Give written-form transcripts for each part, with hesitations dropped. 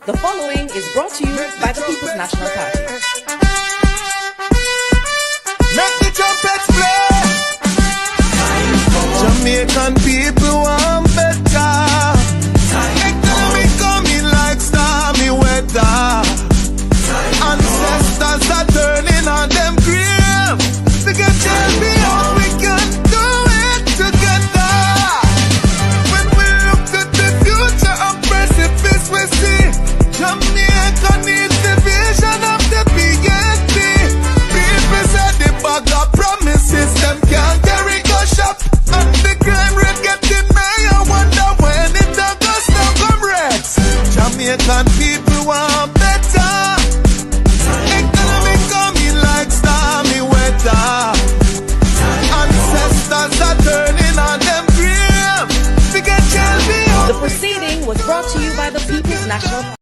The following is brought to you by the People's National Party. Make the trumpets play. Jamaican people want better. Economy coming like stormy weather. Ancestors are turning on them grave. To get champion, we can do it together. When we look to the future of precipice, we see Jamaica needs the vision of the PNP. People said the bag of promises, them can't carry go shop. And the crime rate getting higher, wonder when it does stop, comrades. Jamaican people want better. Economy coming like stormy weather. Ancestors are turning on them grave. To get champion. The proceeding was brought to you by the People's National Party.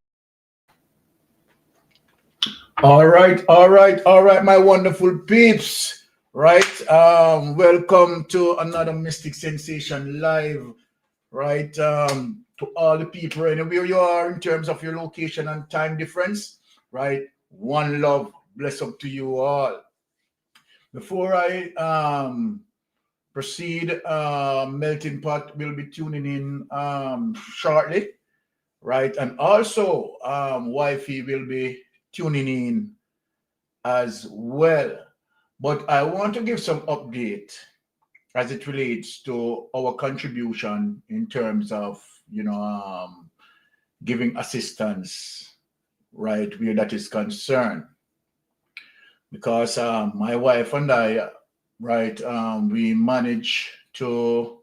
All right, my wonderful peeps. Right, welcome to another Mystic Sensation live. Right, to all the people, anywhere you are in terms of your location and time difference. Right, one love, bless up to you all. Before I proceed, Melting Pot will be tuning in shortly. Right, and also Wifey will be tuning in as well. But I want to give some update as it relates to our contribution in terms of, giving assistance, right, where that is concerned. Because my wife and I, right, we managed to,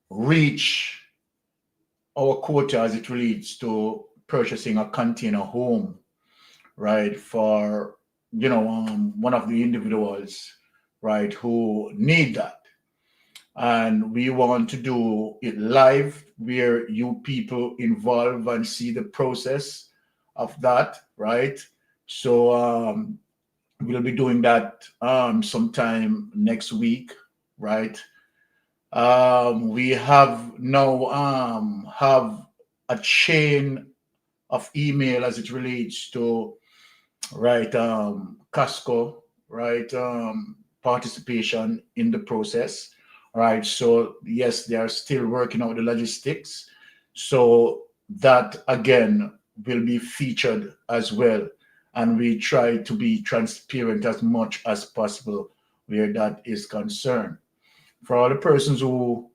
reach our quota as it relates to purchasing a container home, right, for one of the individuals, right, who need that. And we want to do it live where you people involved and see the process of that, right? So we'll be doing that sometime next week, right? We have now have a chain of email as it relates to right Casco, right, participation in the process, right? So yes, they are still working out the logistics, so that again will be featured as well, and we try to be transparent as much as possible where that is concerned. For all the persons who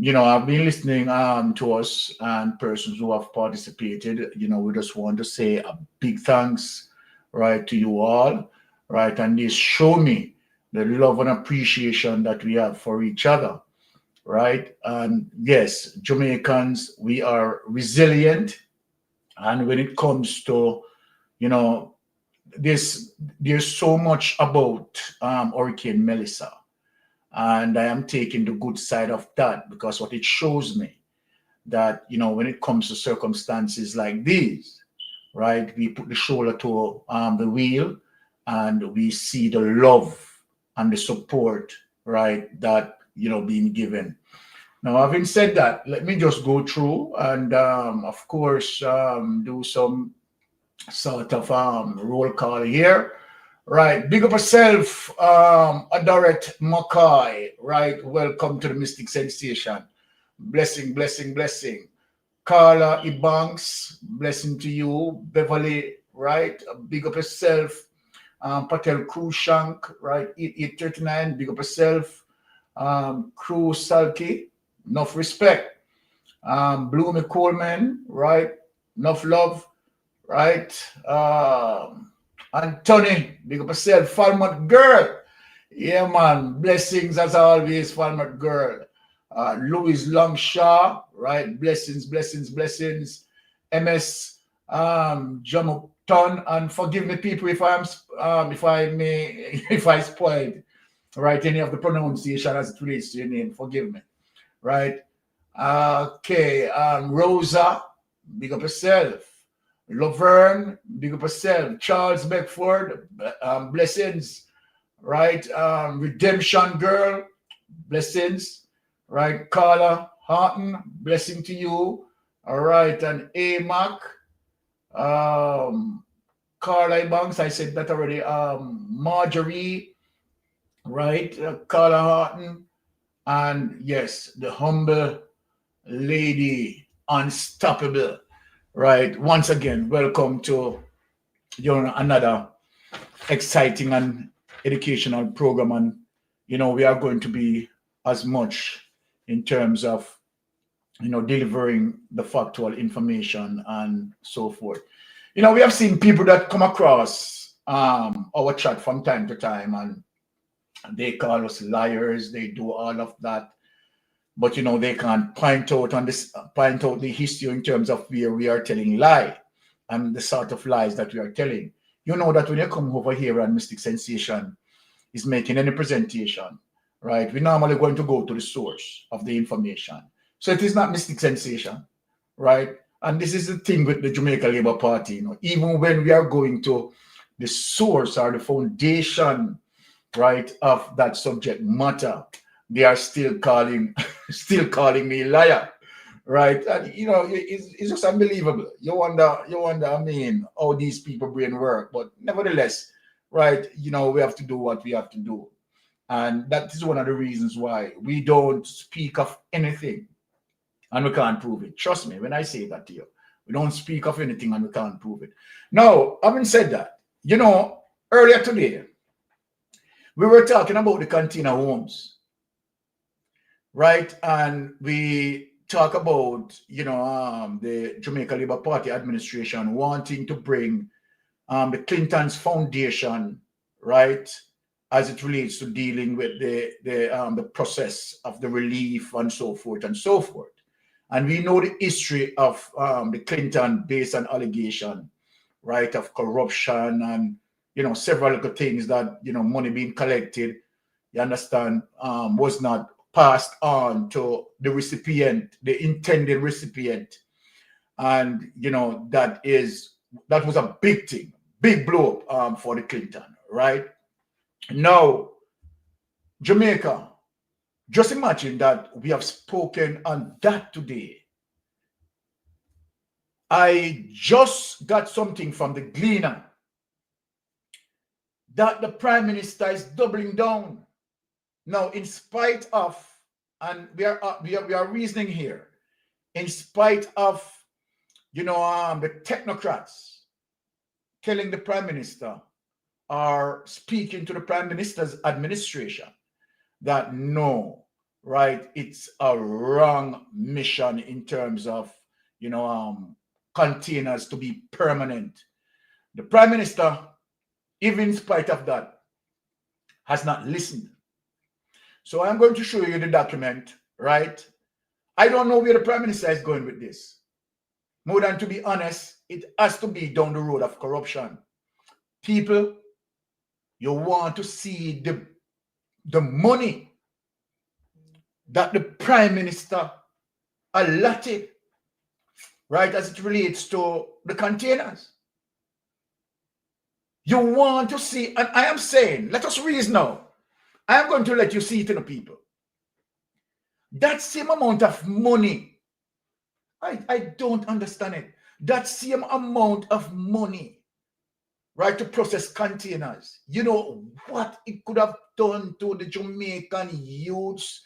have been listening to us and persons who have participated, we just want to say a big thanks, right, to you all, right, and this show me the love and appreciation that we have for each other, right? And yes, Jamaicans, we are resilient, and when it comes to, there's so much about Hurricane Melissa, and I am taking the good side of that, because what it shows me that, when it comes to circumstances like these, right, we put the shoulder to the wheel, and we see the love and the support, right, that, being given. Now, having said that, let me just go through and, of course, do some sort of roll call here. Right, big up yourself, Adoret Mackay, right, welcome to the Mystic Sensation. Blessing, blessing, blessing. Carla Ibanks, blessing to you. Beverly, right, big up yourself. Patel Krushank, right, 8839, big up yourself. Crew Salki, enough respect. Bloomy Coleman, right, enough love, right. Anthony, big up yourself. Falmouth Girl, yeah man, blessings as always, Falmouth Girl. Louis Longshaw, right, blessings, blessings, blessings. MS John Upton, and forgive me people if I spoiled, right, any of the pronunciation as it relates to your name, forgive me, right. Okay, Rosa, big up yourself. Laverne, big up yourself. Charles Beckford, blessings, right. Redemption Girl, blessings, right. Carla Harton, blessing to you. All right, and AMAC, Carla Banks, I said that already. Marjorie, right? Carla Horton, and yes, the humble lady, unstoppable, right? Once again, welcome to another exciting and educational program, and we are going to be as much in terms of delivering the factual information and so forth. We have seen people that come across our chat from time to time, and they call us liars. They do all of that, but they can't point out the history in terms of where we are telling lie and the sort of lies that we are telling. You know that when you come over here and Mystic Sensation is making any presentation, right? We're normally going to go to the source of the information. So it is not Mystic Sensation, right? And this is the thing with the Jamaica Labour Party. Even when we are going to the source or the foundation, right, of that subject matter, they are still calling me liar, right? And it's just unbelievable. You wonder, I mean, how these people brain work, but nevertheless, right? We have to do what we have to do, and that is one of the reasons why we don't speak of anything and we can't prove it. Trust me when I say that to you. We don't speak of anything and we can't prove it. Now, having said that, earlier today we were talking about the container homes, right? And we talk about the Jamaica Labour Party administration wanting to bring the Clinton's foundation, right, as it relates to dealing with the process of the relief and so forth and so forth. And we know the history of the Clinton based on allegation, right, of corruption and several little things that money being collected, you understand, was not passed on to the recipient, the intended recipient. And that was a big thing, big blow up for the Clinton, right? Now, Jamaica, just imagine that we have spoken on that today. I just got something from the Gleaner that the Prime Minister is doubling down. Now, in spite of, and we are reasoning here, in spite of the technocrats telling the Prime Minister or speaking to the Prime Minister's administration that no, right, it's a wrong mission in terms of containers to be permanent. The Prime Minister, even in spite of that, has not listened. So I'm going to show you the document, right? I don't know where the Prime Minister is going with this. More than to be honest, it has to be down the road of corruption. People, you want to see the money that the Prime Minister allotted, right, as it relates to the containers. You want to see, and I am saying, let us reason now. I am going to let you see it in the people. That same amount of money, I don't understand it. That same amount of money, right, to process containers. You know what it could have done to the Jamaican youths,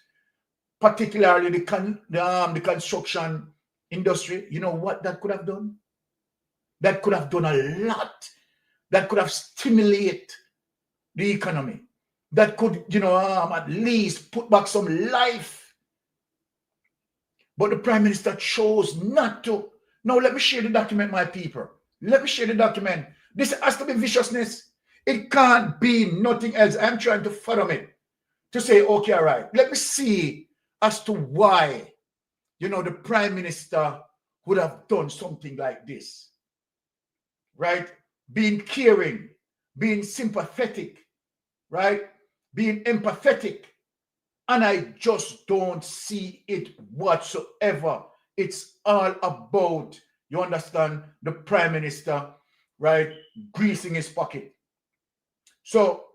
particularly the construction industry. You know what that could have done? That could have done a lot. That could have stimulated the economy. That could, at least put back some life. But the Prime Minister chose not to. Now, let me share the document, my people. Let me share the document. This has to be viciousness. It can't be nothing else. I'm trying to fathom it. To say, okay, all right, let me see as to why, the Prime Minister would have done something like this. Right? Being caring, being sympathetic, right? Being empathetic. And I just don't see it whatsoever. It's all about, you understand, the Prime Minister, right, greasing his pocket. So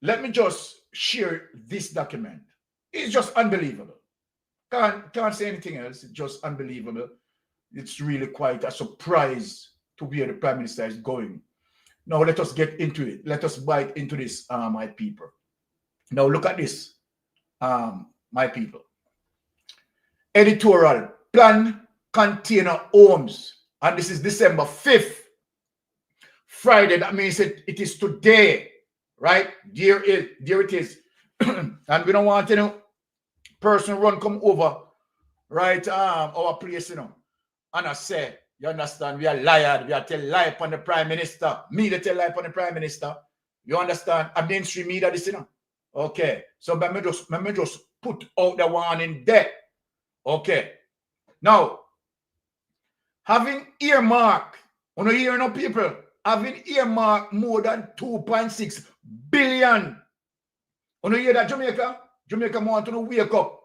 let me just share this document. It's just unbelievable. Can't say anything else. It's just unbelievable. it's really quite a surprise to where the Prime Minister is going. Now let us get into it. Let us bite into this, my people. Now look at this, my people. Editorial, plan container homes. And this is December 5th, Friday. That means it is today, right? There it is. And we don't want, person run come over, right? Our place, and I say, you understand, we are liars. We are tell lie upon the Prime Minister. Me they tell lie upon the Prime Minister. You understand? A mainstream media this, Okay. So let me just put out the one in there. Okay. Now, having earmark, people, having earmark more than 2.6 billion. You hear that, Jamaica? Jamaica want to wake up.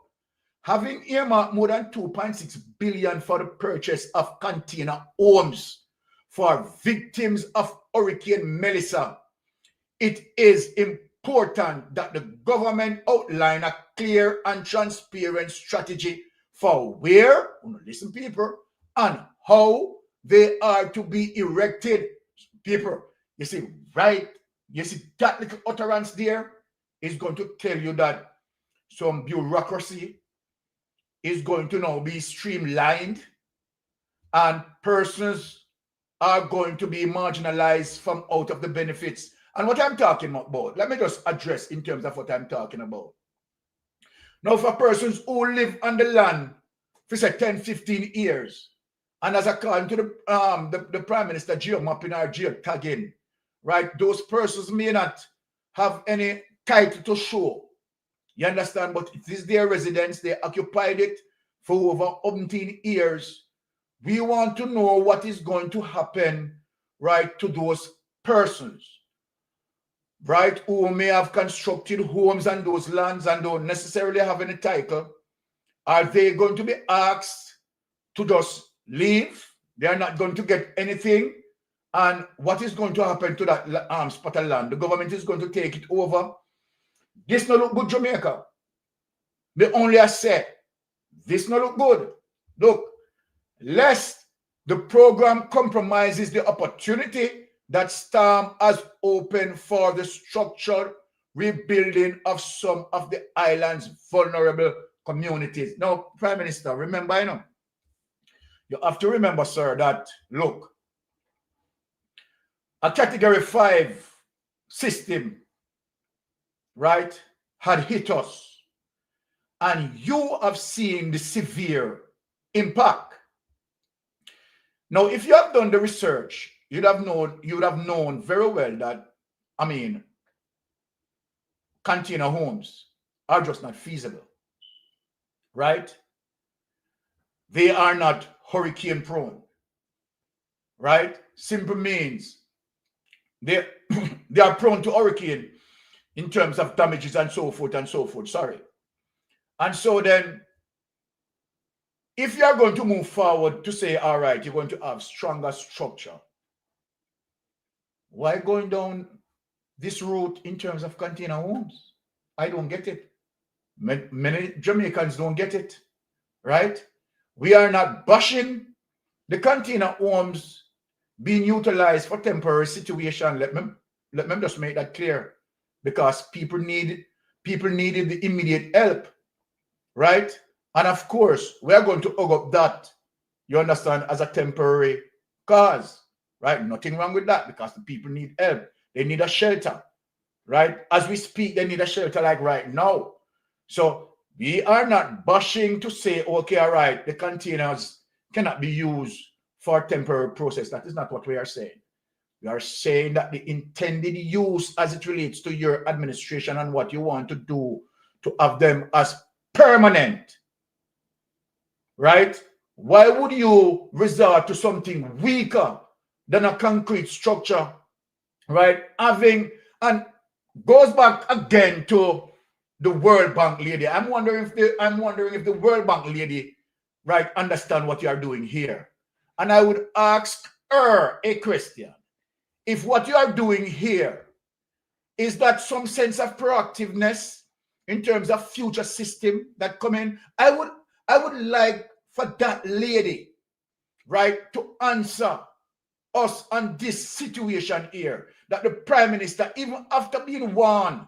Having earmarked more than 2.6 billion for the purchase of container homes for victims of Hurricane Melissa, it is important that the government outline a clear and transparent strategy for where, listen people, and how they are to be erected. People, you see, right? You see that little utterance there is going to tell you that some bureaucracy is going to now be streamlined and persons are going to be marginalized from out of the benefits. And what I'm talking about, let me just address in terms of what I'm talking about. Now, for persons who live on the land for say 10, 15 years, and as according to the Prime Minister geomapping or geotagging, right, those persons may not have any title to show. You understand? But it is their residence. They occupied it for over 17 years. We want to know what is going to happen, right, to those persons, right, who may have constructed homes on those lands and don't necessarily have any title. Are they going to be asked to just leave? They are not going to get anything. And what is going to happen to that spot of land? The government is going to take it over. This no look good, Jamaica. The only I say, this no look good. Look, lest the program compromises the opportunity that STARM has opened for the structured rebuilding of some of the island's vulnerable communities. Now, Prime Minister, remember, you have to remember, sir, that, look, a Category 5 system, right, had hit us. And you have seen the severe impact. Now, if you have done the research, you would have known very well that, container homes are just not feasible, right? They are not hurricane prone, right? Simple means they are prone to hurricane in terms of damages and so forth, sorry. And so then, if you are going to move forward to say, all right, you're going to have stronger structure, why going down this route in terms of container homes? I don't get it. Many Jamaicans don't get it, right? We are not bashing the container homes being utilized for temporary situation. Let me just make that clear, because people needed the immediate help, right? And of course, we are going to hug up that, you understand, as a temporary cause, right? Nothing wrong with that, because the people need help. They need a shelter, right? As we speak, they need a shelter like right now. So we are not bashing to say, okay, all right, the containers cannot be used for temporary process. That is not what we are saying. We are saying that the intended use as it relates to your administration and what you want to do to have them as permanent, right? Why would you resort to something weaker than a concrete structure, right? And goes back again to the World Bank lady. I'm wondering if the World Bank lady, right, understand what you are doing here. And I would ask her a question. If what you are doing here is that some sense of proactiveness in terms of future system that come in, I would like for that lady, right, to answer us on this situation here, that the Prime Minister, even after being warned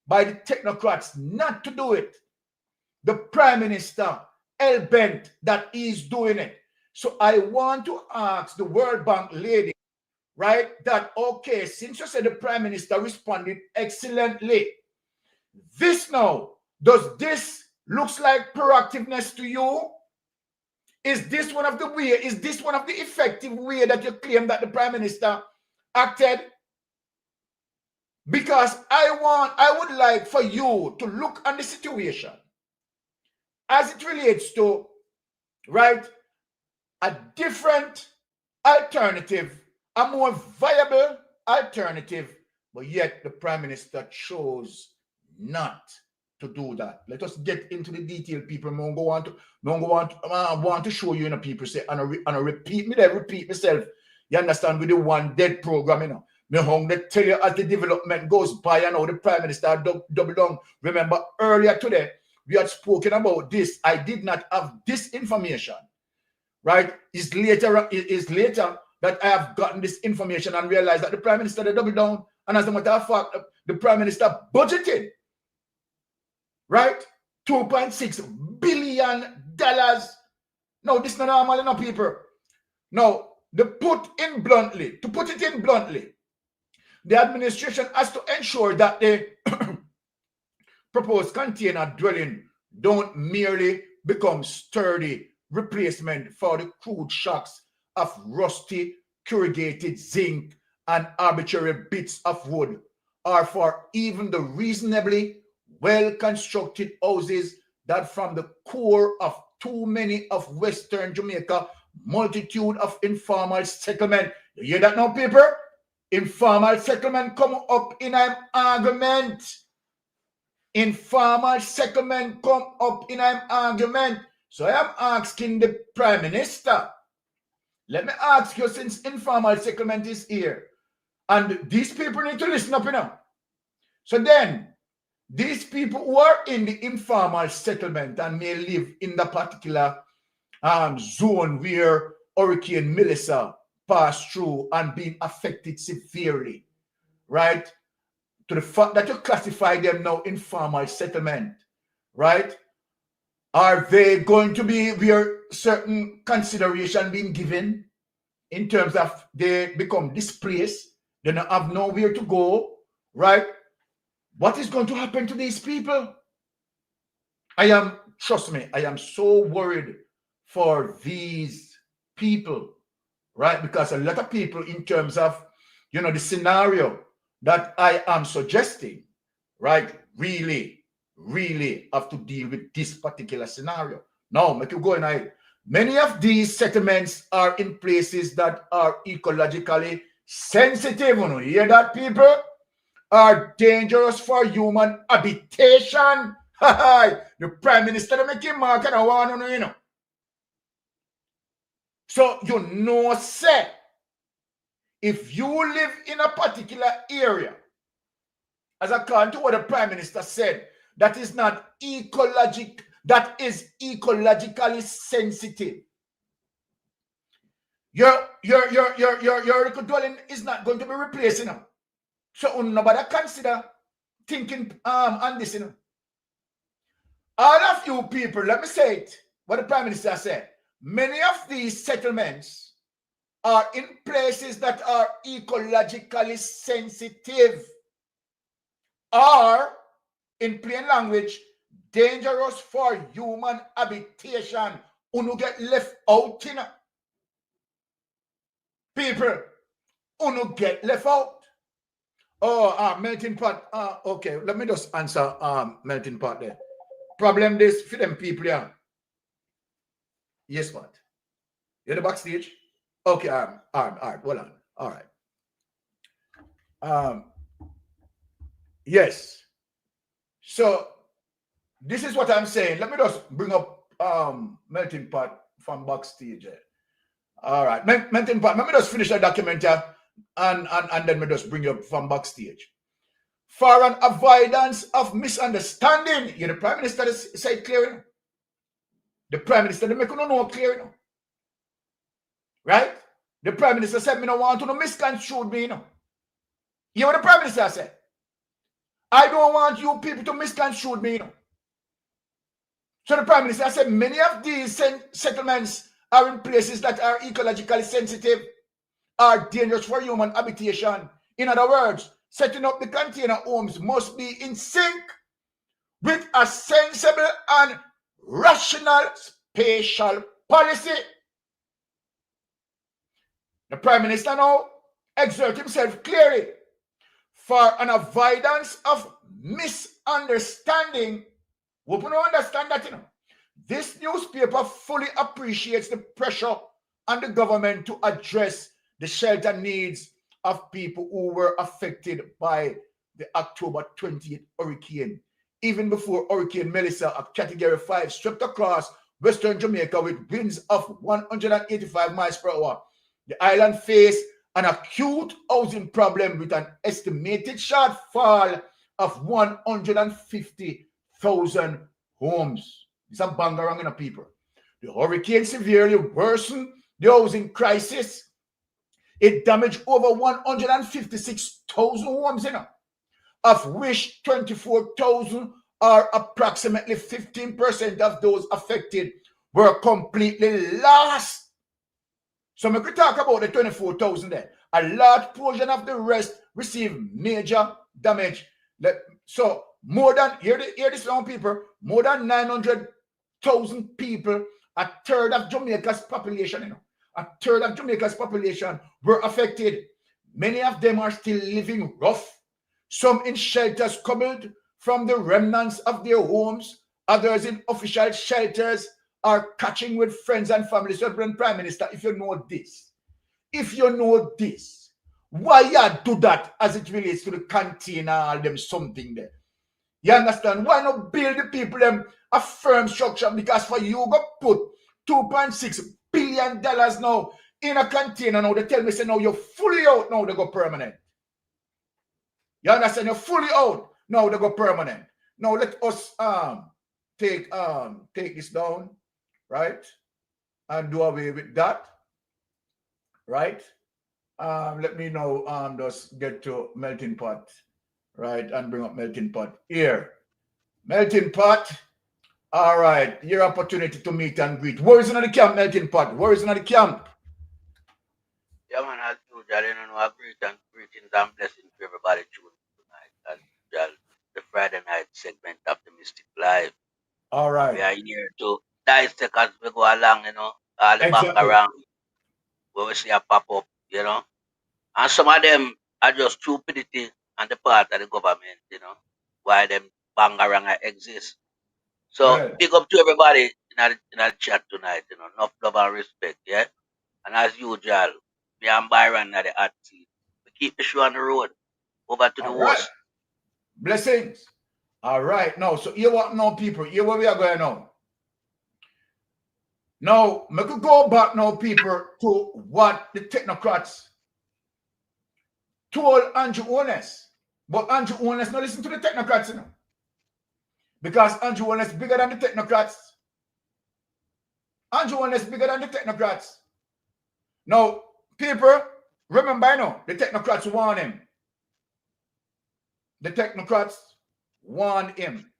by the technocrats not to do it, the Prime Minister hell-bent that he's doing it. So I want to ask the World Bank lady, right, that, okay, since you said the Prime Minister responded excellently, this now, does this looks like proactiveness to you? Is this one of the way, is this one of the effective way that you claim that the Prime Minister acted? Because I would like for you to look on the situation as it relates to, right, a different alternative, a more viable alternative, but yet the Prime Minister chose not to do that. Let us get into the detail, people. I want to show you, you know, people say, and I repeat myself. You understand, with the one dead program, you know. Me hung to tell you as the development goes by, and how the Prime Minister double down. Remember earlier today, we had spoken about this. I did not have this information, right? It's later that I have gotten this information and realized that the Prime Minister doubled down. And as a matter of fact, the Prime Minister budgeted, right, $2.6 billion. Now, this is not normal enough, people. Now, to put it in bluntly, the administration has to ensure that the proposed container dwelling don't merely become sturdy replacement for the crude shocks of rusty, corrugated zinc and arbitrary bits of wood, or for even the reasonably well-constructed houses that from the core of too many of Western Jamaica, multitude of informal settlement. You hear that now, people? Informal settlement come up in an argument. Informal settlement come up in an argument. So I am asking the Prime Minister, let me ask you, since informal settlement is here, and these people need to listen up, you know. So then, these people who are in the informal settlement and may live in the particular zone where Hurricane Melissa passed through and been affected severely, right? To the fact that you classify them now informal settlement, right? Are they going to be where certain consideration being given in terms of they become displaced, they don't have nowhere to go, right? What is going to happen to these people? Trust me, I am so worried for these people, right? Because a lot of people, in terms of, you know, the scenario that I am suggesting, right, really have to deal with this particular scenario. Now, make you go in ahead. Many of these settlements are in places that are ecologically sensitive. You hear that, people? Are dangerous for human habitation. The Prime Minister to make him mark and I want to know, you know. So you know, say, if you live in a particular area, as according to what the Prime Minister said, that is not ecologic, that is ecologically sensitive. Your dwelling is not going to be replaced, you know. So nobody consider thinking on this, you know. All of you people, let me say it, what the Prime Minister said. Many of these settlements are in places that are ecologically sensitive, or, in plain language, dangerous for human habitation. Uno get left out, you know. People, uno get left out. Oh, melting pot. Okay, let me just answer melting pot there. Problem this for them people, yeah. Yes, what? You're the backstage? Okay, all right, hold on. All right. Yes. So this is what I'm saying. Let me just bring up melting pot from backstage. All right, melting pot. Let me just finish the document here. And then we just bring you up from backstage. For an avoidance of misunderstanding, the Prime Minister said clear. The Prime Minister, they make no clear. Right? The Prime Minister said, me no want to no misconstrued me, you know. You know what the Prime Minister said? I don't want you people to misconstrue me, you know. So the Prime Minister said many of these settlements are in places that are ecologically sensitive, are dangerous for human habitation. In other words, setting up the container homes must be in sync with a sensible and rational spatial policy. The Prime Minister now exerts himself clearly for an avoidance of misunderstanding. We don't understand that, you know. This newspaper fully appreciates the pressure on the government to address the shelter needs of people who were affected by the October 20th hurricane. Even before Hurricane Melissa, a Category 5, swept across western Jamaica with winds of 185 miles per hour, the island faced an acute housing problem with an estimated shortfall of 150,000 homes. It's a bangarang in a people. The hurricane severely worsened the housing crisis. It damaged over 156,000 homes, you know, of which 24,000 or approximately 15% of those affected were completely lost. So we could talk about the 24,000 there. A large portion of the rest received major damage. So more than, hear this now, people, more than 900,000 people, a third of Jamaica's population, you know, a third of Jamaica's population were affected. Many of them are still living rough. Some in shelters cobbled from the remnants of their homes. Others in official shelters are catching with friends and family. So, Prime Minister, if you know this, why you do that as it relates to the container, all them something there? You understand? Why not build the people them a firm structure? Because for you go put $2.6 billion now in a container now. They tell me say now you're fully out now, they go permanent. You understand? You're fully out now, they go permanent. Now let us take this down, right? And do away with that. Right? Let me now just get to melting pot. Right, and bring up melting pot here. Melting pot. All right, your opportunity to meet and greet. Where is in the camp, melting pot? Where is in the camp? Yeah, man, as usual, you know, I greetings and blessings to everybody tuning tonight. As usual, the Friday night segment of the Mystic Live. All right. We are here to dissect as we go along, you know, all the Exactly. back around where we see a pop up, you know. And some of them are just stupidity on the part of the government, you know, why them bangaranga exist. So Well, big up to everybody in the chat tonight, you know, enough love and respect, yeah. And as usual, me and Byron at the hot seat. We keep the show on the road. Over to the all right. host. Blessings. All right. Now, so here what now, people? Here where we are going now. Now, we could go back now, people, to what the technocrats told Andrew Holness. But Andrew Holness, now listen to the technocrats, you know. Because Andrew Holness bigger than the technocrats. Andrew Holness bigger than the technocrats. Now, people, remember, you know, the technocrats warn him. The technocrats warned him.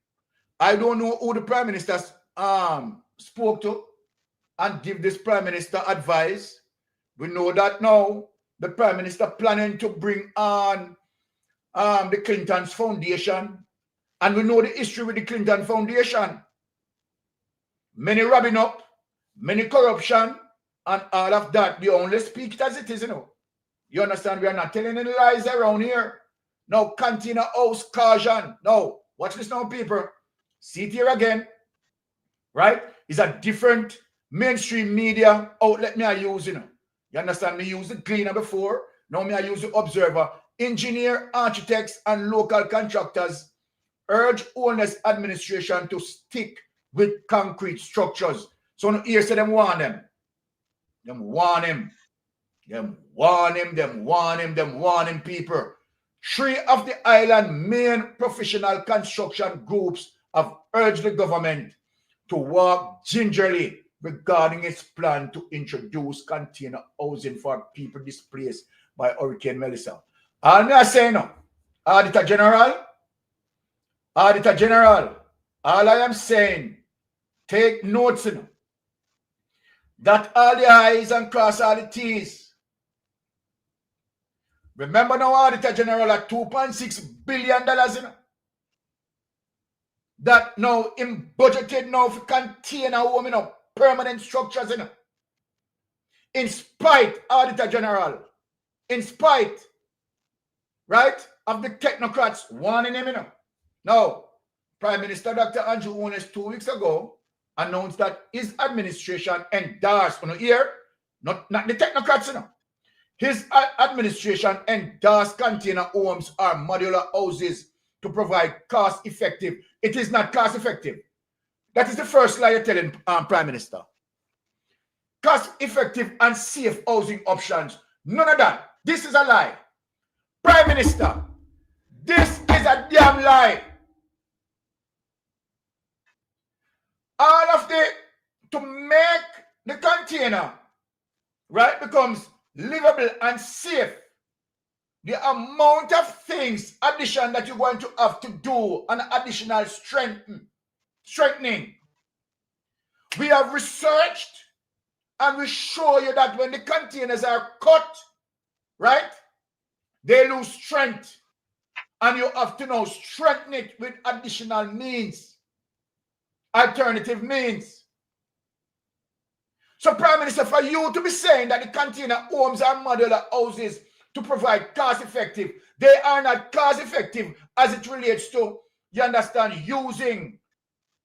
I don't know who the Prime Minister spoke to and give this Prime Minister advice. We know that now the Prime Minister planning to bring on the Clinton's Foundation. And we know the history with the Clinton Foundation. Many robbing up, many corruption, and all of that. We only speak it as it is, you know. You understand? We are not telling any lies around here. No container house caution. No. Watch this now, people. See it here again. Right? It's a different mainstream media outlet me I use, you know. You understand? Me use the Gleaner before. Now me I use the Observer. Engineer, architects, and local contractors urge owners administration to stick with concrete structures. So no here say them warn them. Them warn him. Them warn him, them warn him, them warn him, people. 3 of the island main professional construction groups have urged the government to work gingerly regarding its plan to introduce container housing for people displaced by Hurricane Melissa. All me I say no, Auditor General, all I am saying, take notes in that all the I's and cross all the T's. Remember now, Auditor General, at $2.6 billion, that now in budgeted now for container home, permanent structures, in spite, Auditor General, in spite, right, of the technocrats warning him, Now, Prime Minister Dr. Andrew Holness 2 weeks ago announced that his administration endorsed, not the technocrats, his administration endorsed container homes or modular houses to provide cost-effective. It is not cost-effective. That is the first lie you're telling Prime Minister. Cost-effective and safe housing options. None of that. This is a lie. Prime Minister, this is a damn lie. All of to make the container, right, becomes livable and safe. The amount of things, addition that you're going to have to do, an additional strengthening. We have researched and we show you that when the containers are cut, right, they lose strength. And you have to now strengthen it with additional means, alternative means. So, Prime Minister, for you to be saying that the container homes are modular houses to provide cost-effective, they are not cost-effective as it relates to, you understand, using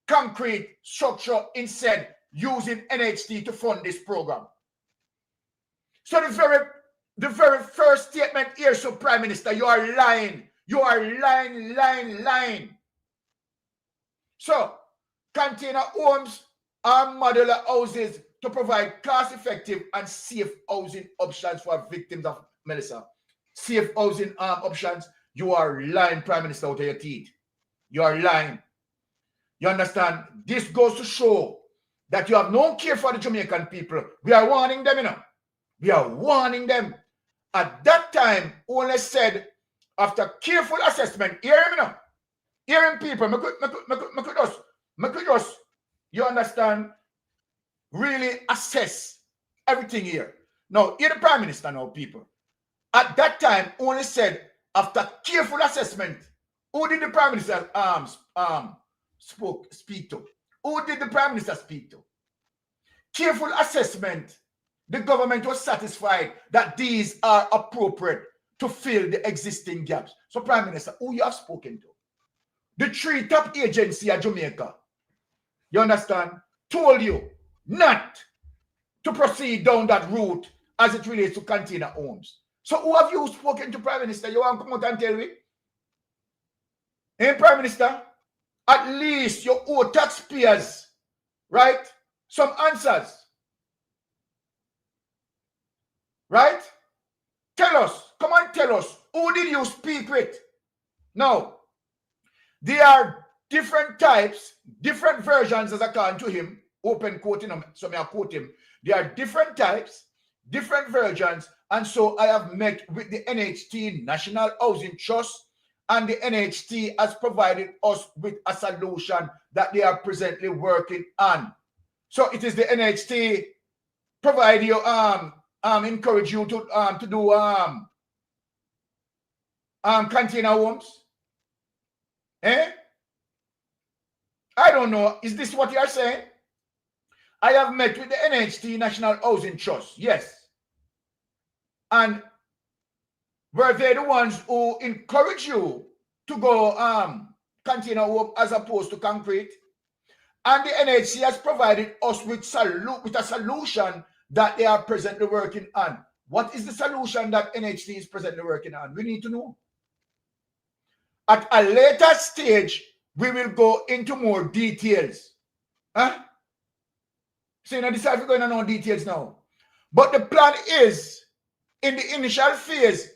concrete structure instead, using NHT to fund this program. So the very first statement here, so Prime Minister, you are lying. You are lying. So, container homes are modular houses to provide cost-effective and safe housing options for victims of Melissa. Safe housing options. You are lying, Prime Minister, out of your teeth. You are lying. You understand? This goes to show that you have no care for the Jamaican people. We are warning them, We are warning them. At that time, only said, after careful assessment, hearing people, you understand, really assess everything here. Now, hear the Prime Minister now, people. At that time, only said, after careful assessment, who did the Prime Minister speak to? Who did the Prime Minister speak to? Careful assessment, the government was satisfied that these are appropriate to fill the existing gaps. So, Prime Minister, who you have spoken to? The three top agencies at Jamaica, you understand, told you not to proceed down that route as it relates to container homes. So, who have you spoken to, Prime Minister? You want to come out and tell me? Prime Minister, at least you owe taxpayers, right, some answers. Right? Tell us. Come on, tell us. Who did you speak with? Now, there are different types, different versions, as I call to him, open quoting him, so I quote him. There are different types, different versions, and so I have met with the NHT National Housing Trust, and the NHT has provided us with a solution that they are presently working on. So it is the NHT provide you encourage you to do container homes. I don't know. Is this what you are saying? I have met with the NHT National Housing Trust. Yes. And were they the ones who encourage you to go container home as opposed to concrete? And the NHC has provided us with a solution that they are presently working on. What is the solution that NHT is presently working on? We need to know. At a later stage, we will go into more details. So you know, decide we're going to know details now. But the plan is, in the initial phase,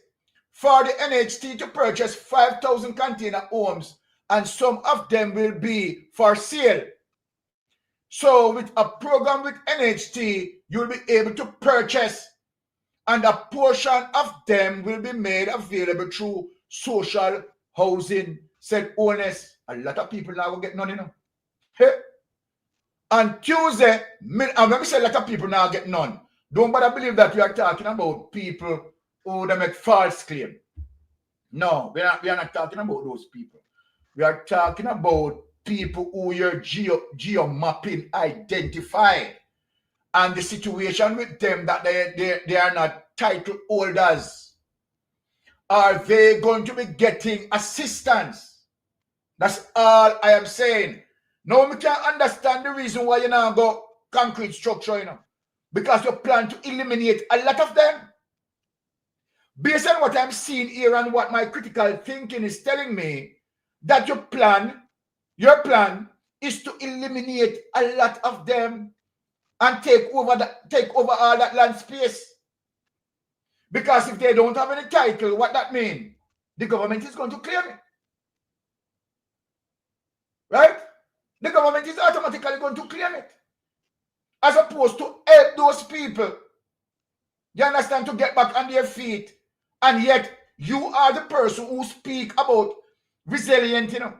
for the NHT to purchase 5,000 container homes, and some of them will be for sale. So with a program with NHT, you'll be able to purchase, and a portion of them will be made available through social housing, said owners. A lot of people now will get none, you know. Hey. On Tuesday, and when we say a lot of people now get none, don't bother believe that we are talking about people who they make false claim. No, we are not talking about those people. We are talking about people who your geo mapping identified, and the situation with them that they are not title holders. Are they going to be getting assistance? That's all I am saying. Now we can understand the reason why you now go concrete structure, you know, because you plan to eliminate a lot of them. Based on what I'm seeing here and what my critical thinking is telling me, that your plan is to eliminate a lot of them and take over all that land space. Because if they don't have any title, what that means? The government is going to claim it. Right? The government is automatically going to claim it. As opposed to help those people, you understand, to get back on their feet. And yet, you are the person who speak about resilient, you know.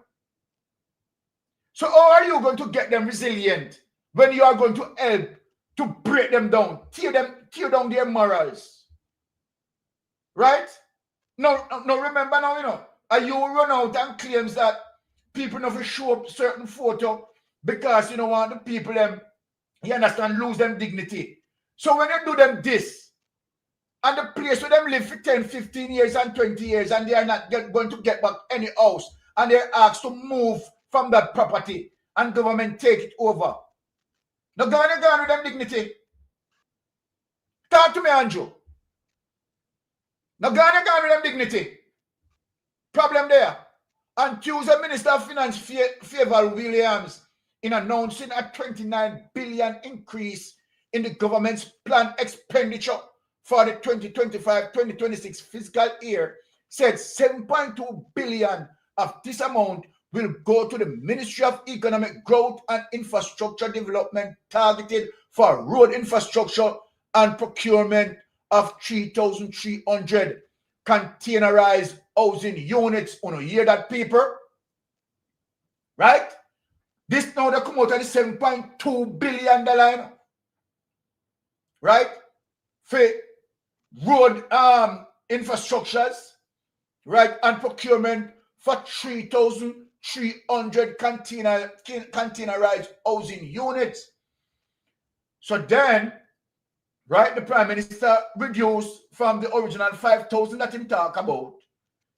So how are you going to get them resilient when you are going to help to break them down, tear down their morals? Right? No, remember now, you know, you run out and claims that people never show up certain photo because, you know, want the people them, you understand, lose them dignity. So when you do them this, and the place where them live for 10, 15 years and 20 years, and they are not going to get back any house, and they're asked to move from that property, and government take it over. Now go on with them dignity. Talk to me, Andrew. Now go on with them dignity. Problem there. On Tuesday, Minister of Finance Favor Williams in announcing a 29 billion increase in the government's planned expenditure for the 2025-2026 fiscal year, said 7.2 billion of this amount will go to the Ministry of Economic Growth and Infrastructure Development, targeted for road infrastructure and procurement of 3,300 containerized housing units. On hear that, people? Right? This now they come out of the $7.2 billion, right? For road infrastructures, right? And procurement for 3,300 containerized housing units. So then, right, the Prime Minister reduced from the original 5,000 that he talk about,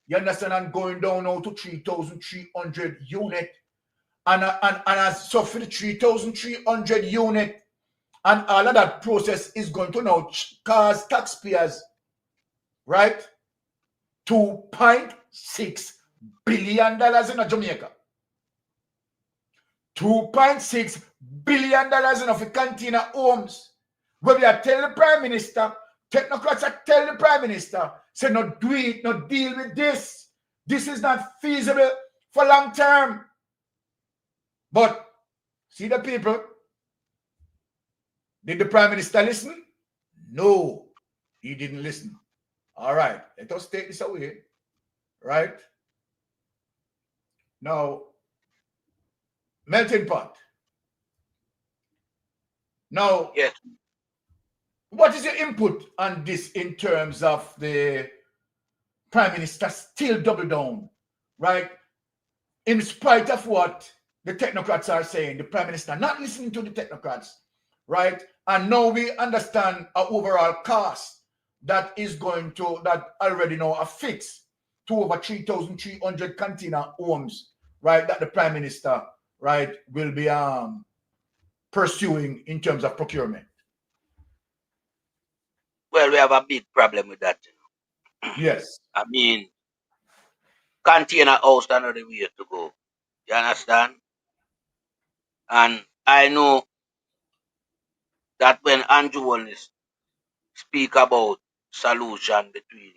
you understand, and going down now to 3,300 unit. And so for the 3,300 unit, and all of that process is going to now cause taxpayers, right, $2.6 billion in Jamaica. $2.6 billion in of container homes. Where we are telling the Prime Minister, technocrats are telling the Prime Minister, say, no do it, no deal with this. This is not feasible for long term. But see the people, did the Prime Minister listen? No, he didn't listen. All right, let us take this away. Right? Now, melting pot. Now, Yes. what is your input on this in terms of the Prime Minister still double down, right? In spite of what the technocrats are saying, the Prime Minister not listening to the technocrats, right? And now we understand our overall cost that is going to, that already now affixed to over 3,300 container homes, right? That the Prime Minister, right, will be pursuing in terms of procurement. Well, we have a big problem with that. You know? Yes. I mean, container house is not the way to go. You understand? And I know that when Andrew Wallace speak about solution between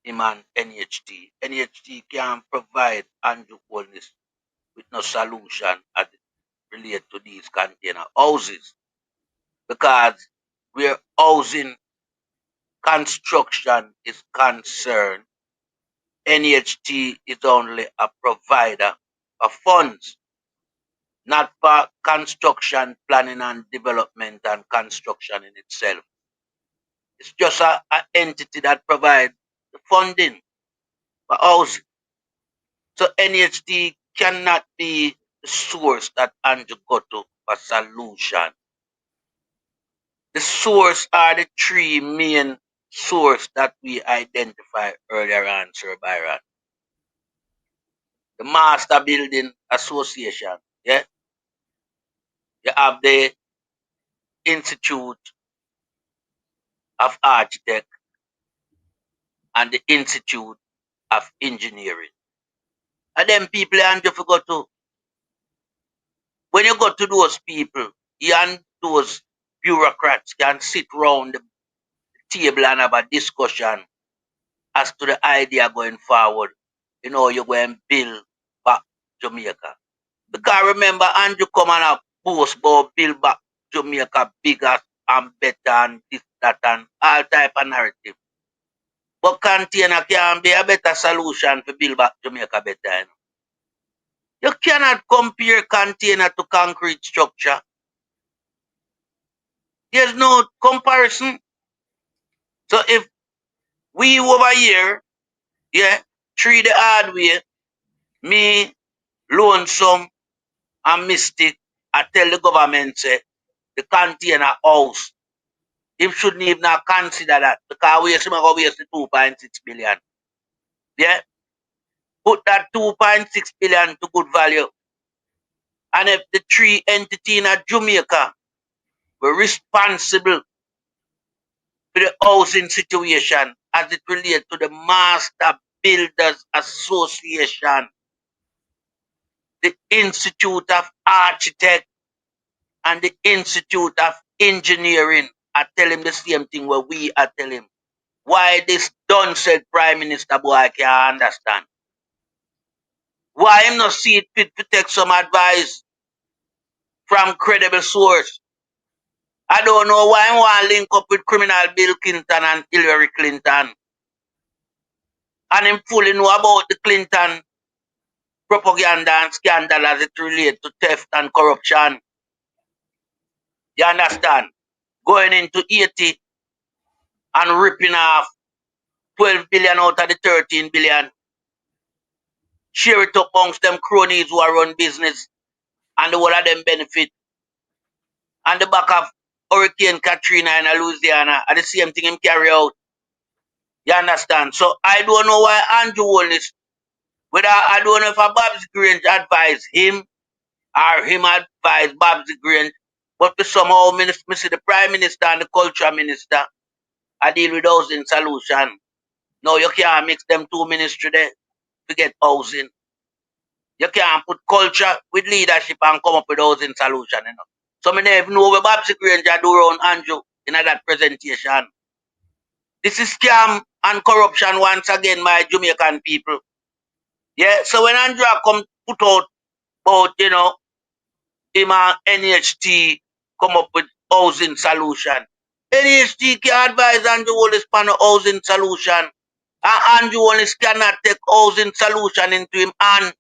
him and NHT can't provide Andrew Wallace with no solution at relate to these container houses because where housing construction is concerned, NHT is only a provider of funds, not for construction planning and development and construction in itself. It's just an entity that provides the funding for housing. So NHT cannot be the source that Andrew go to for solution. The source are the three main source that we identified earlier on, Sir Byron. The Master Building Association, yeah? You have the Institute of Architect and the Institute of Engineering. And them people and you forgot to, when you go to those people, you and those bureaucrats can sit round the table and have a discussion as to the idea going forward. You know, you're going to build back Jamaica. Because remember, Andrew come and boast about build back Jamaica bigger and better and this, that, and all type of narrative. But container can be a better solution to build back Jamaica better. You know? You cannot compare container to concrete structure. There's no comparison. So if we over here, yeah, treat the hard way, me, lonesome, and mystic, I tell the government say the container house, him shouldn't even consider that because we are going to waste the 2.6 billion. Yeah? Put that 2.6 billion to good value. And if the three entity in Jamaica were responsible for the housing situation as it relates to the Master Builders Association, the Institute of Architect, and the Institute of Engineering, I tell him the same thing where we are telling him. Why this done said Prime Minister boy I can't understand. Why him not see it fit to take some advice from credible source? I don't know why I want to link up with criminal Bill Clinton and Hillary Clinton. And him fully know about the Clinton propaganda and scandal as it relates to theft and corruption. You understand? Going into 80 and ripping off 12 billion out of the 13 billion. Share it up amongst them cronies who are run business and the whole of them benefit. And the back of Hurricane Katrina in Louisiana are the same thing him carry out. You understand? So I don't know why Andrew Wallace, whether I don't know if a Babs Grange advised him or him advised Babs Grange, but to somehow me see the Prime Minister and the Culture Minister I deal with housing solution. No, you can't mix them two ministries there to get housing. You can't put culture with leadership and come up with housing solution. You know? So I never know what Babs Grange do around Andrew in that presentation. This is scam and corruption once again, my Jamaican people. Yeah, so when Andrew come put out about, you know, him and NHT come up with housing solution. NHT can advise Andrew Wallace on a housing solution. And Andrew Wallace cannot take housing solution into him hand.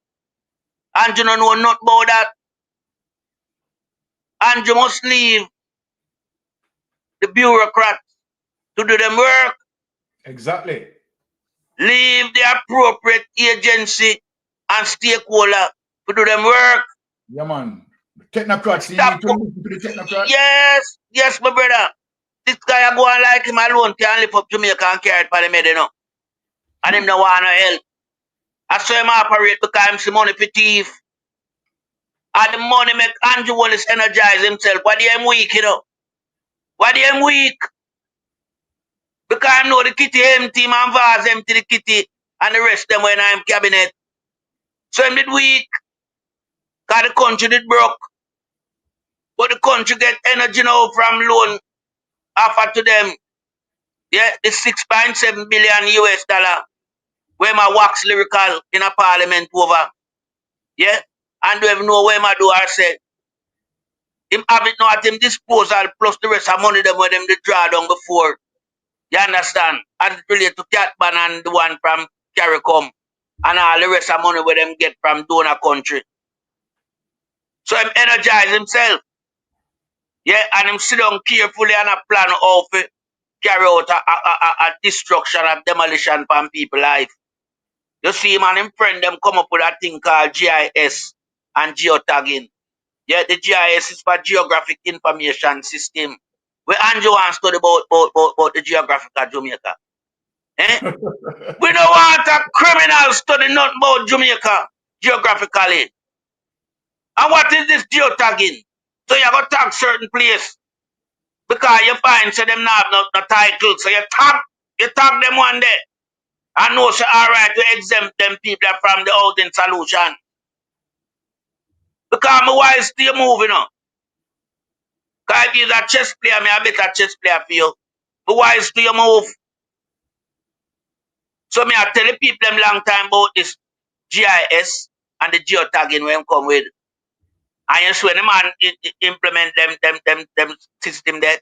Andrew don't know nothing about that. Andrew must leave the bureaucrats to do them work. Exactly. Leave the appropriate agency and stakeholder to do them work. Yeah, man. Technocrats, you Stop. need to listen to the technocrats. Yes, my brother. This guy I go on like him alone can lift up Jamaica and carry it for the med, you know. And him no want no help. I saw him operate because him see money for thief. And the money make Andrew Wallace energize himself. Why do him weak, you know? Why do him weak? Because I know the kitty empty, man vase empty the kitty and the rest them when I'm cabinet. So him did weak. Because the country did broke. But the country get energy now from loan offered to them. Yeah, the 6.7 billion US dollar. Where my wax lyrical in a parliament over. Yeah? And we have know where my do I say. Him have it now at him disposal plus the rest of money them where them they draw down before. You understand? And it relate to Catman and the one from CARICOM and all the rest of money where them get from donor country. So him energize himself. Yeah, and him sit down carefully and a plan how to carry out a destruction of demolition from people life. You see him and him friend them come up with a thing called GIS and geotagging. Yeah, the GIS is for Geographic Information System. Where Andrew wants to study about the geography of Jamaica. Eh? We don't want a criminal study nothing about Jamaica geographically. And what is this geotagging? So you got to tag certain place because you find so them not have no title. So you tag them one day. And know so alright to exempt them people from the housing solution. Because my wife still moving on. Because if you're a chess player, me a better chess player for you. My wife still move. So me I tell the people them long time about this GIS and the geotagging when come with. And you see when the man implement them system there,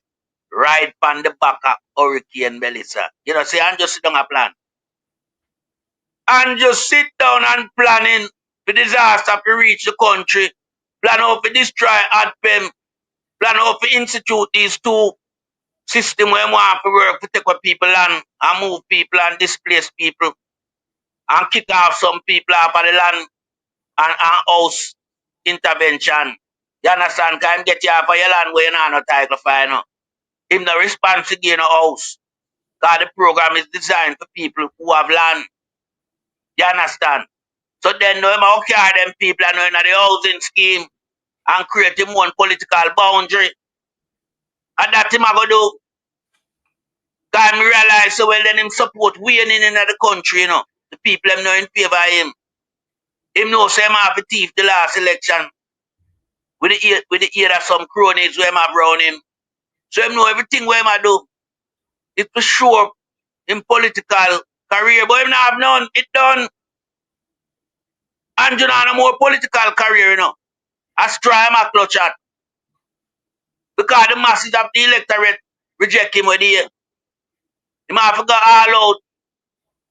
right on the back of Hurricane Melissa. You know, say and just sit down a plan. And just sit down and planning for disaster to reach the country. Plan how to destroy ADPEM. Plan how to institute these two systems where we want to work to take what people and move people and displace people. And kick off some people off of the land and house intervention. You understand? Can get you off of your land where you not no title for no. Him no response to gain a house. Because the program is designed for people who have land. You understand? So then no him how carry them people and in the housing scheme and create him one political boundary. And that him a go do. Because me realize so well then him support winning in the country, you know. The people them know in favor of him. Him know say him have to thief the last election with the ear of some cronies where him have around him. So him know everything where him a do. It to show up in political career. But him not have none. It done. And you know no more political career, you know. As try him a clutch at. Because the masses of the electorate reject him with the ear. Him have to go all out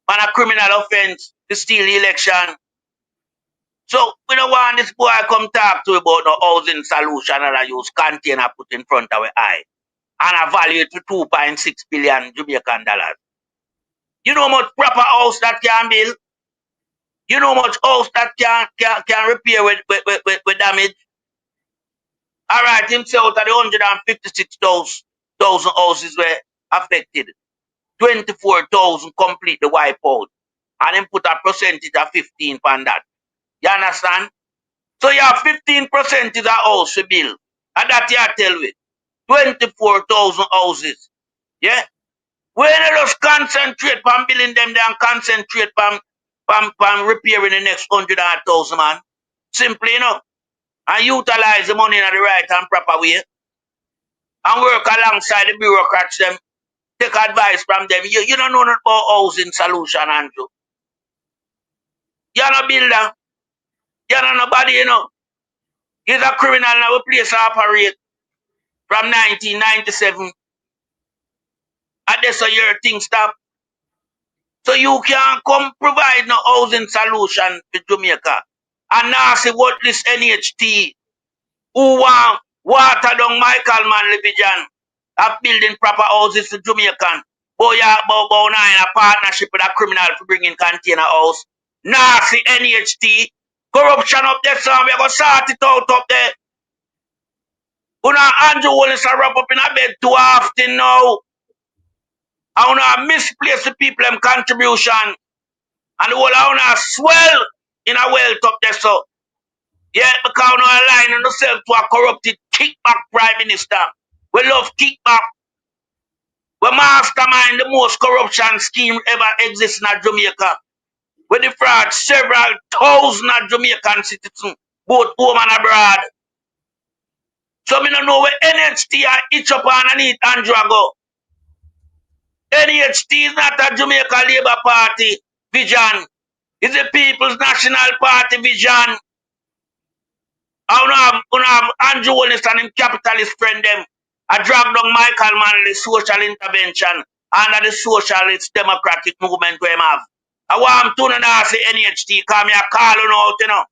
on a criminal offense to steal the election. So we don't want this boy come talk to about the housing solution and I use container put in front of our eye. And I value it for 2.6 billion Jamaican dollars. You know how much proper house that can build? You know how much house that can repair with damage? Alright, him say out of the 156,000 houses were affected. 24,000 complete the wipe out. And then put a percentage of 15 on that. You understand? So you have 15% is a house to build. And that you tell me. 24,000 houses. Yeah? When you just concentrate on building them, then concentrate on repairing the next 100,000 man. Simply, you know. And utilize the money in the right and proper way. And work alongside the bureaucrats them. Take advice from them. You don't know nothing about housing solution, Andrew. You're not a builder. You're not nobody, you know. He's a criminal now. We place operate from 1997. And that's a year thing stop. So you can't come provide no housing solution to Jamaica. And now say what this NHT who want water down Michael Manley Vision of building proper houses to Jamaican. Boy, you about now in a partnership with a criminal for bringing container house. Now see NHT corruption up there, so we're gonna sort it out up there. Una Andrew Wallace are wrap up in a bed too often now. I wanna misplace the people them contribution. And the whole I wanna swell in a wealth up there, so. Yeah, because we align ourselves to a corrupted kickback prime minister. We love kickback. We mastermind the most corruption scheme ever exists in Jamaica. We defraud several thousand Jamaican citizens, both home and abroad. So me don't know where NHT are each up underneath Andrew go. NHT is not a Jamaica Labour Party vision. It's the People's National Party vision. I Andrew Holness and him capitalist friend them. I drag down Michael Manley social intervention under the socialist democratic movement we have. I want to know say NHT come here call on out, you know.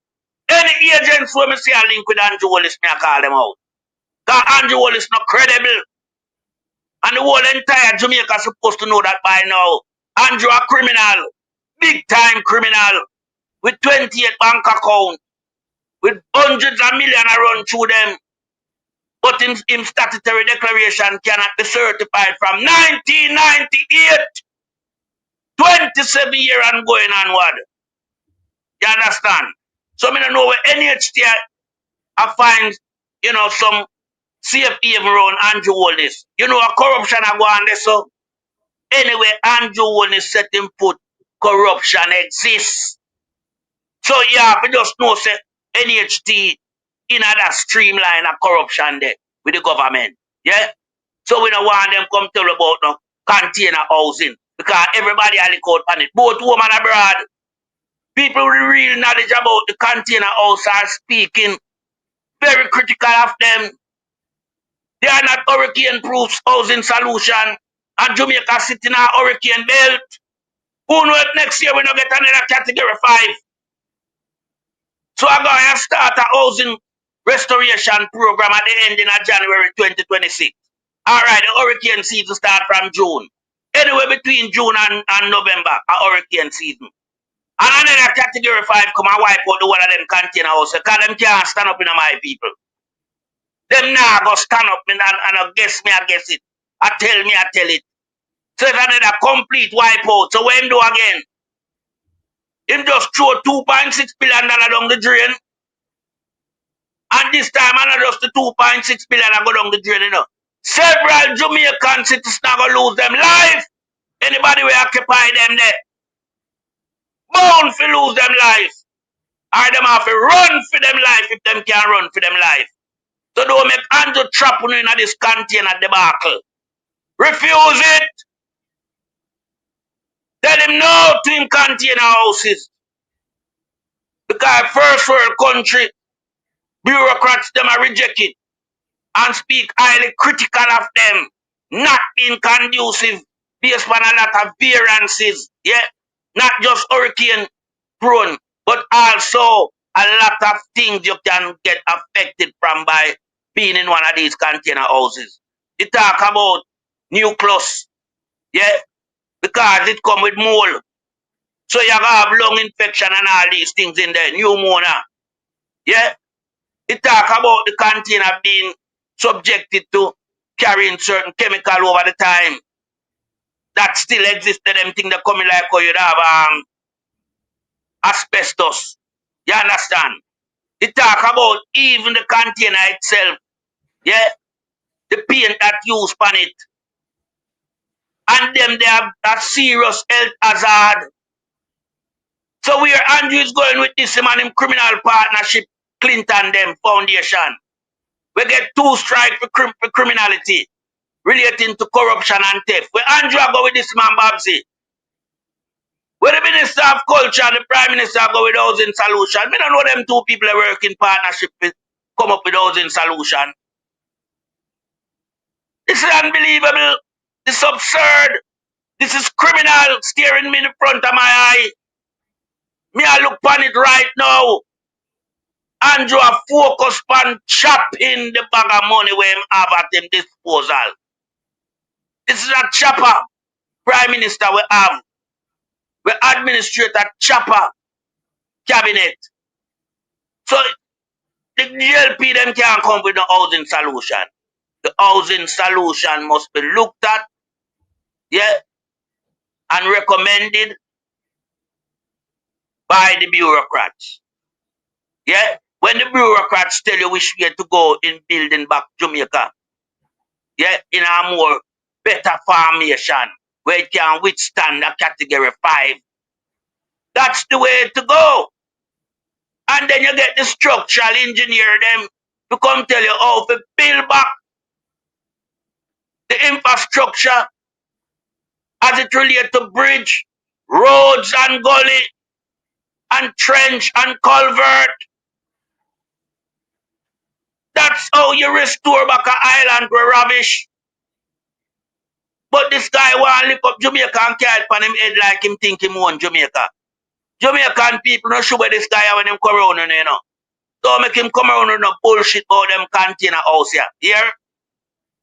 Any agents where me see a link with Andrew Holness, me I call them out. Because Andrew Holness not credible. And the whole entire Jamaica supposed to know that by now. Andrew a criminal. Big time criminal. With 28 bank accounts. With hundreds of millions run through them. But in statutory declaration cannot be certified from 1998. 27 years and going onward. You understand? So I don't know where NHT I find, you know, some safe even around Andrew Holness. You know, a corruption I go on there, so anyway, Andrew Holness set him put corruption exists. So you have to just know say NHT in that streamline of corruption there with the government. Yeah? So we don't want them come tell about no container housing. Because everybody has the code on it. Both home and abroad. People with real knowledge about the container house are speaking very critical of them. They are not hurricane-proof housing solution. And Jamaica sitting in a hurricane belt. Who knows next year we don't get another category 5. So I'm going to start a housing restoration program at the ending of January 2026. All right, the hurricane season start from June. Anywhere between June and November, a hurricane season. And another category 5 come and wipe out the one of them container houses. Because them can't stand up in my people. Them now go stand up and guess me, I guess it. I tell it. So it's another complete wipeout. So when do again? Him just throw $2.6 billion down the drain. And this time, I not just the $2.6 billion I go down the drain, you know. Several Jamaican citizens are going to lose them life. Anybody will occupy them there. Bound to lose them life. Or them have to run for them life if them can't run for them life. So don't make Andrew trap in this container debacle. Refuse it. Tell him no to him container houses. Because first world country, bureaucrats them are rejected and speak highly critical of them, not being conducive based on a lot of variances, yeah, not just hurricane prone, but also a lot of things you can get affected from by being in one of these container houses. They talk about nucleus, yeah, because it come with mold. So you have lung infection and all these things in there, pneumonia, yeah. It talk about the container being subjected to carrying certain chemical over the time. That still exists. Them things that coming like how you'd have asbestos. You understand? It talk about even the container itself. Yeah? The paint that used on it. And them they have a serious health hazard. So where Andrew is going with this man in criminal partnership, Clinton them foundation. We get 2 strikes for criminality relating to corruption and theft. Where Andrew go with this man Babsy. Where the Minister of Culture and the Prime Minister go with housing solution. We don't know them 2 people that work in partnership with come up with housing solution. This is unbelievable. This is absurd. This is criminal staring me in the front of my eye. Me I look on it right now. Andrew a focus on chopping the bag of money where him have at him disposal. This is a chopper Prime Minister we have. We administrate a chopper cabinet. So the GLP them can't come with no housing solution. The housing solution must be looked at, yeah, and recommended by the bureaucrats. Yeah? When the bureaucrats tell you which way to go in building back Jamaica, yeah, in a more better formation where it can withstand a category 5. That's the way to go. And then you get the structural engineer them to come tell you how to build back the infrastructure as it relates to bridge, roads and gully, and trench and culvert. That's how you restore back an island where rubbish. But this guy want to lift up Jamaica and carry it on him head like him think him own Jamaica. Jamaican people not sure where this guy when him come around, you know. Don't make him come around with no bullshit about them container house here. Here?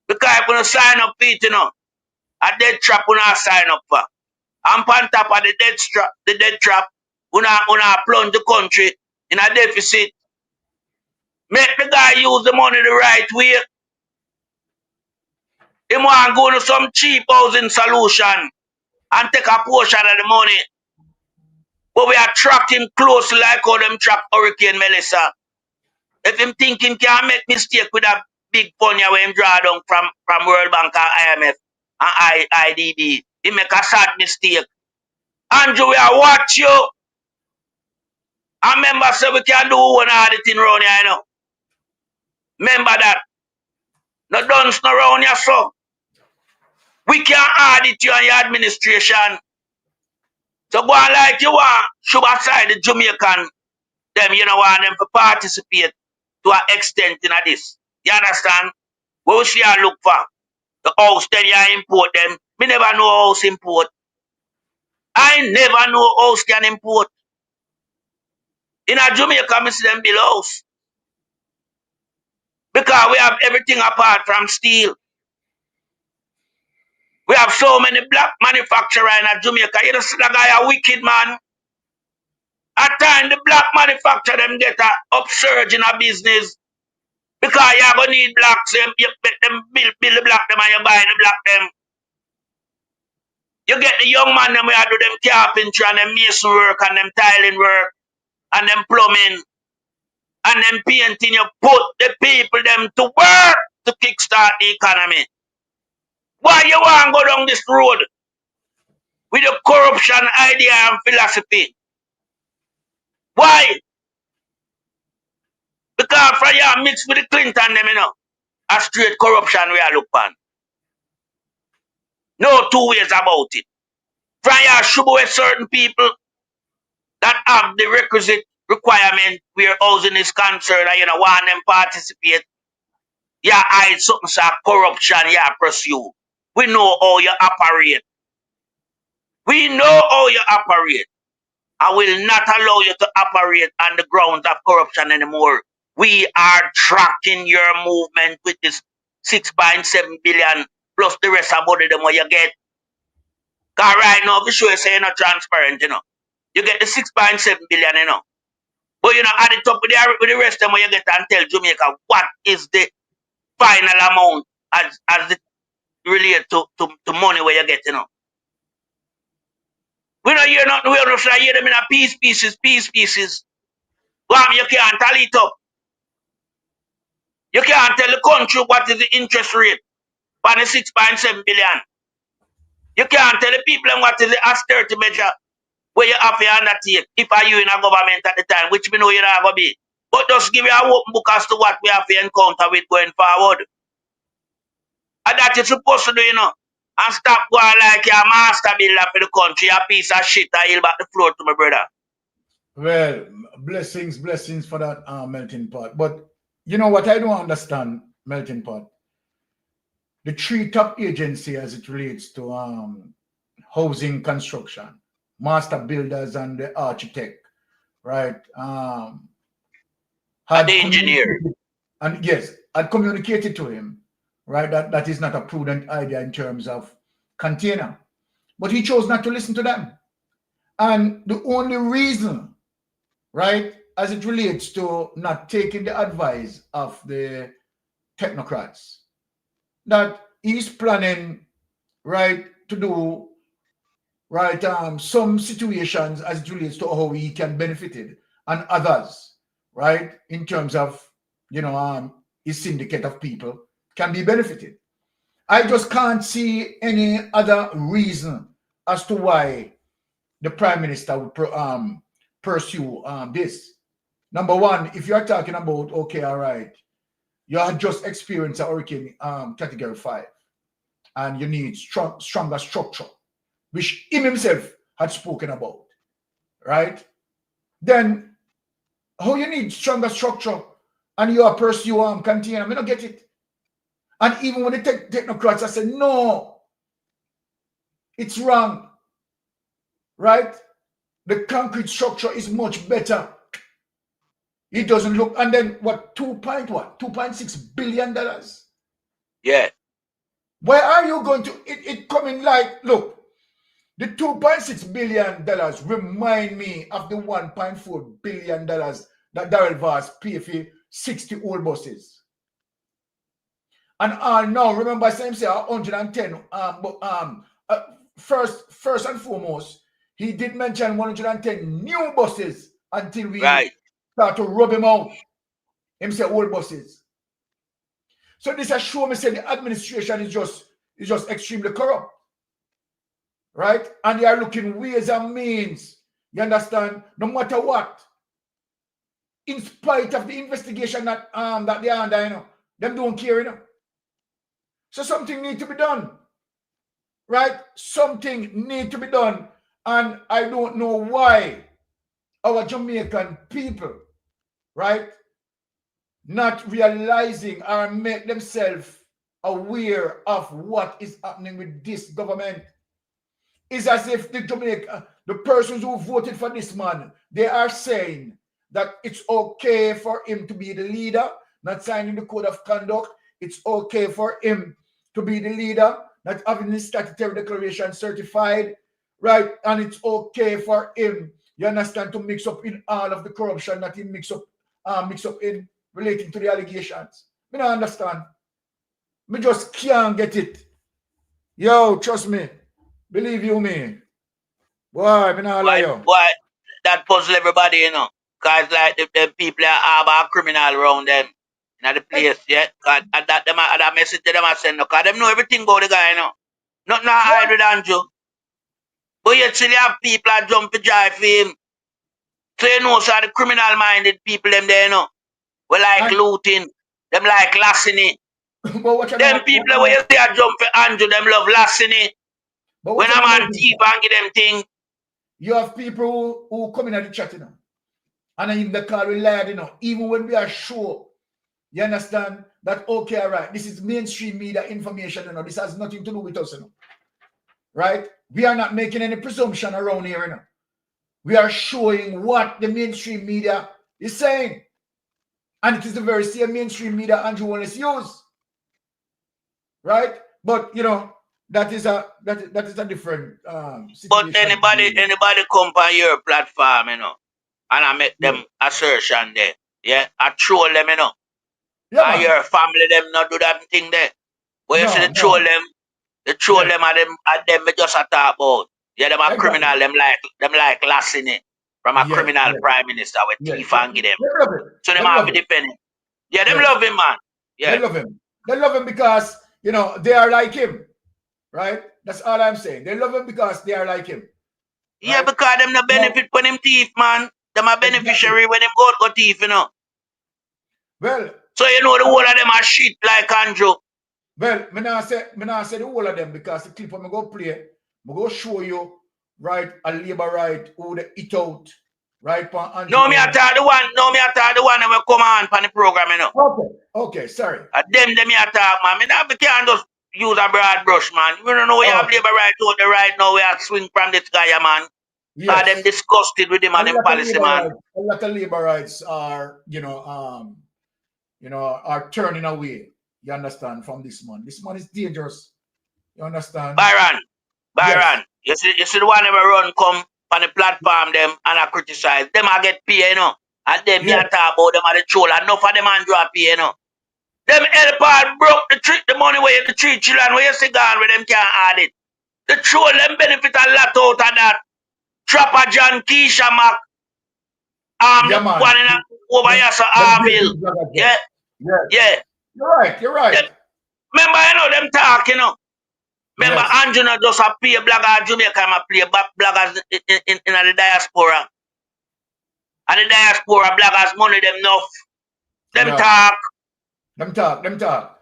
Because if you don't sign up for it, you know, a dead trap you not sign up for. And on top of the dead trap, you not plunge the country in a deficit. Make the guy use the money the right way. He want to go to some cheap housing solution and take a portion of the money. But we are tracking closely like how them track Hurricane Melissa. If him thinking can make mistake with a big fund where him draw down from World Bank and IMF and IDB, he make a sad mistake. Andrew, we are watch you. And remember, so we can do one of the thing around here, you know. Remember that. No dance no around here, so. We can audit you and your administration. So go on like you want, should aside the Jamaican, them, you know, want them to participate to an extent in this. You understand? What we see and look for? The house, then you import them. Me never know house import. I never know house can import. In a Jamaica, I see them build house. Because we have everything apart from steel. We have so many black manufacturers in a Jamaica. You know, see the guy a wicked man. At times, the black manufacturer them get a upsurge in a business. Because you're going to need blacks. You build the black them and you buy the black them. You get the young man them where do them carpentry and them mason work and them tiling work and them plumbing and them painting. You put the people them to work to kickstart the economy. Why you want to go down this road with the corruption idea and philosophy? Why? Because from you mixed with the Clinton them, you know, a straight corruption we are look on. No two ways about it. From you should with certain people that have the requisite requirement where housing is concerned and you know want them participate. You hide something so corruption you pursue. We know how you operate. We know how you operate. I will not allow you to operate on the grounds of corruption anymore. We are tracking your movement with this 6.7 billion plus the rest of money them what you get. Because right now, if you show you say you're not transparent, you know. You get the 6.7 billion, you know. But you know, add it up with the rest of them what you get and tell Jamaica what is the final amount as it relates to money where you get, you know. We don't hear nothing, we don't hear them in a piece pieces. Well, you can't tally it up. You can't tell the country what is the interest rate for the 6.7 billion. You can't tell the people what is the austerity measure where you have to undertake if are you in a government at the time, which we know you're not going to be. But just give you a open book as to what we have to encounter with going forward. And that you're supposed to do, you know. And stop going like you're a master builder for the country, a piece of shit, I yield back the floor to my brother. Well, blessings for that melting pot. But you know what I don't understand, melting pot? The three top agencies as it relates to housing construction, master builders and the architect, right? Had the engineer. And yes, I'd communicated to him, right, that is not a prudent idea in terms of container. But he chose not to listen to them. And the only reason, right, as it relates to not taking the advice of the technocrats, that he's planning, right, to do, right, some situations as it relates to how he can benefit it and others, right, in terms of, you know, his syndicate of people can be benefited. I just can't see any other reason as to why the Prime Minister would pursue this. Number one, if you're talking about, okay, all right, you had just experienced a hurricane category 5 and you need stronger structure, which him himself had spoken about, right? Then how you need stronger structure and you are pursue container. I don't get it. And even when the technocrats, I said, no, it's wrong. Right? The concrete structure is much better. It doesn't look, and then what, $2.6 billion? Yeah. Where are you going to, it coming like, look, the $2.6 billion remind me of the $1.4 billion that Darrell Voss paid for 60 old buses. And now, remember I said him say 110, first and foremost, he did mention 110 new buses until we start to rub him out. Him say old buses. So this has shown me say the administration is just extremely corrupt. Right? And they are looking ways and means. You understand? No matter what. In spite of the investigation that they are under, you know, them don't care, you know. So something needs to be done. Right? Something needs to be done. And I don't know why our Jamaican people, right, not realizing or make themselves aware of what is happening with this government. It's as if the persons who voted for this man, they are saying that it's okay for him to be the leader, not signing the code of conduct. It's okay for him to be the leader, not having his statutory declaration certified, right? And it's okay for him, you understand, to mix up in all of the corruption that he mix up in relating to the allegations. I don't understand. Me just can't get it. Yo, trust me. Believe you me. Boy, me not lie you. Boy, that puzzle everybody, you know. Cause like the people that have a criminal around them in the place, yeah. Cause that message to them I send, no, cause them know everything about the guy, you know. Nothing I hide with Andrew. But yet still have people that jump to drive for him. So you know, so the criminal minded people them there, you know. We like looting, them like larceny. Them people where you see a jump for Andrew, them love larceny. When a man thief and give them thing. You have people who come in at the chat, you know, and in the car we lied, you know, even when we are sure, you understand, that okay, all right, this is mainstream media information, you know, this has nothing to do with us, you know, right? We are not making any presumption around here, you know. We are showing what the mainstream media is saying. And it is the very same mainstream media Andrew Wallace use. Right? But, you know, that is a different situation. But anybody come on your platform, you know, and I make them assertion there. Yeah, I troll them, you know. Yeah, and your family them not do that thing there. But you see the troll them and them just a talk about. Yeah, them a criminal, them like larceny from a criminal prime minister with teeth and give them. So them have to defend him. Yeah, them love him, man. Yeah. They love him. They love him because, you know, they are like him. Right? That's all I'm saying. They love him because they are like him. Right? Yeah, because them no benefit when him thief, man. Them a beneficiary when him go thief, you know. Well, so you know the whole of them are shit like Andrew. Well, me not say the whole of them because the clip I'm go play, I'm go show you, right, a labor right who they eat out, right? No, me attack the one that will come on the program, you know. Okay, sorry. Them me attack, man. Me not can't just use a broad brush, man. You don't know you have labor right out the right now. We are swing from this guy, man. Yes. Them disgusted with him and them policy, man. A lot of labor rights are, are turning away. You understand, from this man. This man is dangerous. You understand? Byron. Yes. You see the one ever run come on the platform them and I criticize. Them I get pay, you know. And them me talk about them at the troll. Enough of them and drop pay, you know. Them help out broke the money where you the 3 children where you see gone where them can't add it. The troll them benefit a lot out of that. Trapper John Keisha Mac. One in over here so Arville. Yeah. You're right. Remember, you know, them talk, you know. Remember, Andrew not just a play blogger Jamaica, I play bloggers in the diaspora. And the diaspora bloggers money them enough. Them talk.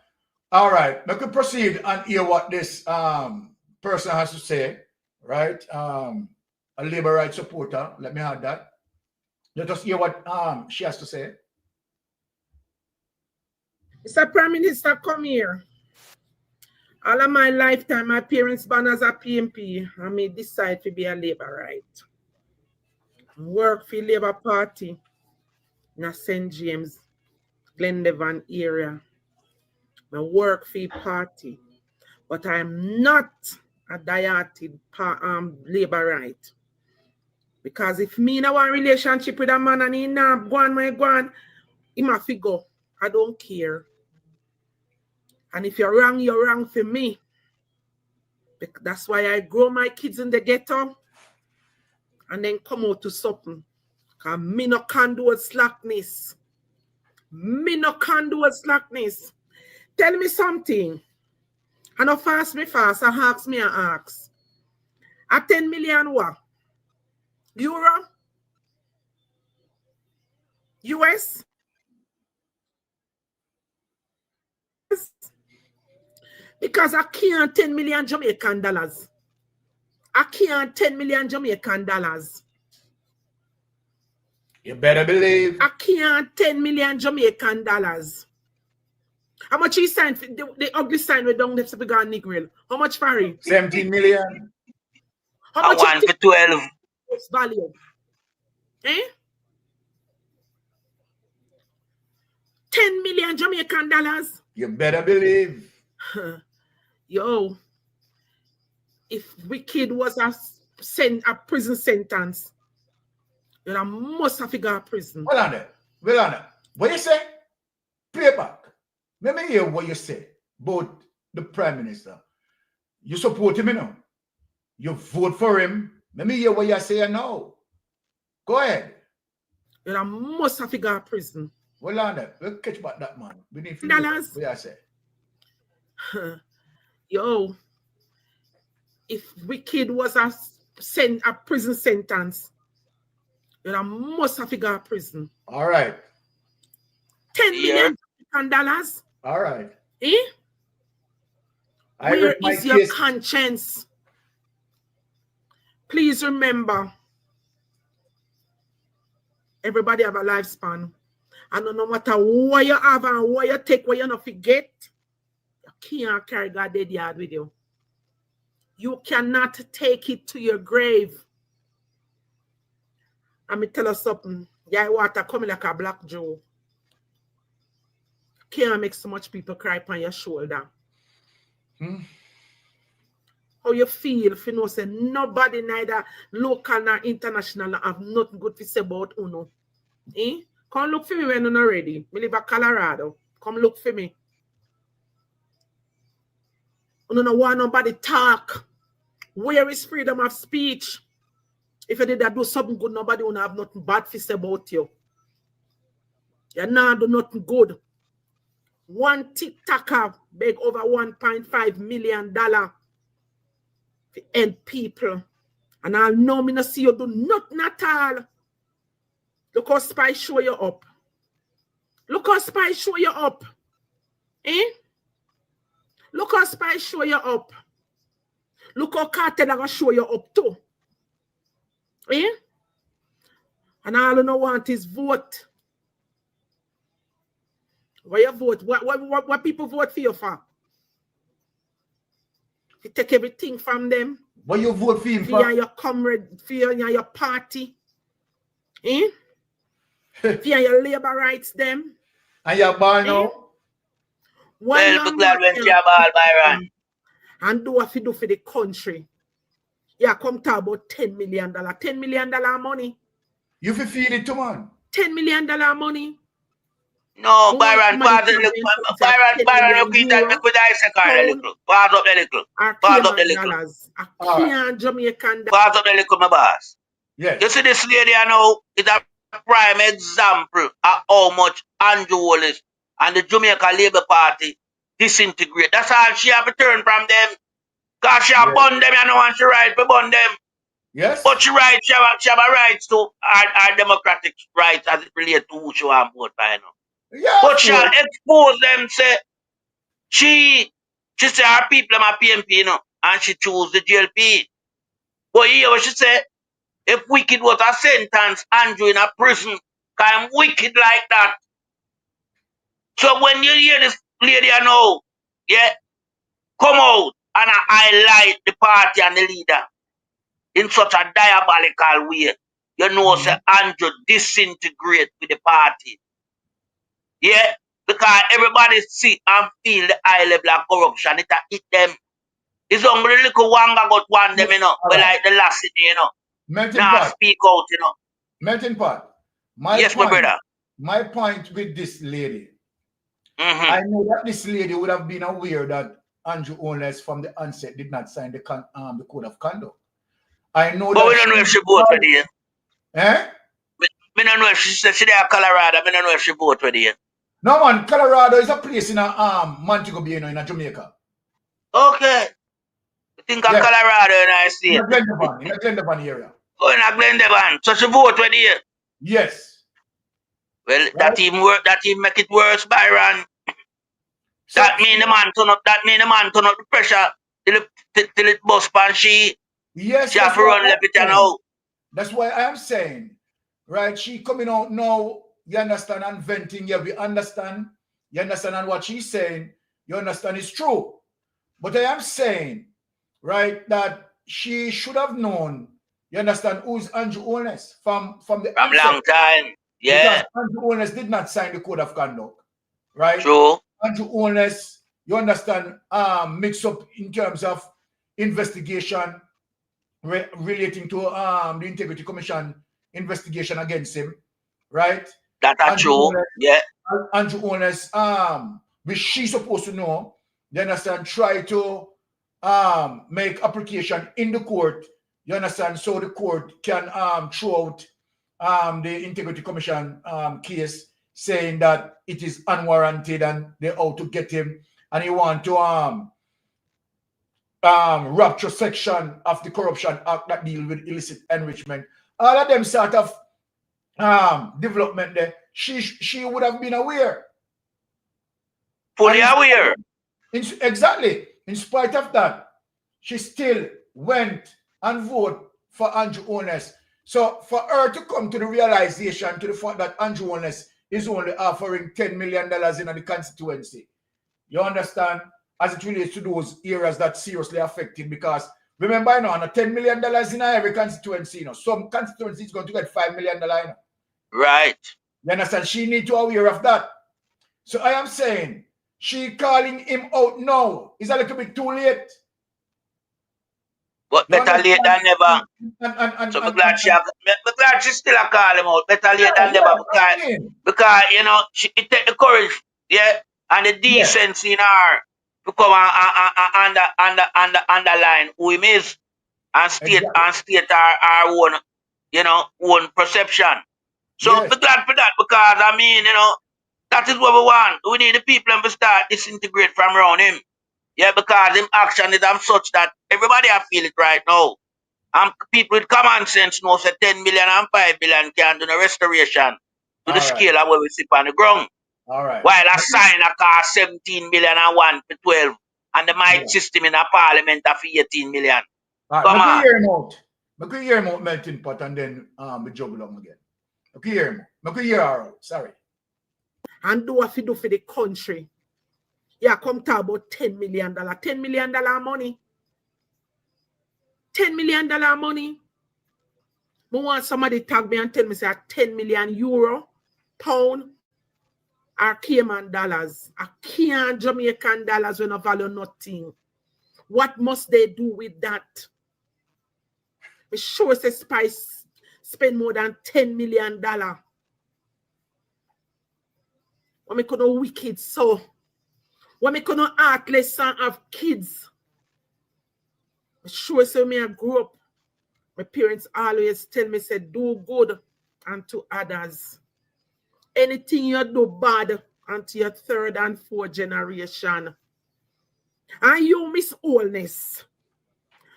All right, we could proceed and hear what this person has to say, right? A labor rights supporter. Let me add that. Let us hear what she has to say. Mr. Prime Minister, come here. All of my lifetime, my parents born as a PMP, and me decide to be a Labourite. Work for Labour Party in St. James, Glendevan area. I work for party, but I'm not a dieted Labourite. Because if me in a one relationship with a man and he not go on, he must go. I don't care. And if you're wrong for me. That's why I grow my kids in the ghetto and then come out to something. Because me no can do slackness. Me no can do slackness. Tell me something. And no fast, I ask me, I ask. A 10 million what? Euro? US? Because I can't 10 million Jamaican dollars. I can't 10 million Jamaican dollars. You better believe. I can't 10 million Jamaican dollars. How much he signed? The ugly sign with down the big Negril. How much for it? 17 million. How much? I want for 12. Value. Eh? 10 million Jamaican dollars. You better believe. Yo, if Wicked was a prison sentence, then I must have figured out prison. Well on that. What you say? Payback. Let me hear what you say about the Prime Minister. You support him, you know. You vote for him. Let me hear what you say now. Go ahead. Then I must have figured out prison. Well on that. We'll catch back that man. We need to dollars. What you say? Yo, if Wicked was a prison sentence, then I must have figured out prison. All right. 10 million dollars. All right. Eh? Where is your conscience? Please remember, everybody have a lifespan. And no matter what you have and what you take, what you not forget, you can't carry God dead yard with you. You cannot take it to your grave. Let me tell you something. Yeah, water coming like a black Joe. Can't make so much people cry upon your shoulder. How you feel if you know say nobody, neither local nor international, have nothing good to say about Uno. Eh? Come look for me when you're not ready. I live in Colorado. Come look for me. You don't want nobody talk. Where is freedom of speech? If you did that do something good, nobody will have nothing bad to say about you. You're not do nothing good. One TikToker beg over $1.5 million to end people. And I'll know me not see you do nothing at all. Look how Spy show you up. Look how Spy show you up. Eh? Look how Spy show you up. Look how Cartel are going to show you up too. Eh? And all you know want is vote. Why you vote? What people vote for you for? You take everything from them. What you vote for him for? For your comrade, for your party. Eh? For your labor rights them. And your bar now? Well, be glad when you ball, Byron. And do what you do for the country. Yeah, come talk about $10 million. $10 million money. You feel it too, man. $10 million money. No, Byron, Byron, you quit that, make with I second a little. Pause up the little. Pause up the little. Can't Jamaican. Pause up the little, my boss. Yes. You see this lady I know is a prime example of how much Andrew Wallace and the Jamaica Labour Party disintegrate. That's all she have to turn from them. Because she have bun them, you know, and she right to bun them. Yes. But she right, she have a rights to our democratic rights as it relates to who she want to vote for, you know. Yeah, but she'll expose them, say, she say her people are PMP, you know, and she choose the GLP. But here what she said, if Wicked was a sentence, Andrew in a prison, because I'm wicked like that. So when you hear this lady I know, yeah, come out and I highlight the party and the leader in such a diabolical way, you know, say Andrew disintegrate with the party. Yeah, because everybody see and feel the high level of corruption. It a hit them. It's only the little one got one them, you know, but Alright. like the last thing, you know. Melting Now pot. speak out, you know. Melting pot. Yes, my brother. My point with this lady, Mm-hmm. I know that this lady would have been aware that Andrew Owners from the onset did not sign the code of conduct. I know But that we don't know if she vote for the eh? Me don't know if she said she there Colorado. Me don't know if she vote for the No man, Colorado is a place in Montego Bay, in Jamaica. Okay. You think of Yes. Colorado and I see In it. the Glendevon area. Oh, in a Glendevon. So she vote for the Yes. Well, Right? that even make it worse, Byron. So, That mean the man turn up the pressure till it bust pan she. yes, She have to run left it and out. that's why I am saying, right? She coming out now, you understand, and venting. Yeah, we understand. You understand, and what she's saying, you understand, is true. But I am saying, right, that she should have known, you understand, who's Andrew Owners from the From long time. Yeah. Because Andrew Owners did not sign the code of conduct, right? True. Andrew Owners, you understand, mix up in terms of investigation relating to the Integrity Commission investigation against him, right? That's true. Yeah. Andrew Owners, which she's supposed to know, you understand, try to make application in the court, you understand, so the court can throw out the Integrity Commission case, saying that it is unwarranted and they're out to get him, and he want to rapture section of the Corruption Act that deal with illicit enrichment. All of them sort of development there, she would have been aware. Fully aware. Exactly. In spite of that, she still went and voted for Andrew Owners. So for her to come to the realization to the fact that Andrew Owners is only offering $10 million in the constituency, you understand, as it relates to those areas that seriously affected, because remember, on a $10 million in every constituency, some constituency is going to get $5 million. Right. You understand? She needs to be aware of that. So I am saying, she calling him out now is a little bit too late. But better late than never. So I'm glad she still a call him out. Better late than never, because you know she take the courage, yeah, and the decency in her to come and underline who he is and state our own, own perception. So I'm glad for that, because I mean, that is what we want. We need the people to start disintegrate from around him. Yeah, because him action is such that everybody I feel it right now. People with common sense know say 10 million and 5 billion can do the restoration to the scale of where we sit on the ground. All right. While a sign a cost 17 million and 1 for 12, and the mic system in a parliament of 18 million. Come on. Hear him out. I could hear him out, melting pot, and then we juggle them again. I could hear him. I could hear her out. Sorry. And do what you do for the country. Yeah, come talk about $10 million. $10 million money. $10 million money. I want somebody to tag me and tell me say 10 million euro, pound, or Cayman dollars. A Cayman Jamaican dollars when I value nothing. What must they do with that? I'm sure say Spice spend more than $10 million. When me couldn't wicked so. When me couldn't heartless son of kids. I'm sure say me I grew up. My parents always tell me, say, do good unto others. Anything you do bad unto your third and fourth generation. And you miss allness.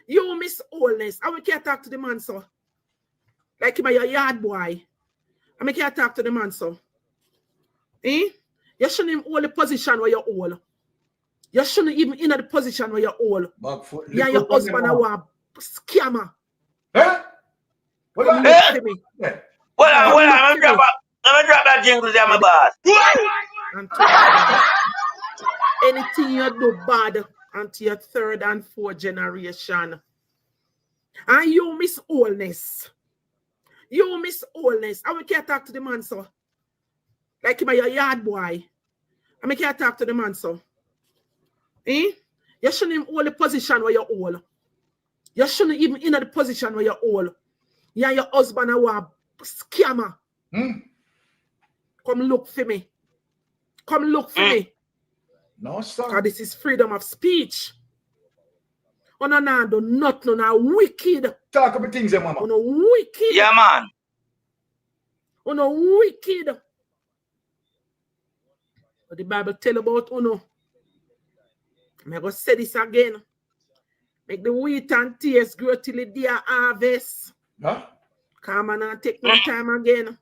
You miss allness. And we can't talk to the man, so. Like him, your yard boy. And we can't talk to the man, so. You shouldn't even hold the position where you hold. You shouldn't even in the position where you hold. Yeah, your husband are a scammer. Huh? Well, I'm gonna drop that jingle there, my boss. and to others. Anything you do bad unto your third and fourth generation. And you miss wholeness. You miss wholeness. And we can't talk to the man, so. Like him a your yard boy. And we can't talk to the man, so. Eh? You shouldn't even hold the position where you hold. You shouldn't even in the position where you hold. You and your husband are a scammer. Come look for me. Come look for me. No, sir. Because this is freedom of speech. Oh, no, do not, no, wicked. Talk about things, mama. Oh, no, wicked. Yeah, man. Oh, no, wicked. But the Bible tell about, oh, no. I'm going to say this again. Make the wheat and tears grow till the day of harvest. Huh? Come on and take no time again.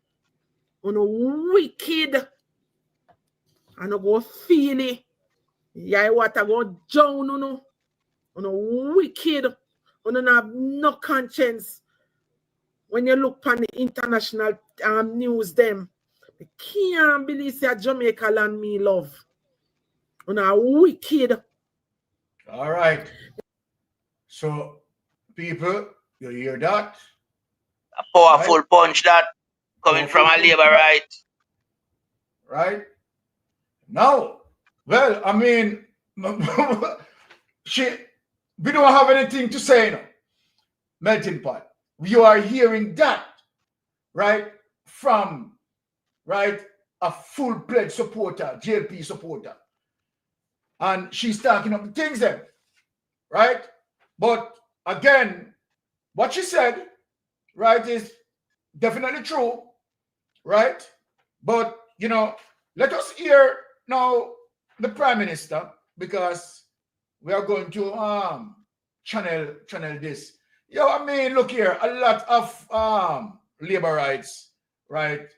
Oh, no, wicked. I no go feel it. Yeah, what I go down, no. Oh, no, wicked. Oh, no, have no conscience. When you look on the international news, them, I can't believe that Jamaica land me love. Oh, no, wicked. All right. So, people, you hear that? A powerful punch that coming from a labor right. Right? Now, well, I mean, we don't have anything to say now. Melting pot. You are hearing that, right, from, right, a full-fledged supporter, JLP supporter. And she's talking up the things then, right? But again, what she said, right, is definitely true, right? But, you know, let us hear now the Prime Minister, because we are going to channel this. Yo, I mean, look here, a lot of labor rights, right,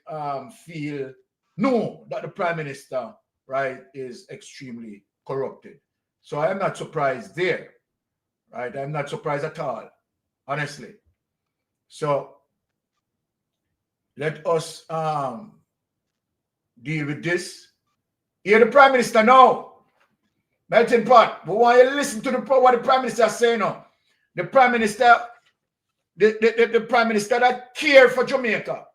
feel that the Prime Minister, right, is extremely corrupted. So I am not surprised there, right? I'm not surprised at all, honestly. So let us deal with this. Hear the Prime Minister now. Melting pot. We want you to listen to what the Prime Minister is saying now. The Prime Minister, the Prime Minister that care for Jamaica.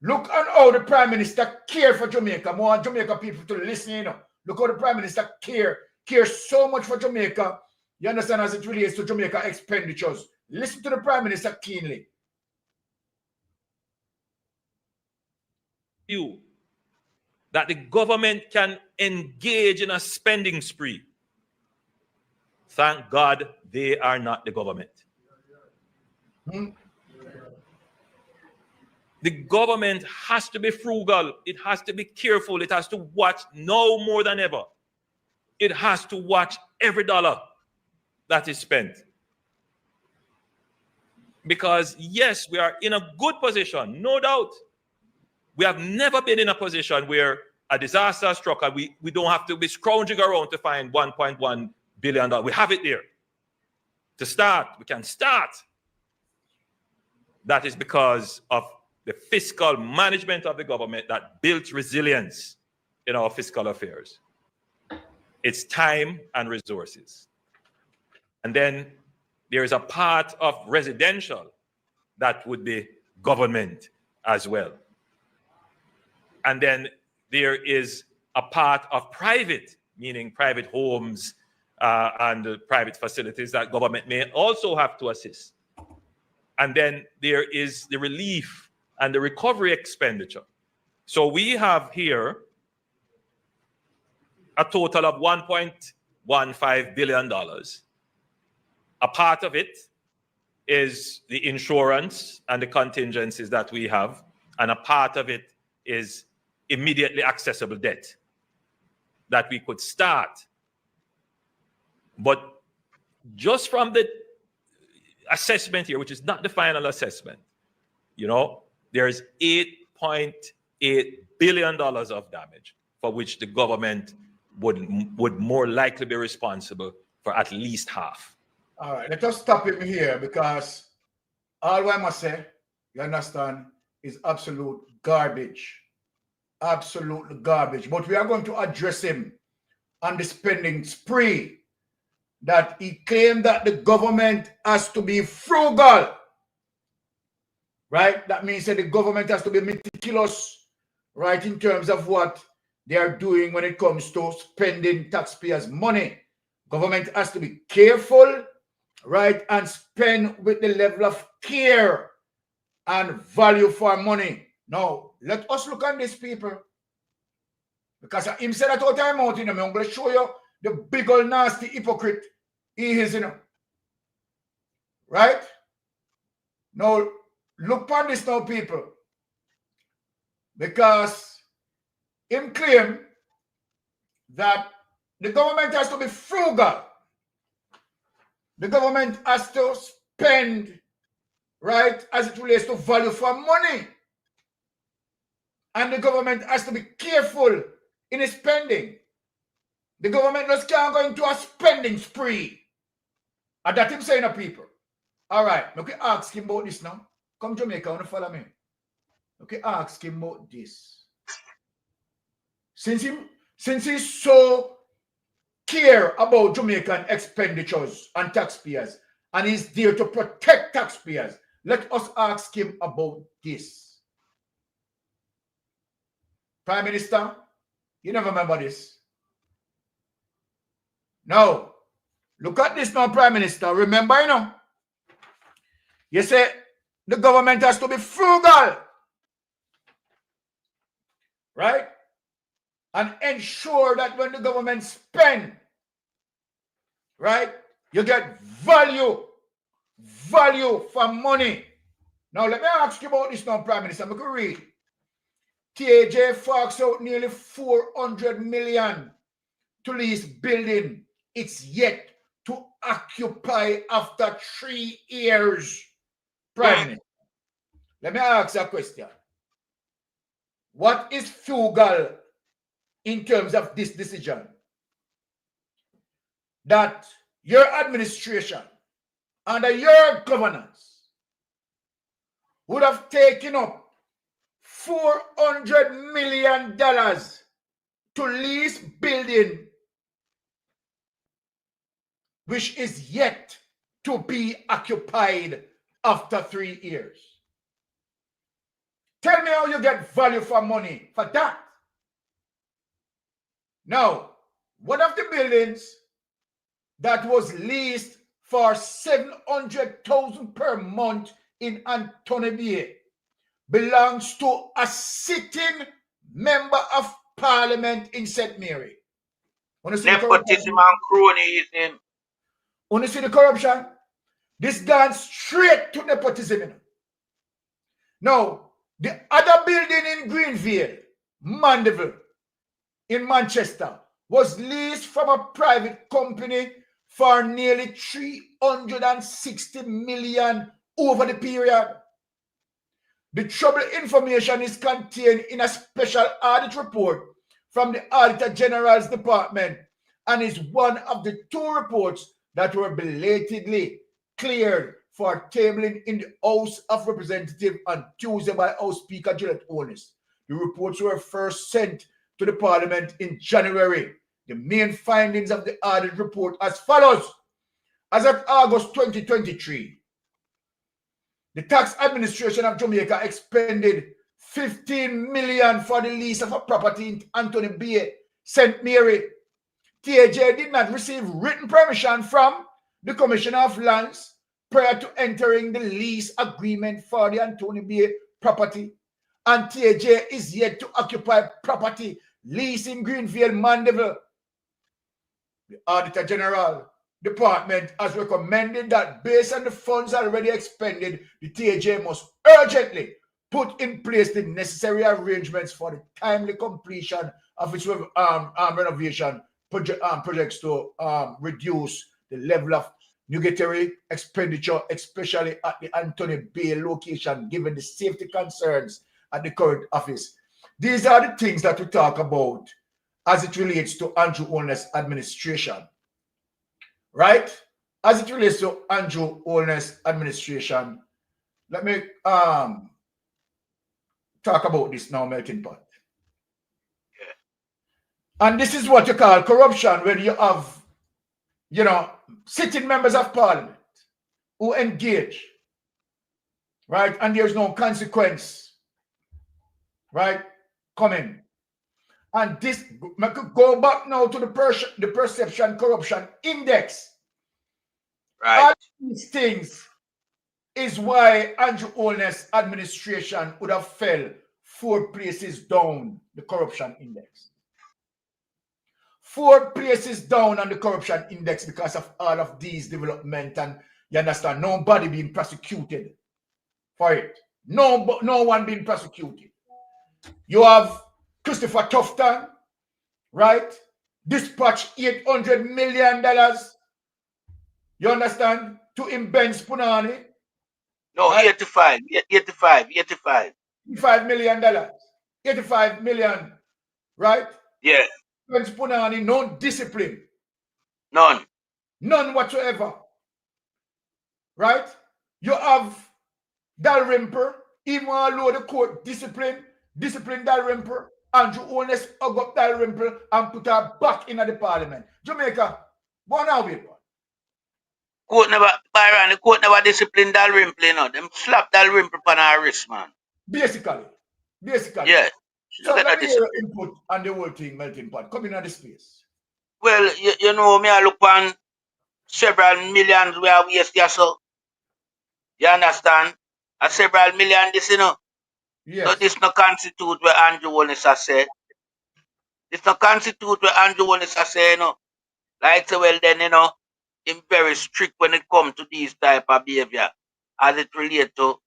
Look on how the Prime Minister care for Jamaica. More want Jamaica people to listen, you know. Look how the Prime Minister cares so much for Jamaica. You understand, as it relates to Jamaica expenditures. Listen to the Prime Minister keenly. You that the government can engage in a spending spree. Thank God they are not the government. The government has to be frugal. It has to be careful. It has to watch now more than ever. It has to watch every dollar that is spent. Because yes, we are in a good position, no doubt. We have never been in a position where a disaster struck and we don't have to be scrounging around to find $1.1 billion. We have it there. To start, we can start. That is because of the fiscal management of the government that built resilience in our fiscal affairs. It's time and resources. And then there is a part of residential that would be government as well. And then there is a part of private, meaning private homes and private facilities that government may also have to assist. And then there is the relief and the recovery expenditure. So we have here a total of $1.15 billion. A part of it is the insurance and the contingencies that we have, and a part of it is immediately accessible debt that we could start. But just from the assessment here, which is not the final assessment, you know, there's $8.8 billion of damage for which the government would more likely be responsible for at least half. All right, let us stop it here, because all I must say, you understand, is absolute garbage. absolute garbage. But we are going to address him on the spending spree that he claimed that the government has to be frugal. Right? That means that the government has to be meticulous, right, in terms of what they are doing when it comes to spending taxpayers' money. Government has to be careful, right, and spend with the level of care and value for money. Now, let us look at these people. Because him said that all time out, I'm going to show you the big old nasty hypocrite he is, Right? Now, look on this now, people. Because him claim that the government has to be frugal. The government has to spend, right, as it relates to value for money. And the government has to be careful in its spending. The government just can't go into a spending spree. And that him saying to people. All right, let me ask him about this now. Come Jamaica, want to follow me? Okay, ask him about this. Since he's so care about Jamaican expenditures and taxpayers, and he's there to protect taxpayers, let us ask him about this. Prime Minister, you never remember this. Now, look at this now, Prime Minister. Remember, you say the government has to be frugal, right? And ensure that when the government spend, right, you get value for money. Now, let me ask you about this now, Prime Minister. I'm going to read. TAJ forks out nearly 400 million to lease building it's yet to occupy after 3 years. Prime Minister, let me ask a question. What is frugal in terms of this decision? That your administration, under your governance, would have taken up $400 million to lease building which is yet to be occupied after 3 years. Tell me how you get value for money for that. Now, one of the buildings that was leased for $700,000 per month in Anthony Bay belongs to a sitting member of parliament in St. Mary. Nepotism and cronyism. Want to see the corruption? This gone straight to nepotism. Now, the other building in Greenville, Mandeville, in Manchester, was leased from a private company for nearly 360 million over the period. The trouble information is contained in a special audit report from the Auditor General's Department and is one of the 2 reports that were belatedly cleared for tabling in the House of Representatives on Tuesday by House Speaker Juliet Onis. The reports were first sent to the Parliament in January. The main findings of the audit report as follows. As of August 2023, the Tax Administration of Jamaica expended $15 million for the lease of a property in Anthony Bay, St. Mary. TAJ did not receive written permission from the Commissioner of Lands prior to entering the lease agreement for the Anthony Bay property. And TAJ is yet to occupy property leased in Greenville, Mandeville. The Auditor General Department has recommended that based on the funds already expended, the TAJ must urgently put in place the necessary arrangements for the timely completion of its renovation projects to reduce the level of nugatory expenditure, especially at the Anthony Bay location, given the safety concerns at the current office. These are the things that we talk about as it relates to Andrew Holness administration. Right? As it relates to Andrew Holness administration, let me talk about this now, melting pot. And this is what you call corruption, when you have, sitting members of parliament who engage, right? And there's no consequence, right? Coming. And this, go back now to the perception corruption index. Right. All these things is why Andrew Holness administration would have fell 4 places down the corruption index. 4 places down on the corruption index because of all of these development, and you understand, nobody being prosecuted for it. No one being prosecuted. You have Christopher Tufton, right? Dispatch $800 million. You understand? To Benz Punani. No, right? 85. $85 million. 85 million, right? Yeah. Benz Punani, no discipline. None. None whatsoever. Right? You have Dalrymple, even although the court discipline Dalrymple, Andrew Holness hug up Dalrymple and put her back in the parliament. Jamaica, one out with one. The court never disciplined Dalrymple, you know. Them slap Dalrymple on our wrist, man. Basically. Yeah. So let me hear your input on the whole thing, Melting Pot. Come in on the space. Well, you know, me I look on several millions we are wasting, so. You understand? A several million this, you know. Yes. So this no constitute where Andrew Holness has said. This no constitute where Andrew Holness has said, you know. Like, so well then, you know, him very strict when it comes to these type of behavior as it relate to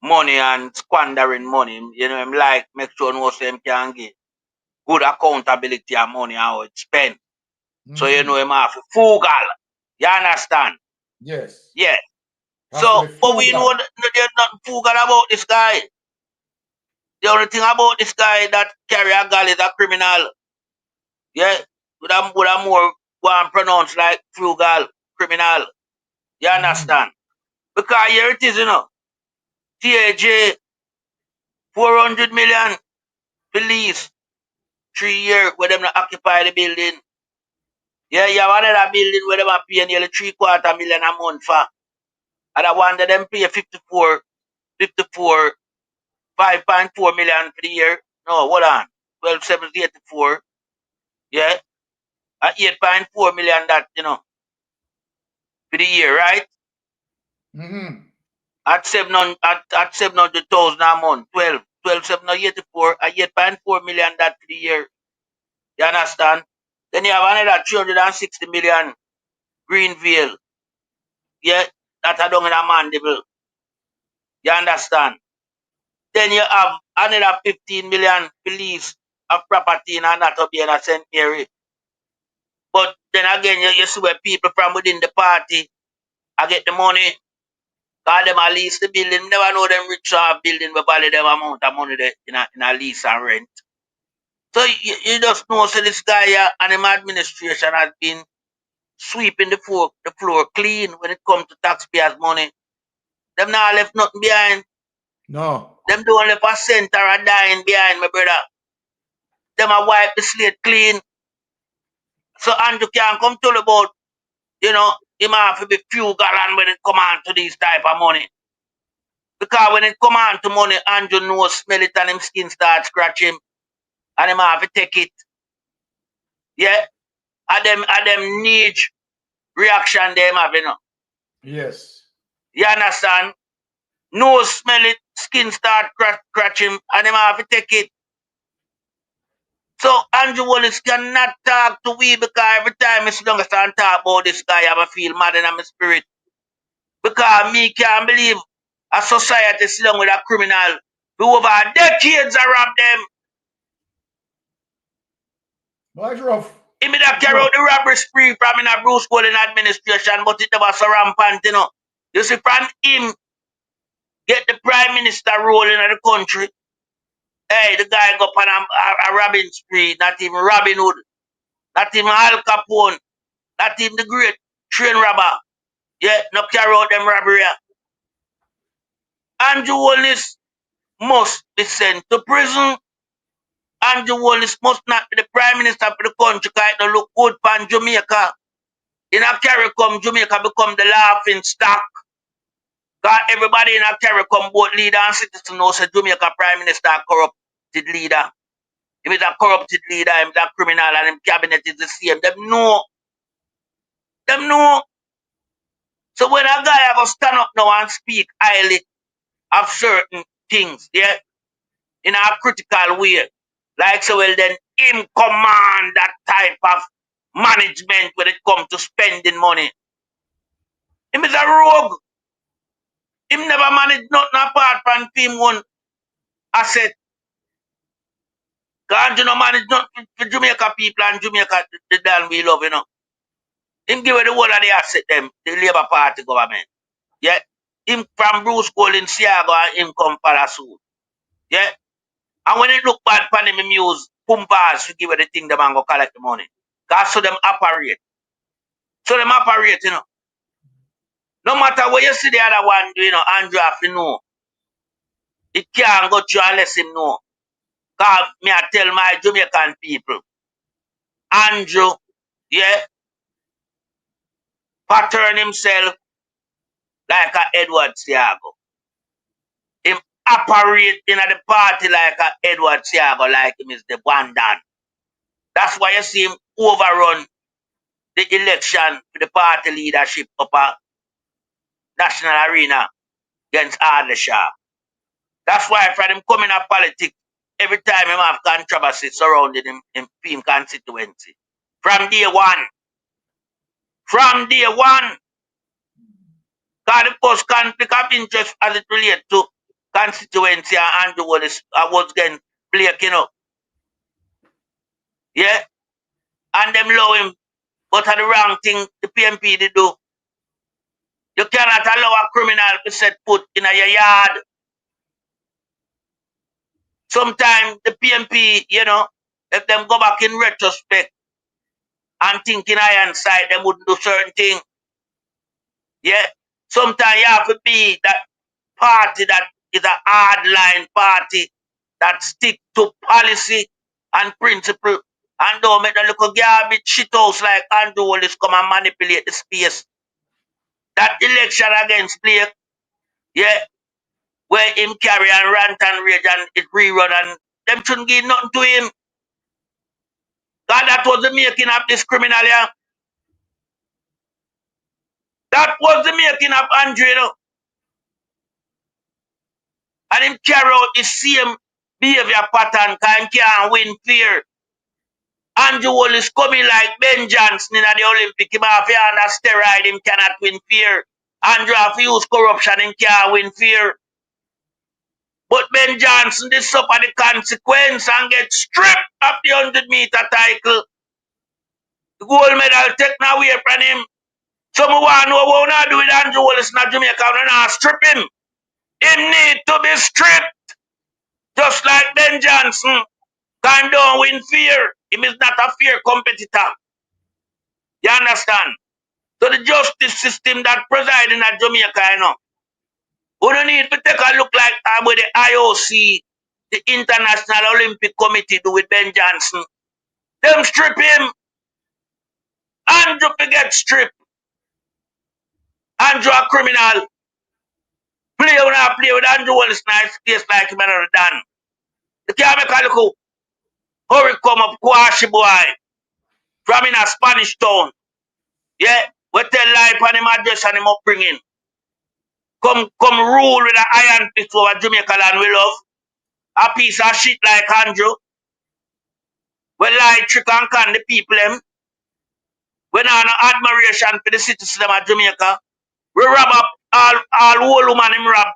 money and squandering money. You know, him like make sure no him can get good accountability of money how it's spent. So you know him have frugal. You understand? Yes. Yeah. So, but we know there's nothing frugal about this guy. The only thing about this guy that carry a gal is a criminal. Yeah, with a more one pronounced like frugal criminal. You understand? Because here it is, you know. TAJ 400 million police 3 years where them not occupy the building. Yeah, you have another building where them are paying nearly 3/4 million a month for. And I wonder them pay 5.4 million for the year. No, hold on. 12,784. Yeah. 8.4 million that, you know, for the year, right? At 700,000 a month, 12,784, 8.4 million that for the year. You understand? Then you have another 360 million Greenville. Yeah, that are down in a mandible. You understand? Then you have another 15 million police of property in Anatolia and St. Mary. But then again, you see where people from within the party I get the money. Cause them a lease the building. Never know them rich have building but value them amount of money there in a lease and rent. So you just know so this guy and him administration has been sweeping the floor clean when it comes to taxpayers' money. Them not left nothing behind. No. Them don't left a cent or a dime behind, my brother. Them a wipe the slate clean. So Andrew can come tell about, you know, him have to be frugal and when it come on to these type of money. Because when it come on to money, Andrew knows, smell it and him skin start scratch him. And him have to take it. Yeah? And them need reaction them have, you know. Yes. You understand? Nose smell it, skin start scratch him, and him have to take it. So Andrew Wallace cannot talk to we because every time I sit down and talk about this guy, I feel mad in my spirit. Because me can't believe a society sit down with a criminal who over decades I rob them. That's rough. He may have carried out the robbery spree from in a Bruce Golden administration, but it never so rampant, you know. You see, from him, get the prime minister role in the country. Hey, the guy go on a robbing spree, not even Robin Hood, not even Al Capone, not even the great train robber. Yeah, no carry out them robbery. Andrew Holness must be sent to prison. Andrew Wallace must not be the Prime Minister for the country because it don't look good for Jamaica. In a CARICOM, Jamaica become the laughing stock. Because everybody in a CARICOM, both leader and citizen, knows that Jamaica Prime Minister a corrupted leader. If he's a corrupted leader, if he's a criminal and his cabinet is the same, them know. Them know. So when a guy ever stand up now and speak highly of certain things, yeah, in a critical way, like so well then him command that type of management when it comes to spending money. Him is a rogue. Him never manage nothing apart from him one asset. Can't you know manage nothing for Jamaica people and Jamaica the land we love, you know. Him give away the whole of the asset them, the Labour Party government. Yeah. Him from Bruce Cole in Seaga and him come Parasuit. Yeah. And when it look bad for them, him use pumpers to give away the thing them and go collect the money. Cause so them operate. So them operate, you know. No matter what you see the other one do, you know, Andrew have to know. It can't go through unless him know. Cause me I tell my Jamaican people, Andrew, yeah, pattern himself like a Edward Seaga. Him operate in the party like a Edward Seaga, like him is the one done. That's why you see him overrun the election for the party leadership up a national arena against Ardeshaw. That's why for him coming up politics, every time him have controversy surrounding him in him constituency. From day one. From day one. Because the first conflict of interest as it relates to constituency and Andrew was getting played, you know. Yeah? And them allow him, but the wrong thing the PMP did do. You cannot allow a criminal to set foot in your yard. Sometimes the PMP, you know, if them go back in retrospect and think in hindsight, they wouldn't do certain things. Yeah. Sometimes you have to be that party that is a hardline party that stick to policy and principle and don't make the little garbage shit house like Andrew Wallace come and manipulate the space. That election against Blake, yeah, where him carry and rant and rage and it rerun and them shouldn't give nothing to him. God, that was the making of this criminal, yeah. That was the making of Andrew, you know. And him carry out the same behavior pattern because him can't win fair. Andrew Wallace coming like Ben Johnson in the Olympic. Him have to under steroid, him cannot win fair. Andrew have to use corruption, him can't win fair. But Ben Johnson did suffer the consequence and get stripped of the 100-meter title. The gold medal taken away from him. Some want to know what we do with Andrew Wallace in Jamaica. We not strip him. Him need to be stripped. Just like Ben Johnson. Can don't win fear. Him is not a fair competitor. You understand? So the justice system that presides in Jamaica, you know, we don't need to take a look like with the IOC, the International Olympic Committee do with Ben Johnson. Them strip him. Andrew get stripped. Andrew a criminal. Play with Andrew Wallace nice case like him another done. You can't make a look hurry come up Kwashi boy from in a Spanish town. Yeah, we tell life on him address and him upbringing. Come rule with an iron fist over Jamaica land we love. A piece of shit like Andrew. We lie, trick and con the people them. We not no admiration for the citizens of Jamaica. We rob up all whole woman him rob.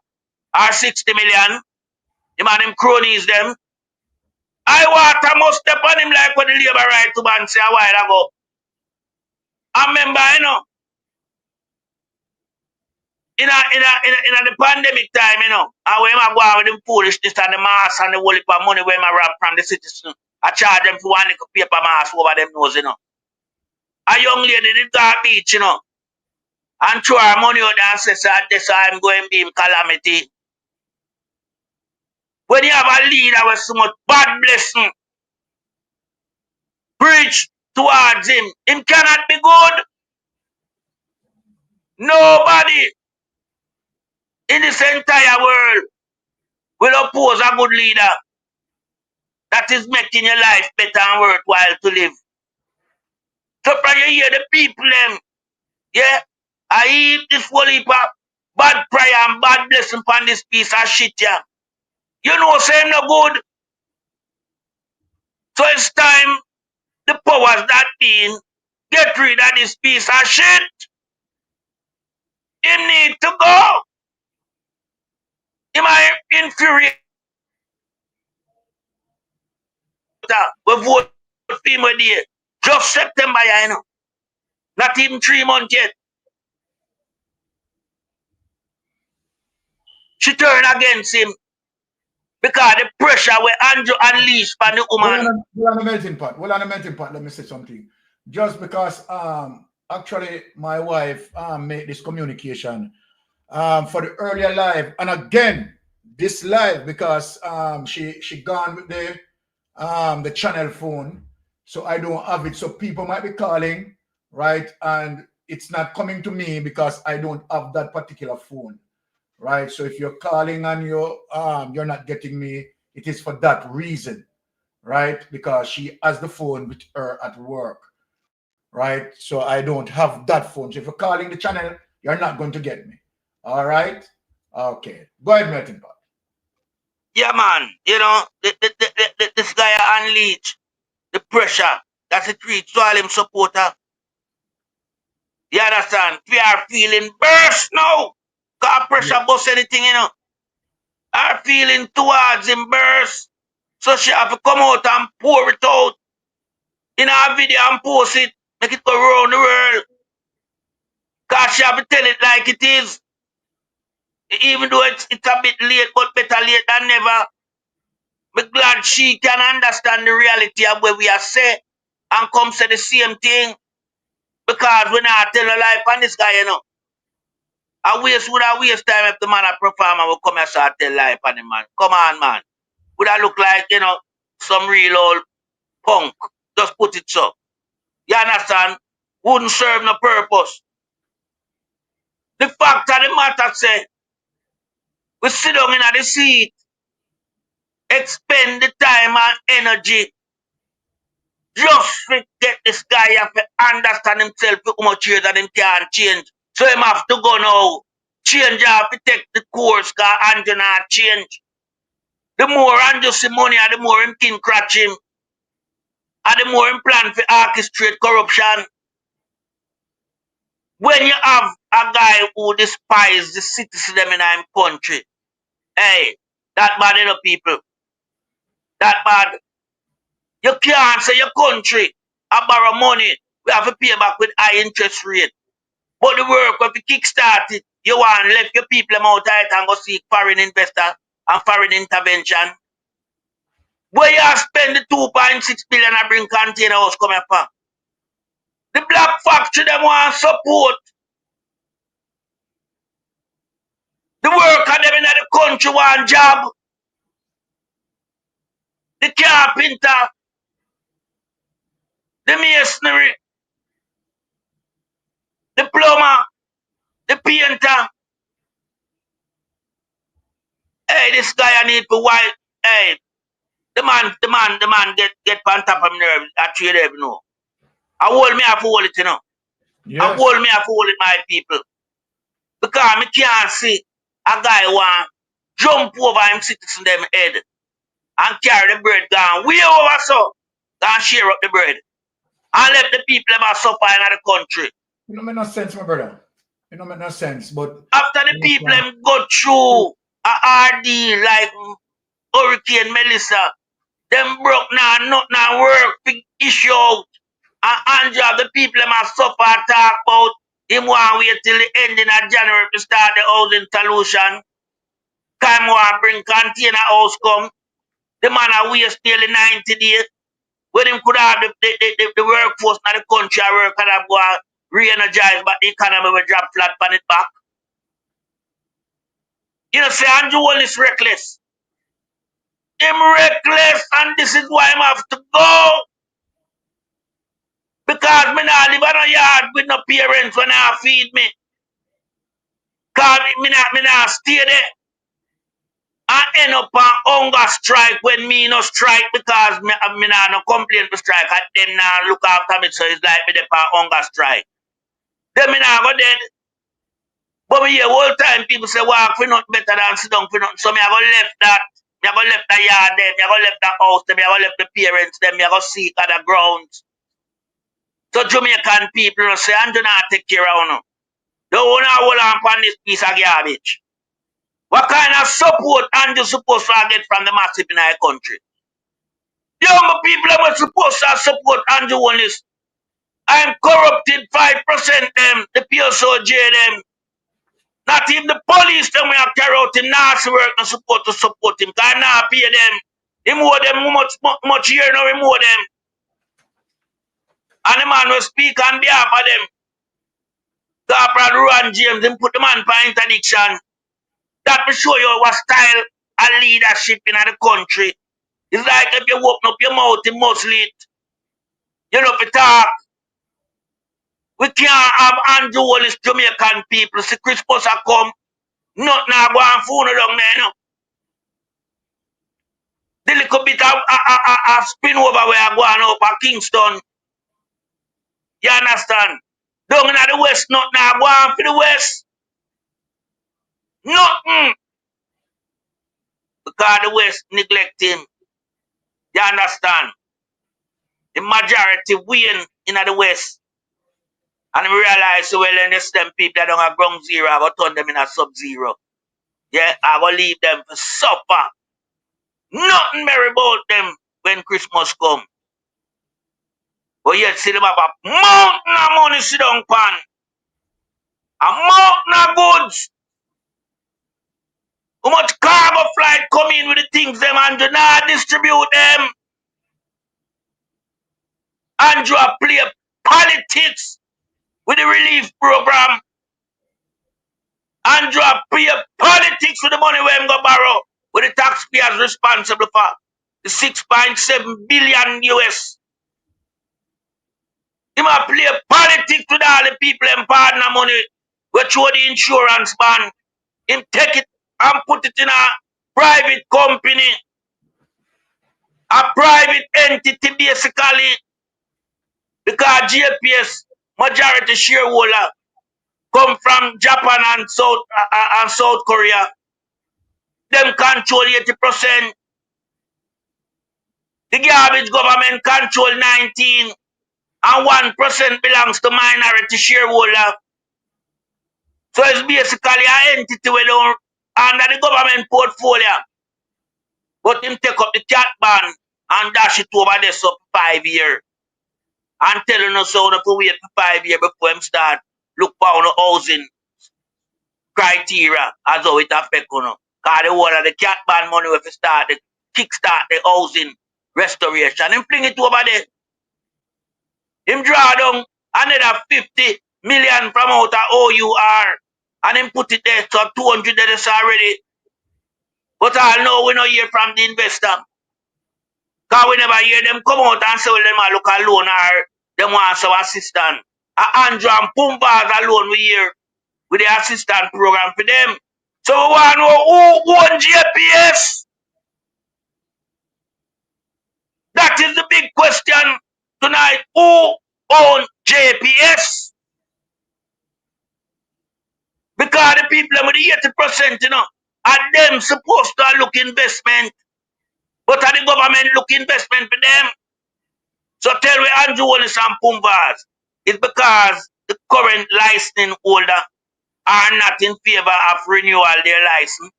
Our 60 million. Him and him cronies them. I water must step on him like what the labor right to man say a while ago. I remember, you know, in the pandemic time, you know, and when I go out with them foolishness and the mask and the whole heap of money when I rob from the citizens, I charge them for one little paper mask over them nose, you know. A young lady did go beach, you know, and throw her money out there and say, so this I'm going to be in calamity. When you have a leader with so much bad blessing, preach towards him. Him cannot be good. Nobody in this entire world will oppose a good leader that is making your life better and worthwhile to live. So from you hear the people them, yeah, I eat this whole heap of bad prayer and bad blessing upon this piece of shit, yeah. You know, say no good. So it's time the powers that be get rid of this piece of shit. He need to go. Am I infuriated? We vote for female day. Just September, you know. Not even 3 months yet. She turned against him because the pressure where Andrew unleashed by the woman. Well, on the melting pot. Well, on the melting pot, let me say something. Just because actually my wife made this communication for the earlier live, and again this live because she gone with the channel phone, so I don't have it. So people might be calling, right, and it's not coming to me because I don't have that particular phone, right? So if you're calling and you're not getting me, it is for that reason, right? Because she has the phone with her at work, right? So I don't have that phone. So if you're calling the channel, you're not going to get me. All right? Okay. Go ahead, Melting Pot. Yeah, man. You know, this guy unleashed the pressure that it reached to all him supporter. You understand? We are feeling burst now. Cause pressure bust anything, you know. Our feeling towards him burst. So she have to come out and pour it out in our video and post it. Make it go around the world. Cause she have to tell it like it is. Even though it's a bit late, but better late than never. But glad she can understand the reality of where we are say and come say the same thing. Because when I tell a life on this guy, you know, I waste time if the man a performer will come and start tell life on him, man. Come on, man. Would I look like, you know, some real old punk? Just put it so. You understand? Wouldn't serve no purpose. The fact of the matter say, we sit down in the seat, expend the time and energy just to get this guy have to understand himself how much years that him can change. So him have to go now. Change have to take the course because Andrew not change. The more Andrew see money and the more him can cratch him. And the more him plan for orchestrate corruption. When you have a guy who despise the citizens them in our country, hey, that bad enough people. That bad. You can't say your country I borrow money. We have to pay back with high interest rate. But the work of the kickstart it, you want to left your people out tight and go seek foreign investor and foreign intervention. Where you spend the 2.6 billion and bring container house come here for? The black factory them want support. The worker them in the country want job. The carpenter, the masonry, the plumber, the painter. Hey, this guy I need for white. Hey, the man get on top of nerves. I treat him no. I hold me have to hold it, you know. Yes. I hold me have to hold it, my people. Because me can't see a guy want jump over him citizen them head and carry the bread down way over so. And share up the bread. And let the people ever suffer in the country. It don't make no sense, my brother. It don't make no sense. But after the people them go through a RD like Hurricane Melissa, them broke now, nothing work, big issue out. And Andrew, the people them are suffer talk about him want wait till the ending of January to start the housing solution. Time want bring container house come. The man a waste nearly 90 days. When him could have the workforce in the country work and have go and re-energize, but the economy will drop flat on it back. You know, say Andrew Wall is reckless. Him reckless, and this is why him have to go. Because me not live on a yard with no parents when I feed me. Because me not stay there. I end up on hunger strike when me no strike because me not no complain for strike. And them now look after me, so it's like me dey on hunger strike. Then me not go dead. But me hear all time people say walk for nothing better than sit down for nothing. So me I go left that. Me I go left the yard them. Me I go left the house them. Me I go left the parents them. Me I go seek other grounds. So Jamaican people will say, and do not take care of you. Don't want to hold on this piece of garbage. What kind of support Andrew supposed to get from the massive in our country? The young people are supposed to support Andrew on this. I'm corrupted 5% them, the PSOJ them. Not even the police them we have carried out in nasty work and support him. Because I not pay them. He more them much year now, he more them. And the man will speak on behalf of them. Corporal Ruan James, him put the man for interdiction. That will show you what style and leadership in the country. It's like if you open up your mouth, you must lead. You know, if you talk, we can't have Andrew Wallace Jamaican people. See, Christmas a come, nothing now go on phone down there, you know. The little bit of spin over where I go on up at Kingston. You understand? Down in the west, nothing now go on for the west. Nothing. Because the west neglect him. You understand? The majority win in the west. And we realize, well, then it's them people that don't have ground zero, I go turn them in a sub-zero. Yeah, I go leave them to suffer. Nothing merry about them when Christmas come. But yet, see them have a mountain of money sit down pan. A mountain of goods. How much cargo flight come in with the things them and do not distribute them. Andrew play politics with the relief program. Andrew play politics with the money where him go borrow. With the taxpayers responsible for the 6.7 billion US. He might play politics with all the people and partner money, which show the insurance ban. Him take it and put it in a private company, a private entity basically, because JPS majority shareholder come from Japan and South Korea. Them control 80%. The garbage government control 19%, and 1% belongs to minority shareholder. So it's basically an entity we don't under the government portfolio. But him take up the cat ban and dash it over there for 5 years. And telling us how to wait for 5 years before him start look for the housing criteria as how it affect you. Because the whole of the cat ban money if you start the kickstart the housing restoration. Him fling it over there. Him draw down another 50 million from out of OUR and him put it there, so 200 that is already. But I know we don't hear from the investor. Because we never hear them come out and say, well, them a look alone or them want some assistance. Andrew and Pumbas alone we hear with the assistant program for them. So we want to know who owns JPS? That is the big question tonight. Who owns JPS? Because the people with the 80%, you know, are them supposed to look investment. But are the government look investment for them? So tell me Andrew Wallace and Pumbas, it's because the current licensing holder are not in favor of renewal their license.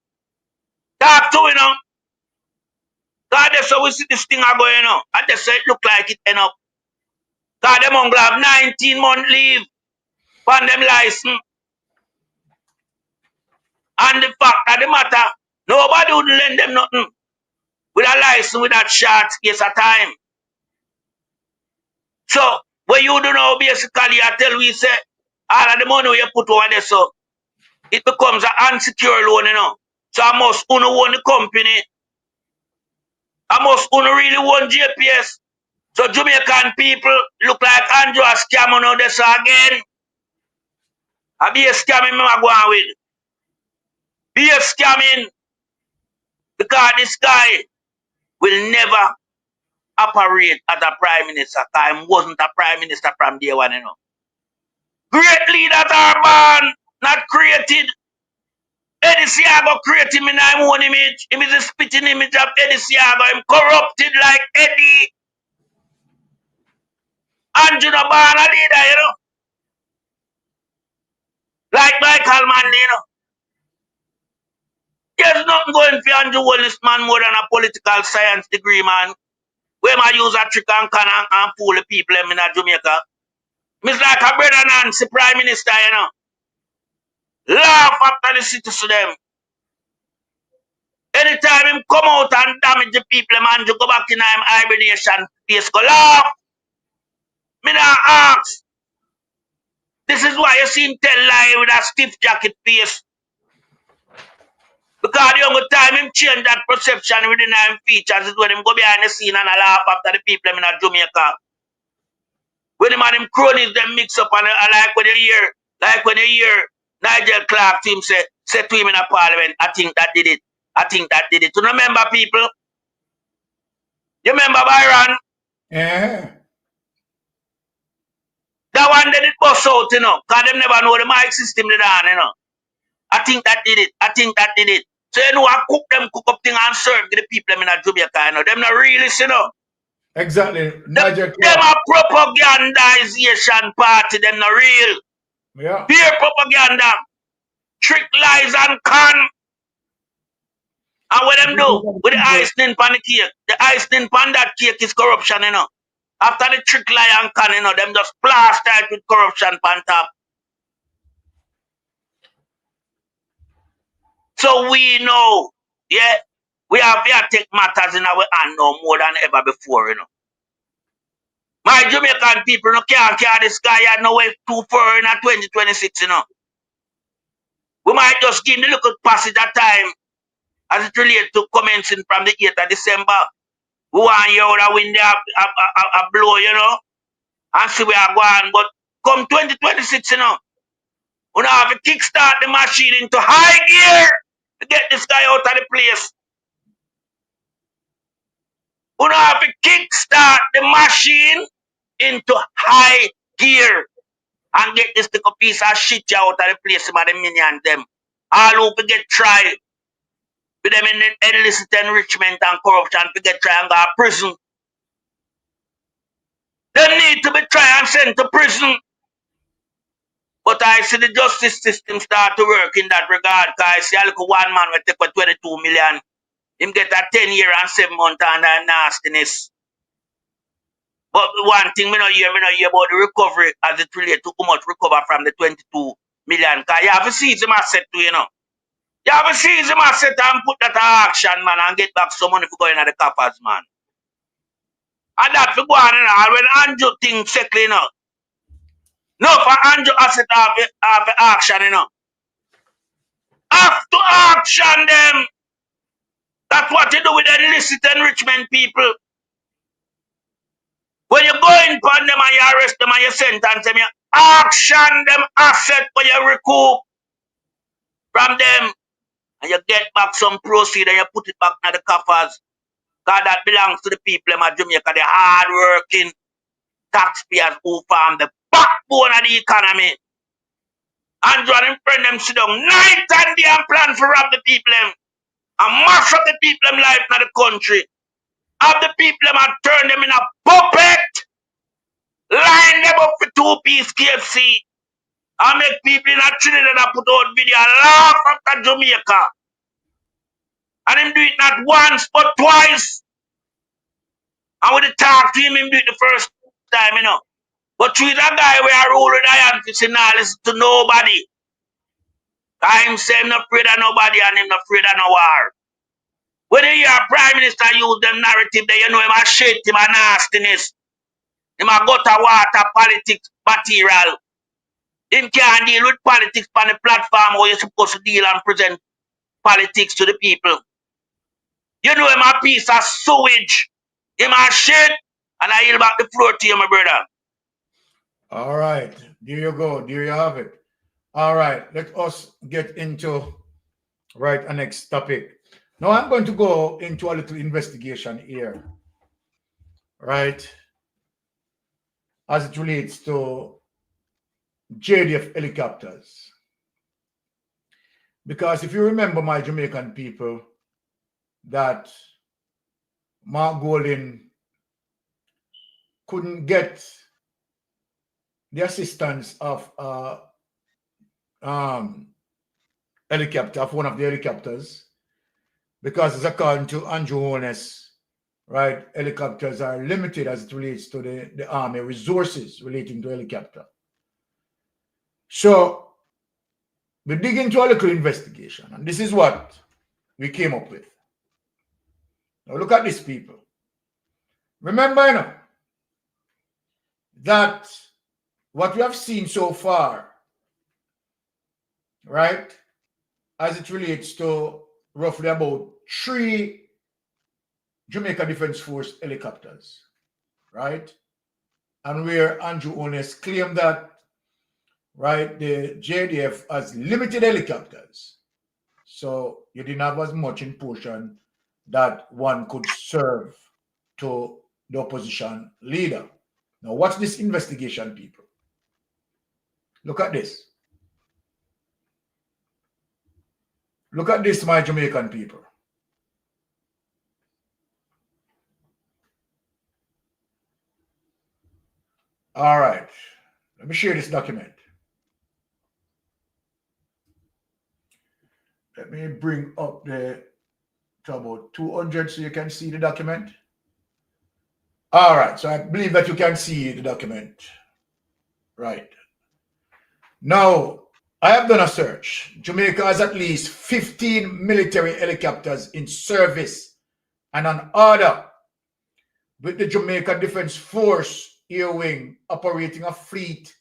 Talk to you know. God, that's how we see this thing are going on. And that's how it look like it end up. God, them will have 19-month leave on them license. And the fact of the matter, nobody would lend them nothing with a license with that short space of time. So, what you do now, basically, I tell we say, all of the money you put over there, so it becomes an unsecured loan, you know. So I must own the company. I must own really own JPS. So Jamaican people look like Andrew a scam on this again. I be a scamming me I go on with. Be a scamming because this guy will never operate as a prime minister. Because he wasn't a prime minister from day one, you know. Great leaders are born, not created. Eddie Seaga created him in his own image. Him is a spitting image of Eddie Seaga. Him corrupted like Eddie. Andrew no born a leader, you know. Like Michael Manley, you know. There's nothing going for Andrew Wellness man more than a political science degree, man. Where I use a trick and can and fool the people in Jamaica. Miss like a brother Nancy Prime Minister, you know. Laugh after the citizens them. Anytime him come out and damage the people, man, to go back in him hibernation place, go laugh. Me not ask. This is why you see him tell lie with a stiff jacket face. Because the only time him change that perception within him features is when him go behind the scene and laugh after the people in Jamaica. When him and him cronies them mix up and like when you hear Nigel Clark to him say to him in a parliament, I think that did it. I think that did it. You remember people? You remember Byron? Yeah. That one did it bust out, you know, because them never know the mic system they done, you know. I think that did it. I think that did it. So you know I cook up things and serve the people in Jamaica, you know. Them not realist, you know. Exactly. Them a propagandization party, them not real. Yeah. Pure propaganda. Trick, lies, and con. And what them do with the icing pan the cake? The icing pan that cake is corruption, you know. After the trick, lie, and con, you know, them just plaster it with corruption pan top. So we know, yeah, we have to take matters in our hand now more than ever before, you know. My Jamaican people no can't carry this guy and no way too far in 2026, you know. We might just give him the little passage of time as it relates to commencing from the 8th of December. We want to hear how the wind a blow, you know, and see where I go on. But come 2026, you know, we have to kickstart the machine into high gear to get this guy out of the place. We have to kickstart the machine into high gear and get this little piece of shit out of the place by the minions them. All who get tried with them in illicit enrichment and corruption to get tried and go to prison. They need to be tried and sent to prison. But I see the justice system start to work in that regard because I see a little one man will take for 22 million. Him get a 10 year and 7 months under nastiness. But one thing me not hear about the recovery as it relates to how much recover from the 22 million. Because you have to seize him asset too, you know. You have to seize him asset and put that to action, man, and get back some money for going at the coppers, man. And that for going on, you know, when Andrew things settle, you know. No, for Andrew asset have action, you know. Have to action them. That's what you do with the illicit enrichment people. When you go in upon them and you arrest them and you sentence them, you auction them asset for you recoup from them. And you get back some proceeds and you put it back in the coffers. Because that belongs to the people of Jamaica, the hard-working taxpayers who form the backbone of the economy. Andrew and him friend them sit down night and day and plan to rob the people them and mash up the people them life in the country. Have the people them and turn them in a puppet. Line them up for 2-piece KFC and make people in a Trinidad that put out video laugh after Jamaica. And him do it not once but twice. And when they talk to him do it the first time, you know. But treat a guy where I roll with iron fist and not listen to nobody. I'm saying not afraid of nobody and him not afraid of no war. When you hear a prime minister use them narrative, then you know him a shit, him a nastiness. Him a gutter water politics material. Him can't deal with politics on the platform where you're supposed to deal and present politics to the people. You know him a piece of sewage. Him a shit And I yield back the floor to you, my brother. All right. There you go. There you have it. All right. Let us get into our next topic. Now I'm going to go into a little investigation here, right? As it relates to JDF helicopters. Because if you remember, my Jamaican people, that Mark Golden couldn't get the assistance of helicopter, of one of the helicopters, because as according to Andrew Holness, right, helicopters are limited as it relates to the army resources relating to helicopter. So we dig into a little investigation, and this is what we came up with. Now look at this, people. Remember, you know, that what we have seen so far, right, as it relates to roughly about 3 Jamaica Defense Force helicopters, right? And where Andrew Ones claimed that, right, the JDF has limited helicopters. So you didn't have as much in portion that one could serve to the opposition leader. Now, watch this investigation, people. Look at this. Look at this, my Jamaican people. All right. Let me share this document. Let me bring up the to about 200 so you can see the document. All right. So I believe that you can see the document. Right. Now, I have done a search. Jamaica has at least 15 military helicopters in service and on order, with the Jamaica Defense Force Air Wing operating a fleet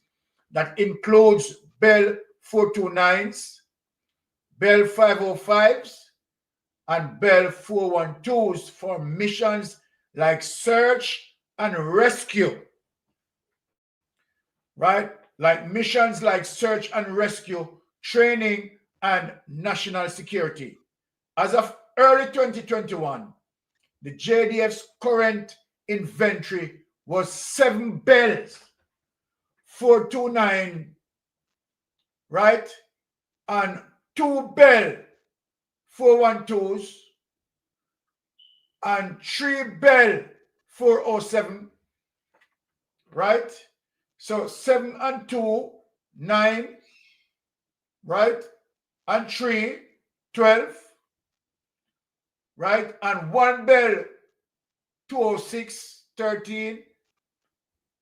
that includes Bell 429s, Bell 505s, and Bell 412s for missions like search and rescue. Right? Like missions like search and rescue, training, and national security. As of early 2021, the JDF's current inventory was 7 Bells 429, right? And 2 Bell 412s and 3 Bell 407, right? So 7 and 2, 9, right? And 3, 12, right? And 1 Bell 206, 13,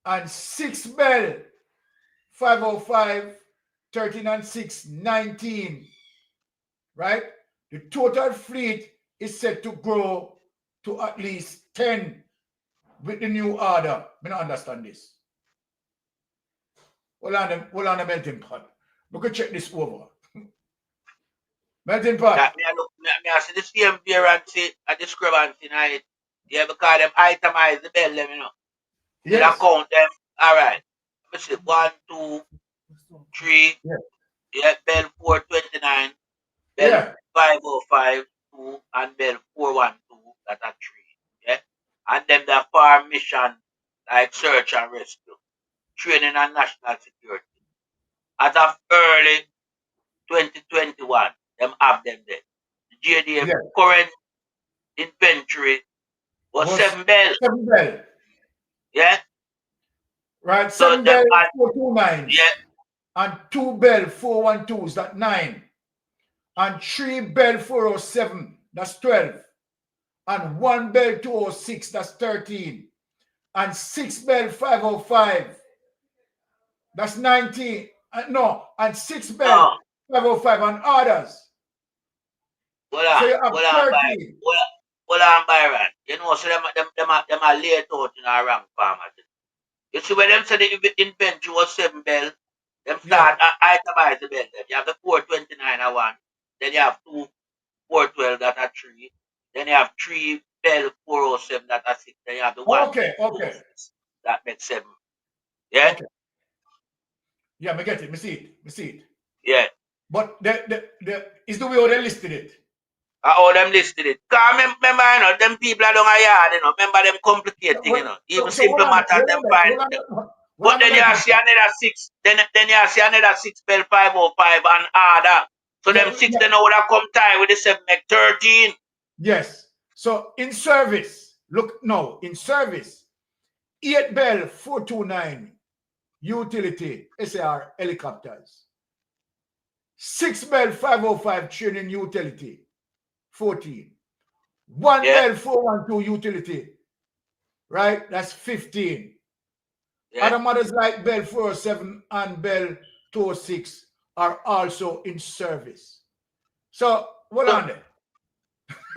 and 6 Bell 505, 13 and 6, 19, right? The total fleet is set to grow to at least 10 with the new order. I don't understand this. Hold on a melting pot. We could check this over. Melting pot. I see the same variance, a discrepancy in it. Yeah, because them itemize the bell, them, you know. Yes. They count them. All right. Let me see. 1, 2, 3. Yeah. Yeah, bell 429. Bell 505, 2, and bell 412. That are 3. Yeah. And then the farm mission, like search and rescue, training and national security. As of early 2021, them have them there. The JDF current inventory was 7 Bells. 7 Bell. Yeah. Right, 7 Bell 429s. Yeah. And 2 Bell 412s, that's 9. And 3 Bell 407, that's 12. And 1 Bell 206, that's 13. And 6 Bell 505, that's 19. And 6 Bell 505 and others. So you have 13. Hold on, Byron. You know, so them are laid out in our rank farmers. You see, when them say the inventory was 7 Bell, them start itemize the bell. You have the 429 at 1, then you have 2 412 that are 3, Then you have 3 Bell 407 that are 6. Then you have the 1 Okay, Bell okay, 46 that makes 7. Yeah? okay. Yeah, me get it. Me see it. Me see it. Yeah. But is the way how they listed it. All them listed it. Cause remember, you know, them people are down a yard, you know. Remember them complicating, you know. Even So simple matters, them find. But then you see another 6. Then you see another 6 Bell 505 and other. So them 6 then would have come tie with the 7 make 13. Yes. So in service, look now, in service, 8 Bell 429 utility SAR helicopters, 6 Bell 505 training utility 14, 1 Bell 412 utility, right? That's 15. Other models like Bell 407 and Bell 206 are also in service. So hold on there.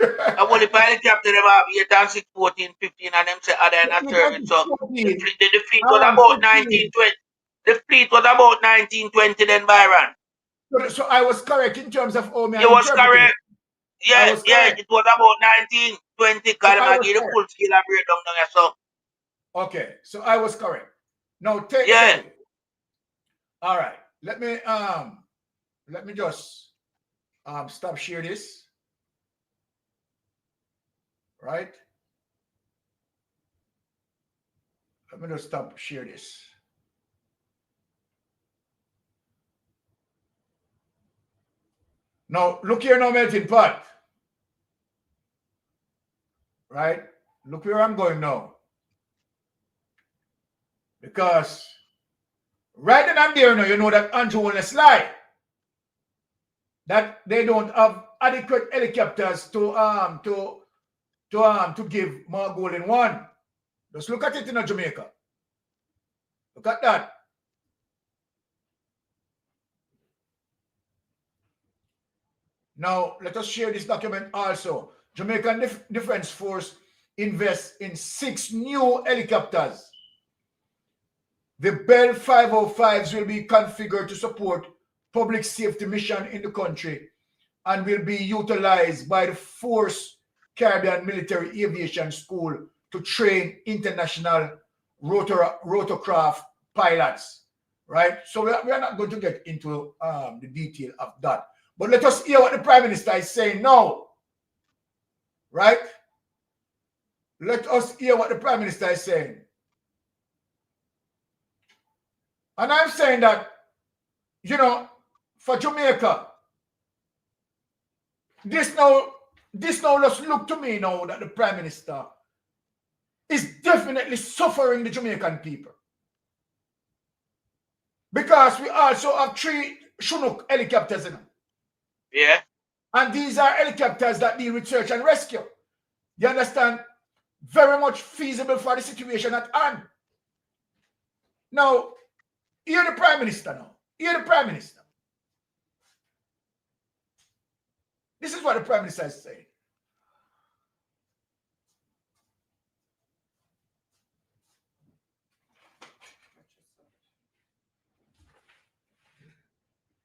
I want the pilot captain them have 8 and 6, 14, 15, and them say other in a service. So the fleet was about 1920. The fleet was about 1920 then, Byron. So I was correct in terms of how You was correct. Yeah, it was about 1920 because I give the full scale and breakdown down there. So okay, so I was correct. Now take it away. All right. Let me just stop share this. Right? Let me just stop share this. Now look here now, melting pot. Right? Look where I'm going now. Because right then I'm there now, you know that Andrew will slide. That they don't have adequate helicopters to give more goal in one. Just look at it in Jamaica. Look at that. Now, let us share this document also. Jamaican Defense Force invests in 6 new helicopters. The Bell 505s will be configured to support public safety mission in the country and will be utilized by the Force Caribbean Military Aviation School to train international rotorcraft pilots, right? So we are not going to get into the detail of that. But let us hear what the Prime Minister is saying now, right? Let us hear what the Prime Minister is saying. And I'm saying that, you know, for Jamaica, this now just look to me now that the Prime Minister is definitely suffering the Jamaican people. Because we also have 3 Chinook helicopters in them. Yeah. And these are helicopters that deal with search and rescue. You understand? Very much feasible for the situation at hand. Now, hear the Prime Minister now. Hear the Prime Minister. This is what the Prime Minister is saying.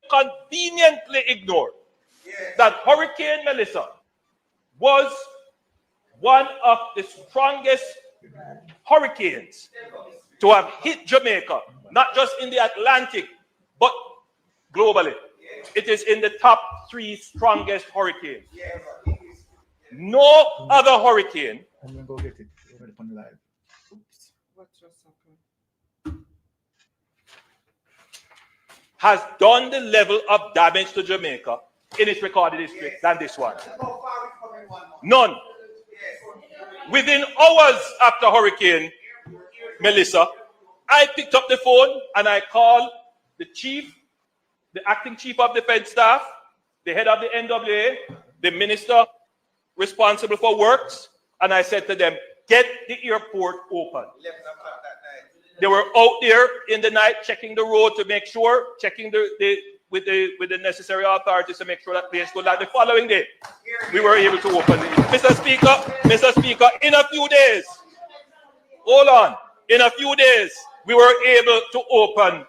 Conveniently ignored that Hurricane Melissa was one of the strongest hurricanes to have hit Jamaica, not just in the Atlantic, but globally. It is in the top 3 strongest hurricanes. No other hurricane has done the level of damage to Jamaica in its recorded history than this one. None. Within hours after Hurricane Melissa, I picked up the phone and I called the chief, the acting chief of defense staff, the head of the NWA, the minister responsible for works, and I said to them, get the airport open. They were out there in the night checking the road to make sure, checking with the necessary authorities to make sure that place could land. The following day, we were able to open it. Mr. Speaker, in a few days, hold on, in a few days, we were able to open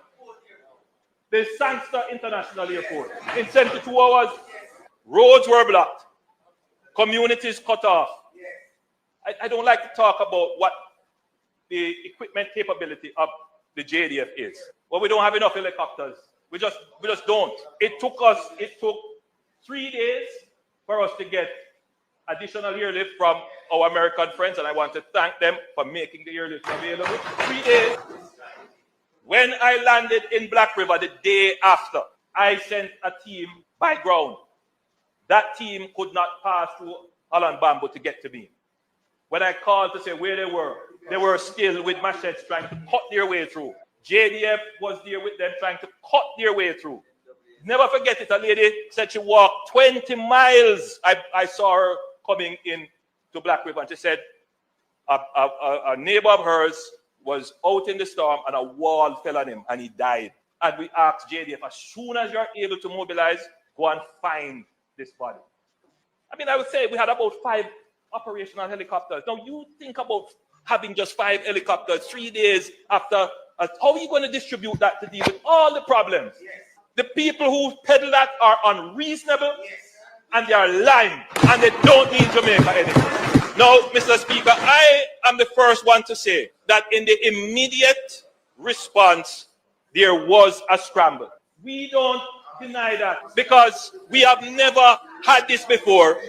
the Sangster International Airport. In 72 hours, roads were blocked. communities cut off. I don't like to talk about what the equipment capability of the JDF is. Well, we don't have enough helicopters. We just don't. It took 3 days for us to get additional airlift from our American friends, and I want to thank them for making the airlift available. 3 days. When I landed in Black River the day after, I sent a team by ground. That team could not pass through Holland Bamboo to get to me. When I called to say where they were still with machetes trying to cut their way through. JDF was there with them trying to cut their way through. Never forget it, a lady said she walked 20 miles. I saw her coming in to Black River, and she said a neighbor of hers was out in the storm and a wall fell on him and he died. And we asked JDF, as soon as you're able to mobilize, go and find this body. I mean, I would say we had about 5 operational helicopters. Now you think about having just 5 helicopters 3 days after. How are you going to distribute that to deal with all the problems? The people who peddle that are unreasonable and they are lying and they don't need Jamaica anymore. Now, Mr. Speaker, I am the first one to say that in the immediate response, there was a scramble. We don't deny that because we have never had this before.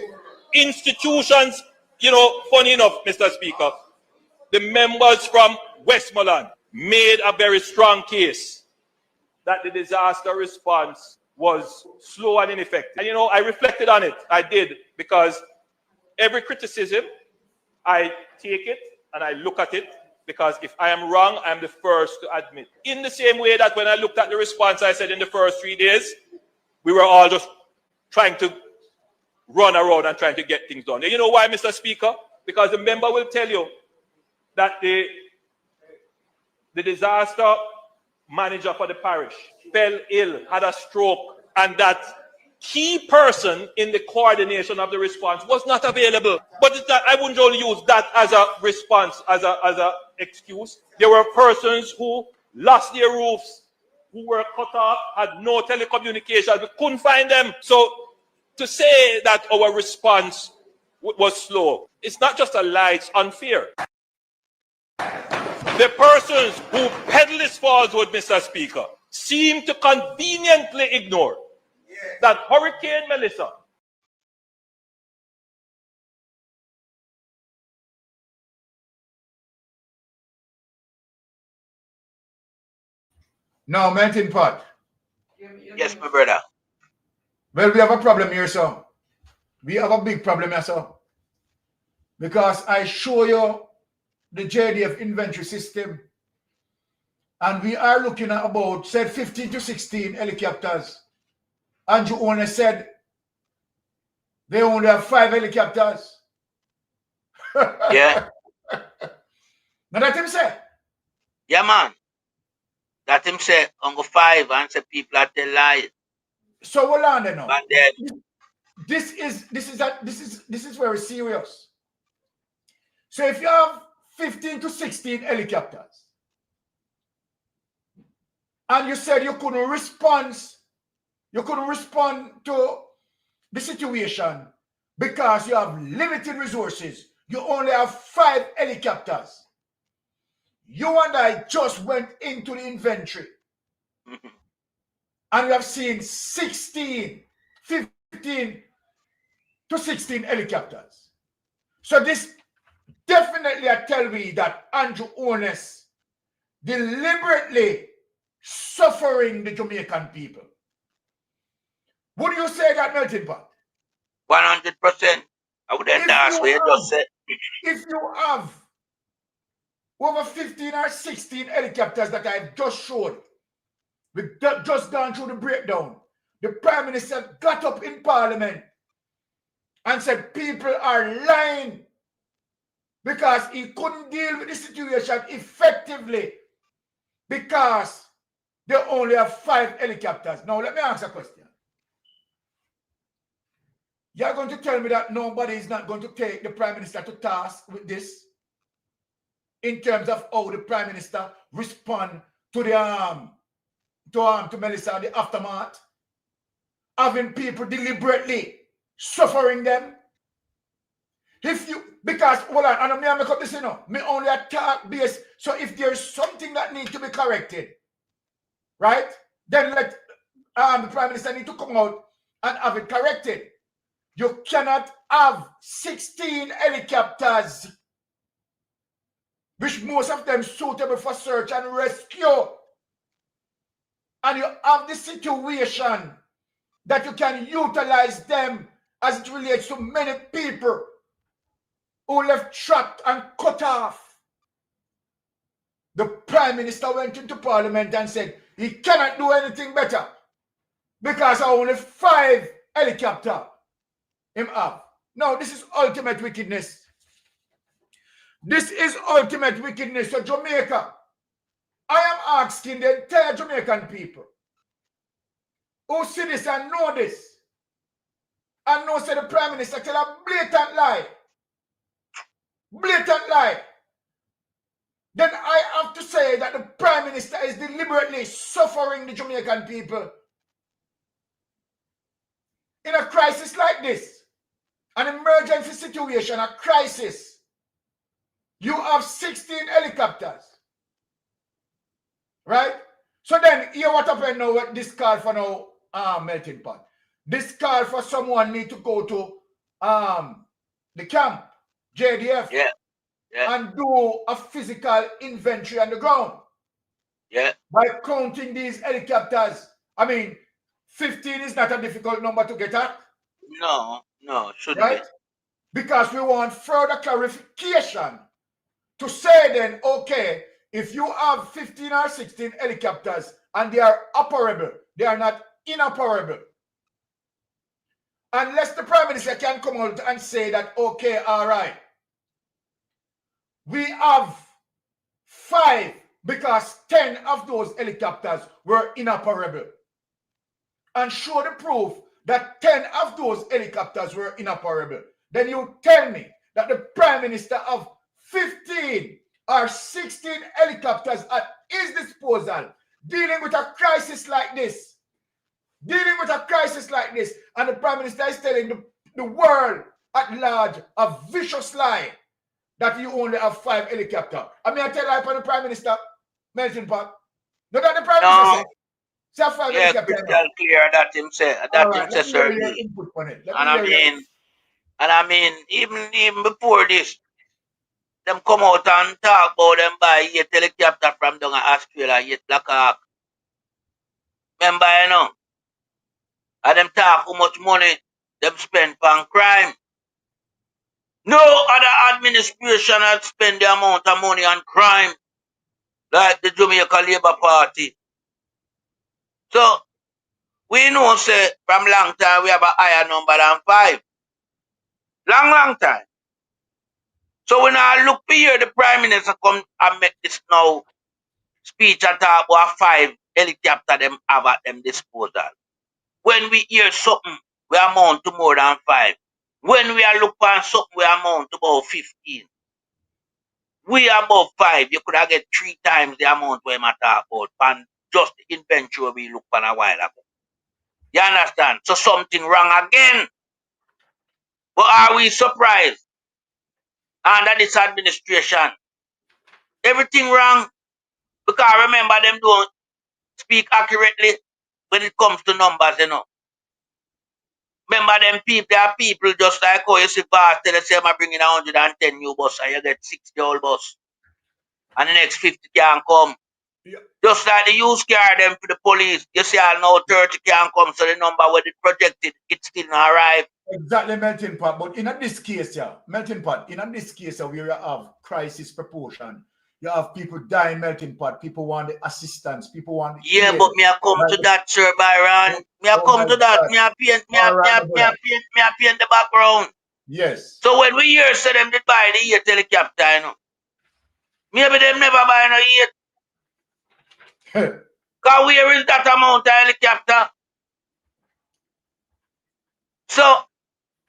Institutions, you know, funny enough, Mr. Speaker, the members from Westmoreland made a very strong case that the disaster response was slow and ineffective. And you know, I reflected on it. I did, because every criticism, I take it and I look at it, because if I am wrong, I'm the first to admit. In the same way that when I looked at the response, I said in the first 3 days, we were all just trying to run around and trying to get things done. And you know why, Mr. Speaker? Because the member will tell you that the disaster manager for the parish fell ill, had a stroke, and that key person in the coordination of the response was not available. But I wouldn't only use that as a response, as a excuse. There were persons who lost their roofs, who were cut off, had no telecommunications. We couldn't find them. So to say that our response was slow, it's not just a lie, it's unfair. The persons who peddle this falsehood, Mr. Speaker, seem to conveniently ignore that Hurricane Melissa Now, Melting Pot. Yes, my brother. Well, we have a problem here, sir. We have a big problem here, sir. Because I show you the JDF inventory system, and we are looking at about, said 15 to 16 helicopters. Andrew only said they only have 5 helicopters. Yeah. Now that him say? Yeah, man. That him say on 5 and say people are tell lie. So hold on there now. And then This is very serious. So if you have 15 to 16 helicopters, and you said you couldn't respond to the situation because you have limited resources, you only have 5 helicopters. You and I just went into the inventory and we have seen 15 to 16 helicopters. So this definitely I tell me that Andrew Ones deliberately suffering the Jamaican people. Would you say that, Melting Pot? 100%. I wouldn't ask what you just said. If you have over 15 or 16 helicopters that I've just showed, we've just gone through the breakdown, the Prime Minister got up in Parliament and said people are lying because he couldn't deal with the situation effectively because they only have 5 helicopters. Now, let me ask a question. You're going to tell me that nobody is not going to take the Prime Minister to task with this in terms of how the Prime Minister respond to the to Melissa, the aftermath, having people deliberately suffering them? If you, because, hold on, and I make up this, me only attack base. So if there's something that needs to be corrected, right, then let the Prime Minister need to come out and have it corrected. You cannot have 16 helicopters, which most of them suitable for search and rescue. And you have the situation that you can utilize them as it relates to many people who left trapped and cut off. The Prime Minister went into Parliament and said he cannot do anything better because only 5 helicopters him have. No, this is ultimate wickedness. This is ultimate wickedness. So Jamaica, I am asking the entire Jamaican people who see this and know this, and know say the Prime Minister tell a blatant lie. Blatant lie. Then I have to say that the Prime Minister is deliberately suffering the Jamaican people. In a crisis like this, an emergency situation, a crisis, you have 16 helicopters. Right? So then, here what happened now with this call for now, melting pot. This call for someone need to go to the camp, JDF, and do a physical inventory on the ground. Yeah. By counting these helicopters. I mean, 15 is not a difficult number to get at. No, shouldn't right? Be. Because we want further clarification to say then, okay, if you have 15 or 16 helicopters and they are operable, they are not inoperable. Unless the Prime Minister can come out and say that, okay, all right, we have 5 because 10 of those helicopters were inoperable. And show the proof that 10 of those helicopters were inoperable. Then you tell me that the Prime Minister of 15 or 16 helicopters at his disposal, dealing with a crisis like this, and the Prime Minister is telling the world at large a vicious lie that you only have 5 helicopters. I mean, I tell you, the Prime Minister, melting pot. Not that the Prime Minister said. Yeah, crystal clear that him say certainly. And I mean, even before this, them come out and talk about them buy 8 helicopter from down Australia, 8 Black Hawk. Remember, and them talk how much money them spend on crime. No other administration had spent the amount of money on crime like the Jamaica Labour Party. So, we know, say, from long time, we have a higher number than 5. Long time. So when I look here, the Prime Minister come and make this now speech and talk about 5 helicopter them have at them disposal. When we hear something, we amount to more than 5. When we are look on something, we amount to about 15. We above 5, you could have get 3 times the amount we talk about and just the inventory we look on a while ago. You understand? So something wrong again. But are we surprised? Under this administration, everything wrong. Because remember, them don't speak accurately when it comes to numbers, Remember, them people, there are people just like how you see fast, tell us, I'm bringing 110 new bus and you get 60 old bus. And the next 50 can come. Yeah. Just like the used car them for the police. You see, I know 30 can come, so the number when it projected, it still not arrive. Exactly, melting pot. But in this case, melting pot, in this case, where you have crisis proportion, you have people dying, melting pot, people want the assistance, people want the aid. But me I come to that, Sir Byron. Me I come to that. Me I paint the background. Yes. So when we hear say them did buy the 8 helicopter, maybe them never buy no 8. Because where is that amount of helicopter? So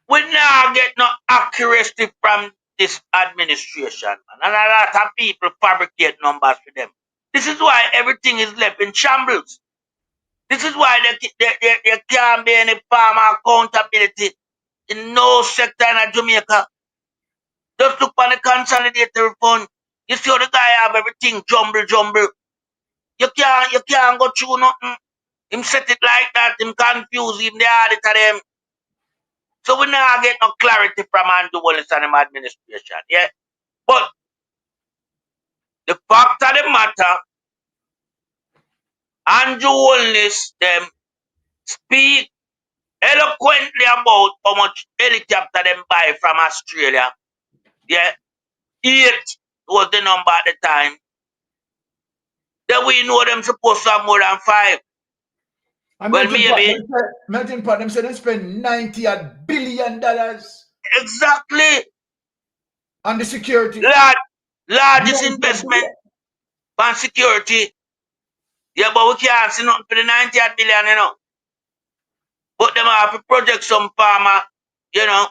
we now get no accuracy from this administration. And a lot of people fabricate numbers for them. This is why everything is left in shambles. This is why there can't be any form of accountability in no sector in Jamaica. Just look for the consolidated fund. You see how the guy have everything jumble. You can't go through nothing. Him set it like that, him confuse him, they add it to them. So we now get no clarity from Andrew Wallace and him administration. Yeah. But the fact of the matter, Andrew Wallace them speak eloquently about how much helicopter them buy from Australia. Yeah. 8 was the number at the time. Then we know them supposed to have more than 5. And Well, maybe. Melting Pot, them said they spend $90 billion Exactly. on the security. Largest investment on security. Yeah, but we can't see nothing for the 90 billion, you know. But them have to project some farmer, you know,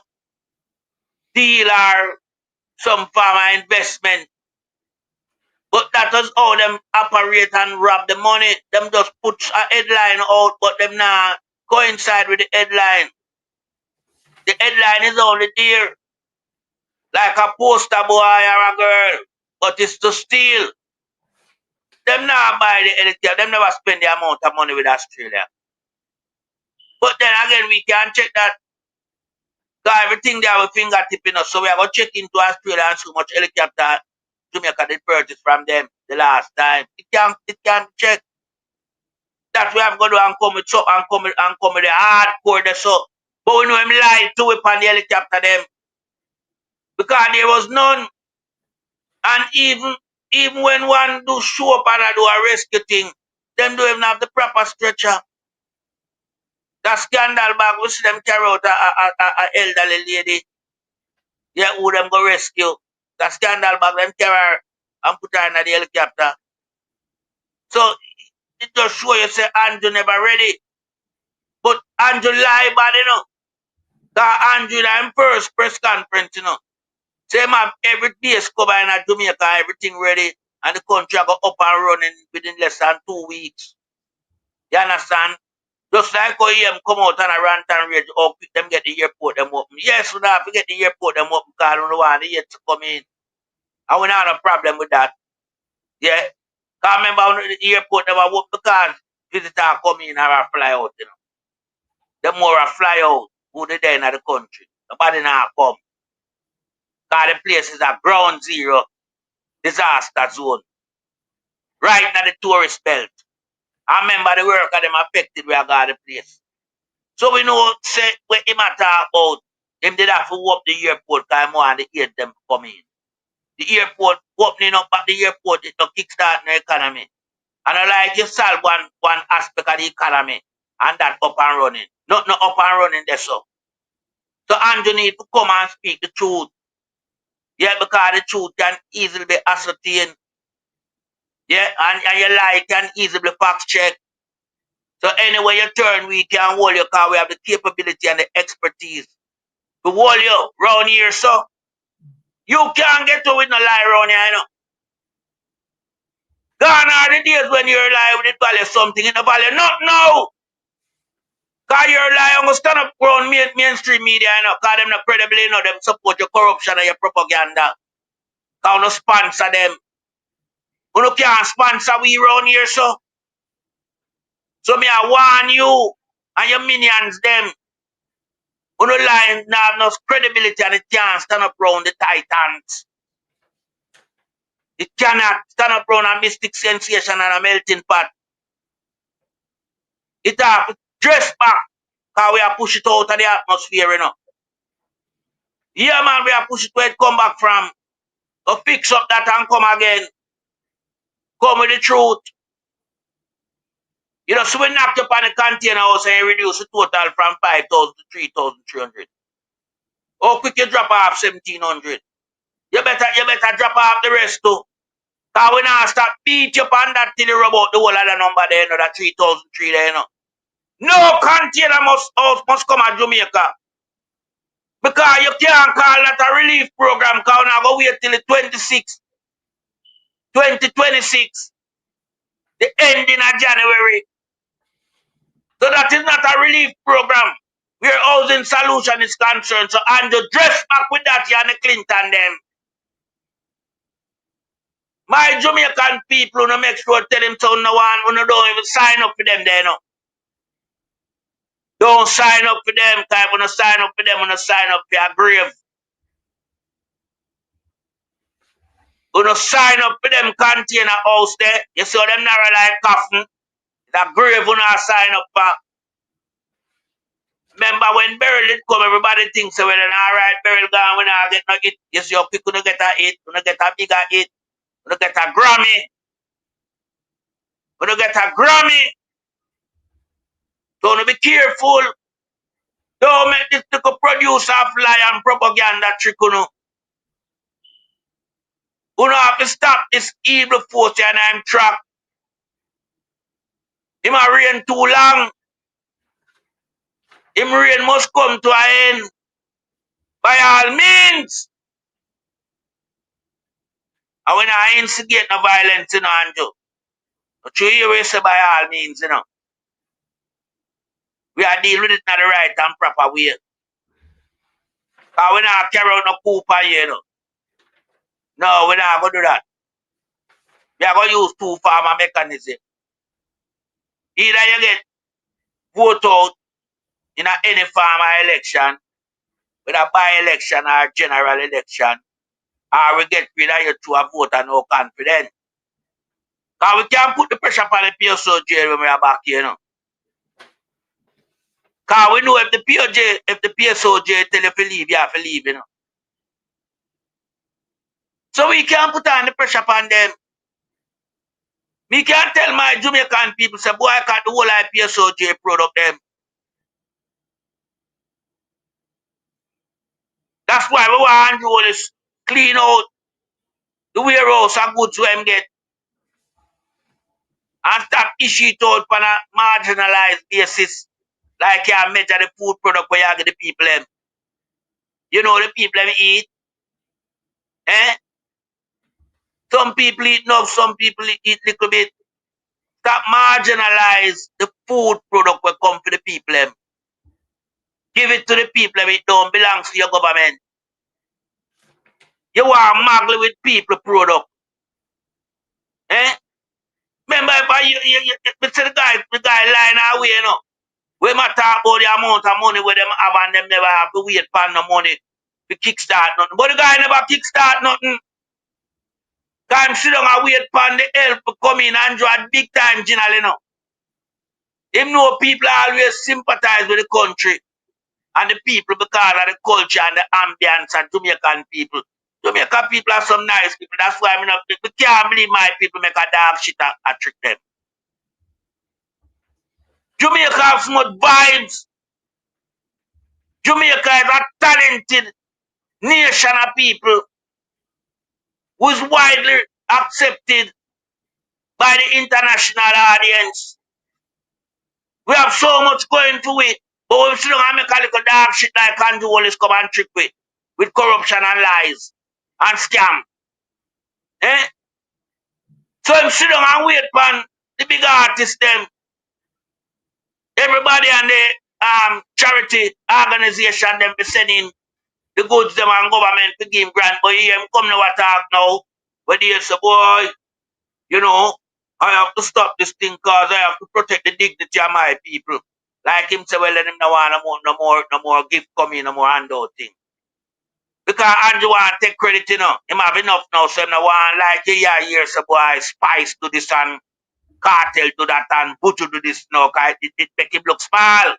deal or some farmer investment. But that was how them operate and rob the money. Them just put a headline out, but them not coincide with the headline. The headline is only there like a poster boy or a girl, but it's to steal. Them not buy the helicopter. Them never spend the amount of money with Australia. But then again, we can check that. Because everything they have a fingertip in us. So we are going to check into Australia and see how much helicopter Jamaica did purchase from them the last time. It can check. That we have got to do and come with so and come with the hardcore the so. But we know him lied to it on the helicopter them. Because there was none. And even when one do show up and do a rescue thing, them don't even have the proper stretcher. That scandal bag, we see them carry out a elderly lady. Yeah, who them go rescue. That scandal bag, them carry her and put her in the helicopter. So it just show you say Andrew never ready. But Andrew lie bad, you know. Because Andrew in him first press conference, you know. Say him have every base cover in Jamaica, everything ready, and the country go up and running within less than 2 weeks. You understand? Just like how him come out and a rant and rage, oh, them get the airport them open. Yes, we have to get the airport them open because we don't want the yet to come in. And we don't have a problem with that. Yeah. Because remember when the airport never open because visitors come in or fly out, you know. The more a fly out, who they there in the country. Nobody now come. Because the place is a ground zero disaster zone. Right now the tourist belt. I remember the work of them affected where I got the place. So we know say when him a talk about them did have to open the airport because I want to hear them come in. The airport opening up at the airport it to kickstart the economy. And I like you solve one aspect of the economy and that up and running. Not up and running there so. So Andrew need to come and speak the truth. Yeah, because the truth can easily be ascertained. Yeah, and your lie can easily be fact checked. So anyway you turn, we can hold you because we have the capability and the expertise to hold you round here, so. You can't get to with no lie around here, you know. Gone are the days when you're lying with it value something in the value. Not now. Because you're lying, I'm going to stand up around mainstream media, you know, because them not credible, you know, them support your corruption and your propaganda. Because you no sponsor them. You can't sponsor we around here, so. So me I warn you and your minions them. You no lying, now have no credibility and it can't stand up around the titans. It cannot stand up around a mystic sensation and a melting pot. It have to dress back. Because we are push it out of the atmosphere, you know. Yeah, man, we are push it where it come back from. Go fix up that and come again. Come with the truth. You know, so we knocked up on the container house and you reduce the total from 5,000 to 3,300. How quick you drop off 1,700? You better drop off the rest too. Because we now start beat you up on that till you rub out the whole of the number there, you know, that 3,003 there, you know. No container must come at Jamaica. Because you can't call that a relief program because now go wait till the 2026, the ending of January. So that is not a relief program. where housing solution is concerned. So Andrew, dress back with that, you and the Clinton them. My Jamaican people, no make sure tell them so no one, no don't even sign up for them there, no. Don't sign up for them, type when you sign up for them, when you sign up for your grave. When you sign up for them container house there, you see them narrow like coffin. That grave when you sign up for. Remember when Beryl did come, everybody thinks so well, and alright, Beryl gone when I get no hit. Yes, your pick when get a hit, when you get a bigger hit, when you get a Grammy, when you get a Grammy. Don't be careful. Don't make this little producer of lie and propaganda trick, you know. You have to stop this evil force and I'm trapped. Him a reign too long. Him reign must come to an end. By all means. And when I instigate no violence, you know, Andrew. But you hear we say by all means, you know. We are dealing with it in the right and proper way. Because we not carry out no Cooper here, you know. No, we not going to do that. We are going to use two farmer mechanism. Either you get vote out in any farmer election, with a by-election or general election, or we get rid of you to a vote and no confidence. Because we can't put the pressure upon the PSO jail when we are back here, you know. Because we know if the PSO jail tell you to leave, you have to leave, you know. So we can't put on the pressure upon them. Me can't tell my Jamaican people, say, boy, I can't do all I PSO jail proud of them. That's why we want to do all this clean out the warehouse and goods we get. And stop issue it out on a marginalized basis. Like you measure the food product where you get the people them. You know the people them eat. Eh? Some people eat enough, some people eat little bit. Stop marginalize the food product will come for the people them. Give it to the people them, it don't belong to your government. You want to muggle with people product. Eh? Remember if the guy lying away, you know. We might talk about the amount of money where them have and them never have to wait for no money to kickstart nothing. But the guy never kickstart nothing. Time sit down and wait for the help to come in and draw big time general, you know. Him know people always sympathize with the country and the people because of the culture and the ambience and Jamaican people. Jamaican people are some nice people. That's why we can't believe my people make a dog shit and trick them. Jamaica have so much vibes. Jamaica is a talented nation of people who is widely accepted by the international audience. We have so much going to it, but when we sit down and make a little dark shit like Andrew Wallace come and trick with corruption and lies and scam. Eh? So I'm sit down and wait for the big artists them. Everybody and the charity organization them be sending the goods them and government to give grant. But here come now attack now. But they say, boy, you know, I have to stop this thing because I have to protect the dignity of my people. Like him say, well, let him no want no more gift coming, no more handout thing. Because Andrew want to take credit, you know. Him have enough now, so him no want like years so boy, spice to this and cartel to that and butcher to this now, because it make him look small.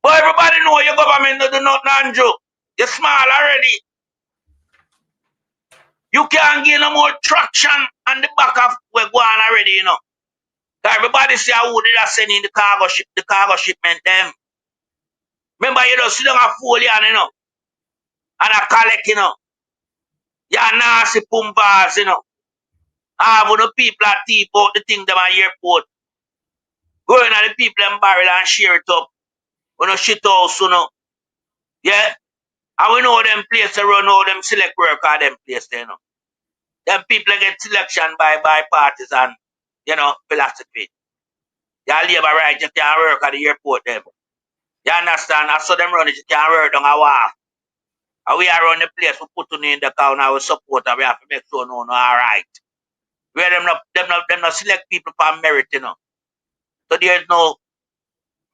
But everybody know your government no do nothing, Andrew. You're small already. You can't gain no more traction on the back of where go on already, you know. Everybody say who did I send in the cargo shipment them. Remember you don't sit down a fool, you know, and a collect, you know. You're nasty pumpers, you know. When the people are deep out the thing them at airport. Going at the people and barrel and share it up. When you shit house, you know. Yeah. And we know them place to run all them select work at them place, you know. Them people get selection by parties and, you know, philosophy. Your labor right, you can't work at the airport them. You understand? I saw them run it, you can't work down a wall. And we are on the place, we put on in the car, and we support, and we have to make sure no, alright. Where them not select people for merit, you know. So there's no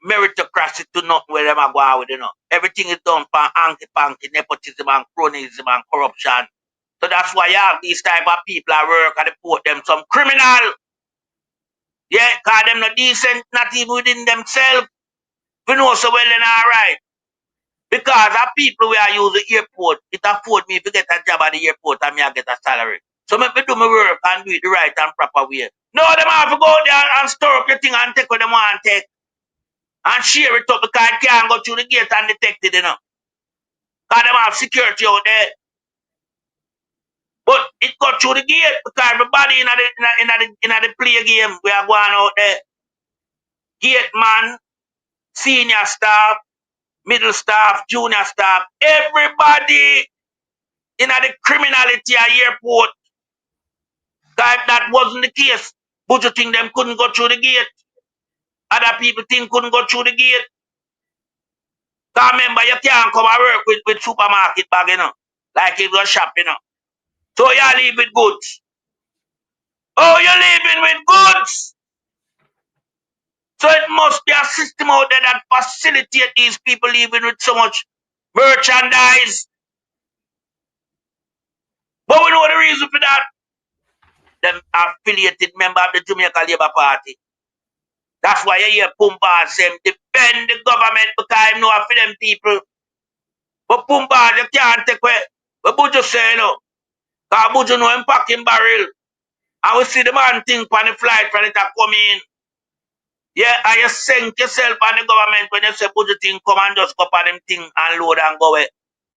meritocracy to nothing where them are going with, you know. Everything is done for hanky-panky, nepotism and cronyism and corruption. So that's why you have these type of people at work and they put them some criminal. Yeah, cause them not decent, not even within themselves. We know so well and alright. Because the people we are using the airport, it afford me to get a job at the airport and me I get a salary. So me do my work and do it the right and proper way. No, them have to go there and store up your thing and take what them want to take. And share it up because it can't go through the gate undetected, you know. Because them have security out there. But it got through the gate because everybody in the play game, we are going out there. Gate man, senior staff, middle staff, junior staff, everybody in the criminality at airport. If that wasn't the case, Buju think them couldn't go through the gate. Other people think couldn't go through the gate. Because remember, you can't come and work with supermarket bag, you know. Like it was shop, you know. So you leave with goods. Oh, you're leaving with goods. So it must be a system out there that facilitate these people leaving with so much merchandise. But we know the reason for that. Them affiliated member of the Jamaica Labour Party. That's why you hear Pumba say defend the government because I know for them people. But Pumba, you can't take away. But Buju say, you know, because Buju know him packing barrel. And we see the man think on the flight when it come in. Yeah, and you sink yourself on the government when you say Buju thing come and just go on them thing and load and go away.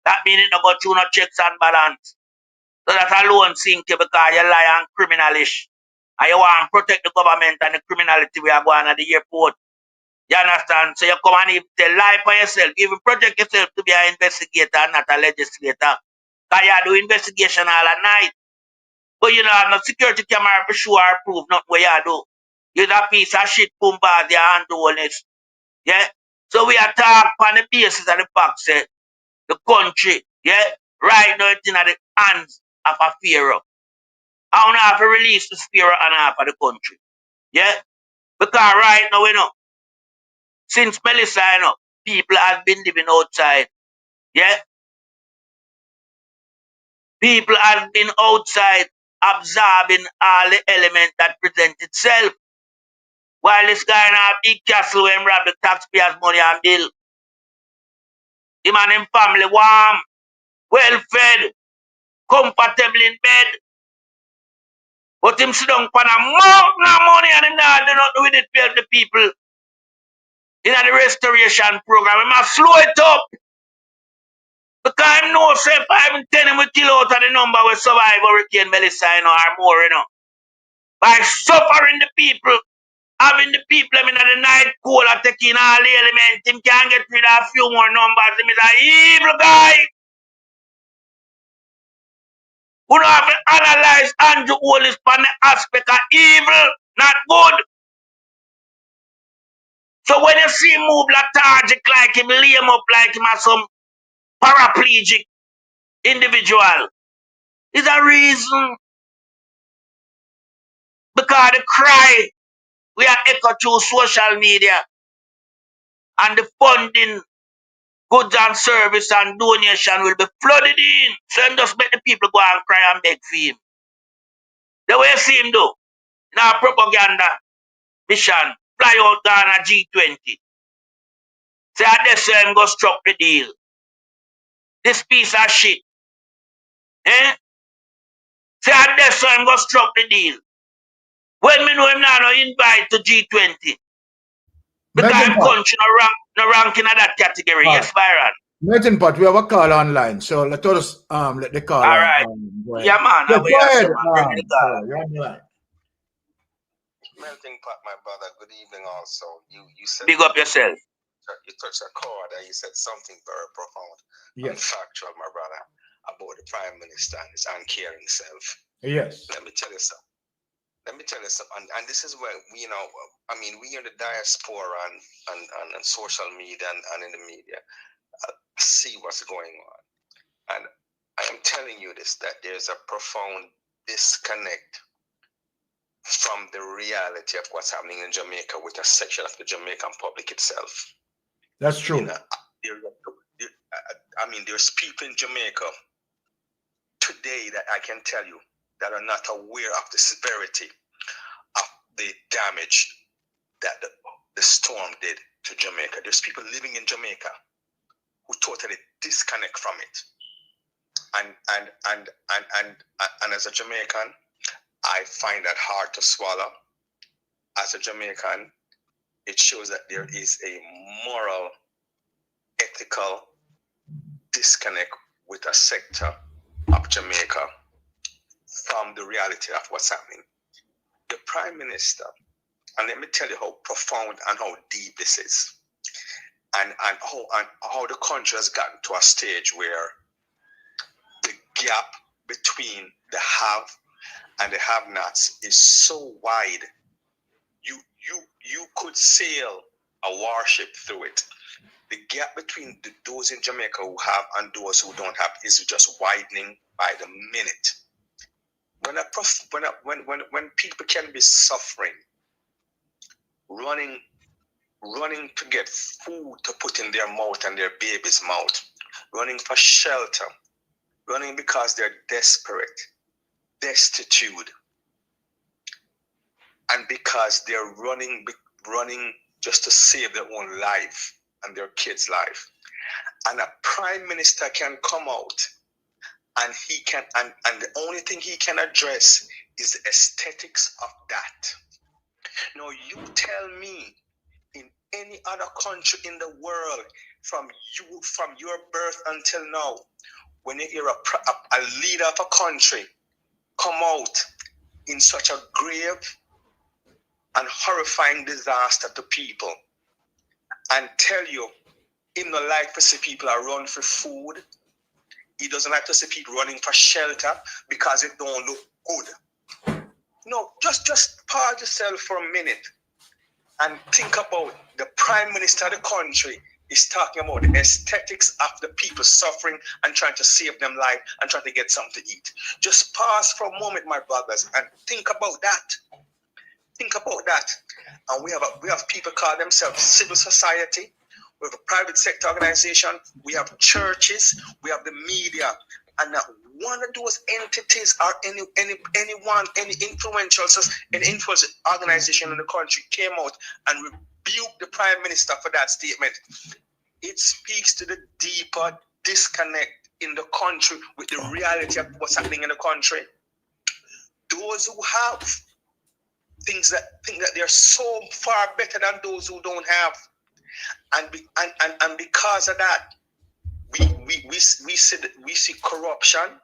That means it not go through no checks and balance. So that alone sink you because you lie and criminalish. And you want to protect the government and the criminality we are going at the airport. You understand? So you come and even tell lie for yourself. Even project yourself to be an investigator, not a legislator. Because you do investigation all at night. But you don't have no security camera for sure or prove not what you do. You're a piece of shit, Pumba, your hand doing this. Yeah? So we are talking on the basis of the fact that the country, yeah, right now it's in the hands of a Pharaoh. I don't have to release the Pharaoh and half of the country. Yeah? Because right now, you know, since Melissa, you know, people have been living outside. Yeah? People have been outside absorbing all the elements that present itself. While this guy in a big castle where he rob the taxpayers' money and bill. Him and him family warm, well fed, comfortable in bed. But him sit down for a mountain of money and him not do nothing with it to help the people. In the restoration program, he must slow it up. Because I know, say, 5 and 10 him will kill out of the number will survive Hurricane Melissa, you know, or more, you know. By suffering the people, having the people in the night cool and taking all the elements, him can get rid of a few more numbers. Him is an evil guy. We don't have to analyze Andrew Hollis from the aspect of evil, not good. So when you see him move lethargic like him, lame up like him as some paraplegic individual, is a reason. Because the cry we are echoed through social media and the funding, goods and service and donation will be flooded in. So him just make the people go and cry and beg for him. The way you see him do, in our propaganda mission, fly out Ghana G20. Say I just say him go struck the deal. This piece of shit. Eh? Say I just say him go struck the deal. When me know him now no invite to G20. Because Melting him pot. country no rank in that category. All Yes, Byron. Melting pot, we have a call online, so let us let the caller All right. go ahead. Yeah, man. Yeah, I go will ahead. say, man. Bring me the call. You're on the line. Melting pot, my brother. Good evening. Also, you said Big up yourself. you touched a chord and you said something very profound and Yes. factual, my brother, about the Prime Minister and his uncaring self. Yes. Let me tell you something. Let me tell you something, and this is where we, I mean, we in the diaspora and social media and in the media see what's going on. And I am telling you this, that there's a profound disconnect from the reality of what's happening in Jamaica with a section of the Jamaican public itself. That's true. I mean, there's people in Jamaica today that I can tell you that are not aware of the severity of the damage that the storm did to Jamaica. There's people living in Jamaica who totally disconnect from it. And as a Jamaican, I find that hard to swallow. As a Jamaican, it shows that there is a moral, ethical disconnect with a sector of Jamaica from the reality of what's happening. The Prime Minister, and let me tell you how profound and how deep this is, and how the country has gotten to a stage where the gap between the have and the have-nots is so wide. You could sail a warship through it. The gap between those in Jamaica who have and those who don't have is just widening by the minute. When people can be suffering, running to get food to put in their mouth and their baby's mouth, running for shelter, running because they're desperate, destitute, and because they're running just to save their own life and their kids' life. And a prime minister can come out and he can, and the only thing he can address is the aesthetics of that. Now, you tell me, in any other country in the world, from your birth until now, when you hear a leader of a country come out in such a grave and horrifying disaster to people and tell you he don't like to see people are run for food, he doesn't like to see people running for shelter because it don't look good. No, just pause yourself for a minute and think about the Prime Minister of the country is talking about the aesthetics of the people suffering and trying to save them life and trying to get something to eat. Just pause for a moment, my brothers, and think about that. Think about that. And we have people call themselves civil society. We have a private sector organization. We have churches. We have the media. And not one of those entities or any influential organization in the country came out and rebuked the Prime Minister for that statement. It speaks to the deeper disconnect in the country with the reality of what's happening in the country. Those who have think that they're so far better than those who don't have, and because of that, we see corruption,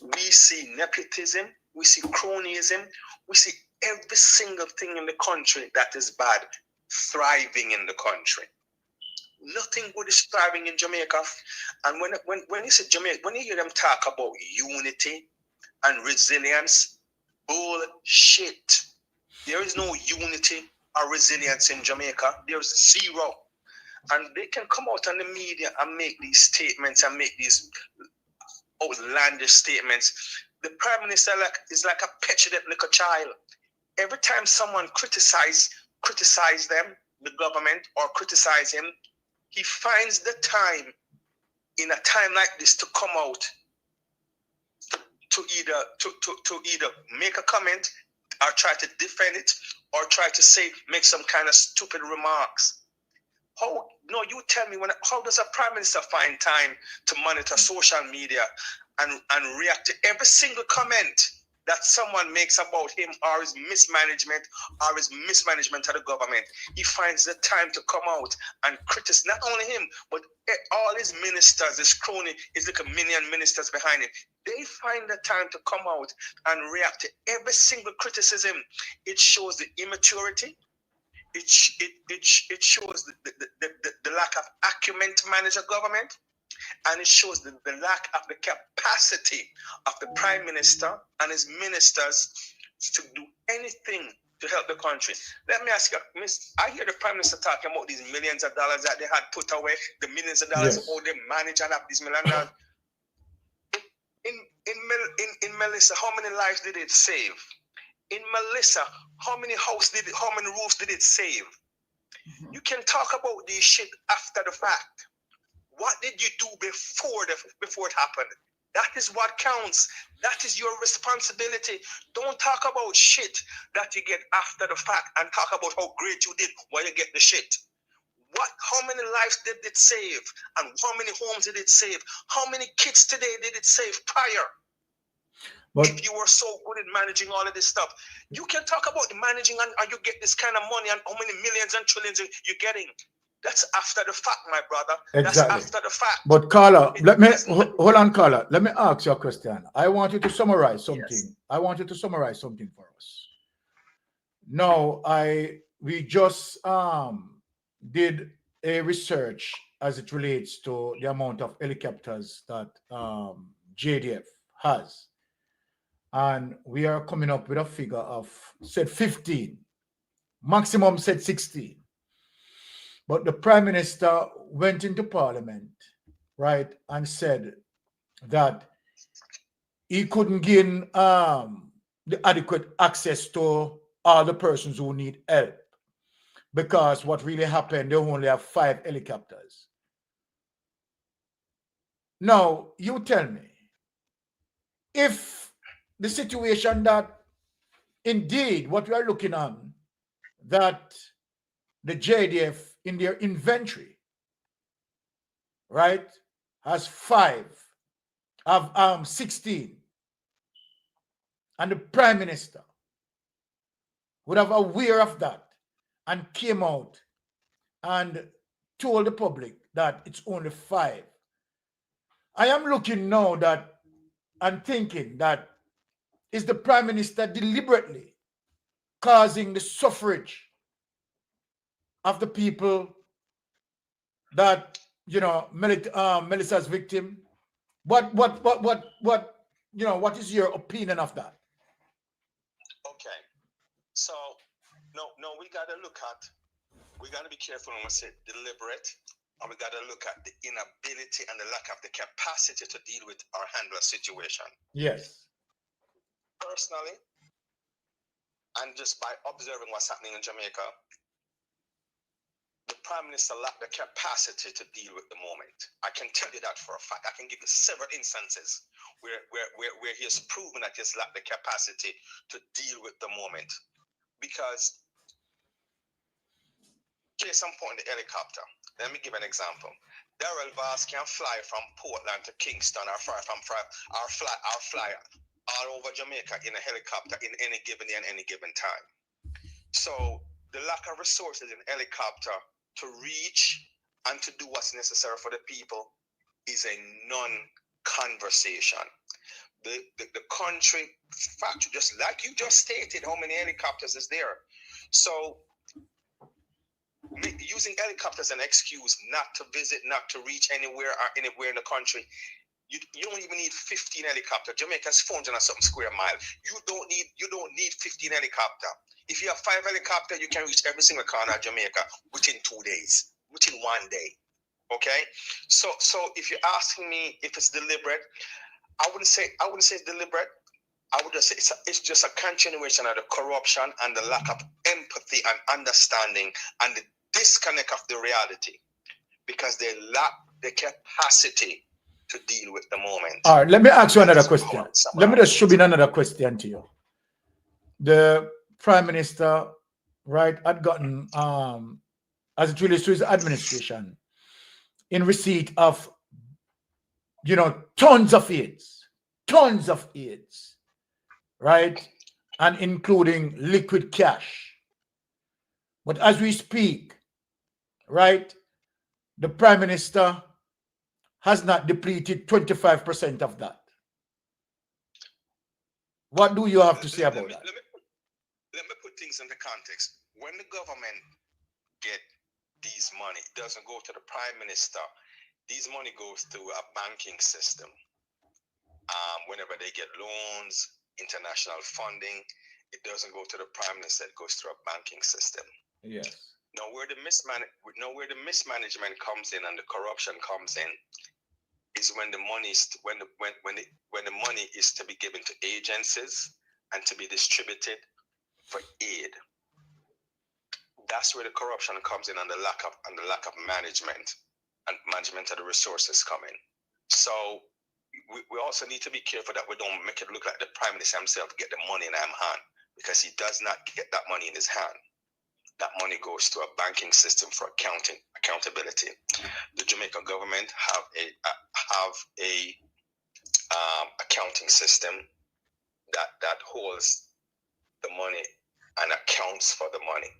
we see nepotism, we see cronyism, we see every single thing in the country that is bad thriving in the country. Nothing good is thriving in Jamaica. And when you say Jamaica, when you hear them talk about unity and resilience, bullshit. There is no unity or resilience in Jamaica. There's zero. And they can come out on the media and make these statements and make these outlandish statements. The Prime Minister is like a petulant little child. Every time someone criticize them, the government, or criticize him, he finds the time in a time like this to come out to either make a comment or try to defend it or try to make some kind of stupid remarks. You tell me, how does a Prime Minister find time to monitor social media and react to every single comment that someone makes about him or his mismanagement of the government? He finds the time to come out and criticize not only him, but all his ministers, his crony, his little minion ministers behind him. They find the time to come out and react to every single criticism. It shows the immaturity. It shows the lack of acumen to manage a government. And it shows the lack of the capacity of the Prime Minister and his ministers to do anything to help the country. Let me ask you, I hear the Prime Minister talking about these millions of dollars that they had put away, the millions of dollars, Yes. all they manage and have these million dollars. In Melissa, how many lives did it save? In Melissa, how many roofs did it save? You can talk about this shit after the fact. What did you do before it happened? That is what counts. That is your responsibility. Don't talk about shit that you get after the fact and talk about how great you did while you get the shit. How many lives did it save? And how many homes did it save? How many kids today did it save prior? But if you were so good at managing all of this stuff, you can talk about the managing and you get this kind of money and how many millions and trillions you're getting. That's after the fact, my brother. Exactly. That's after the fact. But Carla, hold on, Carla. Let me ask you a question. I want you to summarize something. Yes. I want you to summarize something for us. Now, we just did a research as it relates to the amount of helicopters that JDF has. And we are coming up with a figure of, said 15. Maximum said 16. But the Prime Minister went into Parliament, right, and said that he couldn't gain the adequate access to all the persons who need help. Because what really happened, they only have 5 helicopters. Now, you tell me, if the situation that indeed what we are looking on, that the JDF in their inventory, right, has 5, have 16, and the Prime Minister would have aware of that and came out and told the public that it's only 5. I am looking now that and thinking that is the Prime Minister deliberately causing the suffrage of the people that, you know, Melissa's victim? What is your opinion of that? Okay, so no, we gotta be careful when we say deliberate, and we gotta look at the inability and the lack of the capacity to deal with or handle a situation. Yes. Personally, and just by observing what's happening in Jamaica, the Prime Minister lacked the capacity to deal with the moment. I can tell you that for a fact. I can give you several instances where he has proven that he has lacked the capacity to deal with the moment. Because, case in point, the helicopter. Let me give an example. Darrell Voss can fly from Portland to Kingston or fly all over Jamaica in a helicopter in any given day and any given time. So the lack of resources in helicopter to reach and to do what's necessary for the people is a non-conversation. The country, fact, just like you just stated, how many helicopters is there? So using helicopters as an excuse not to visit, not to reach anywhere in the country, you don't even need 15 helicopters. Jamaica's 400 and something square mile. You don't need 15 helicopters. If you have 5 helicopters, you can reach every single corner of Jamaica within 2 days, within 1 day. Okay? So if you're asking me if it's deliberate, I wouldn't say it's deliberate. I would just say it's just a continuation of the corruption and the lack of empathy and understanding and the disconnect of the reality, because they lack the capacity to deal with the moment. All right, let me ask you another question. Let me just shoot in another question to you. The Prime Minister, right, had gotten, as it relates to his administration, in receipt of, you know, tons of aids, right, and including liquid cash. But as we speak, right, the Prime Minister has not depleted 25% of that. What do you have to say about that? Let me put things into context. When the government get these money, it doesn't go to the Prime Minister. These money goes through a banking system. Whenever they get loans, international funding, it doesn't go to the prime minister, it goes through a banking system. Yes. Now where the mismanagement comes in and the corruption comes in is when the money is when the money is to be given to agencies and to be distributed for aid. That's where the corruption comes in and the lack of management and management of the resources come in. So we also need to be careful that we don't make it look like the prime minister himself get the money in his hand, because he does not get that money in his hand. That money goes to a banking system for accountability. The Jamaican government have a accounting system that holds the money and accounts for the money.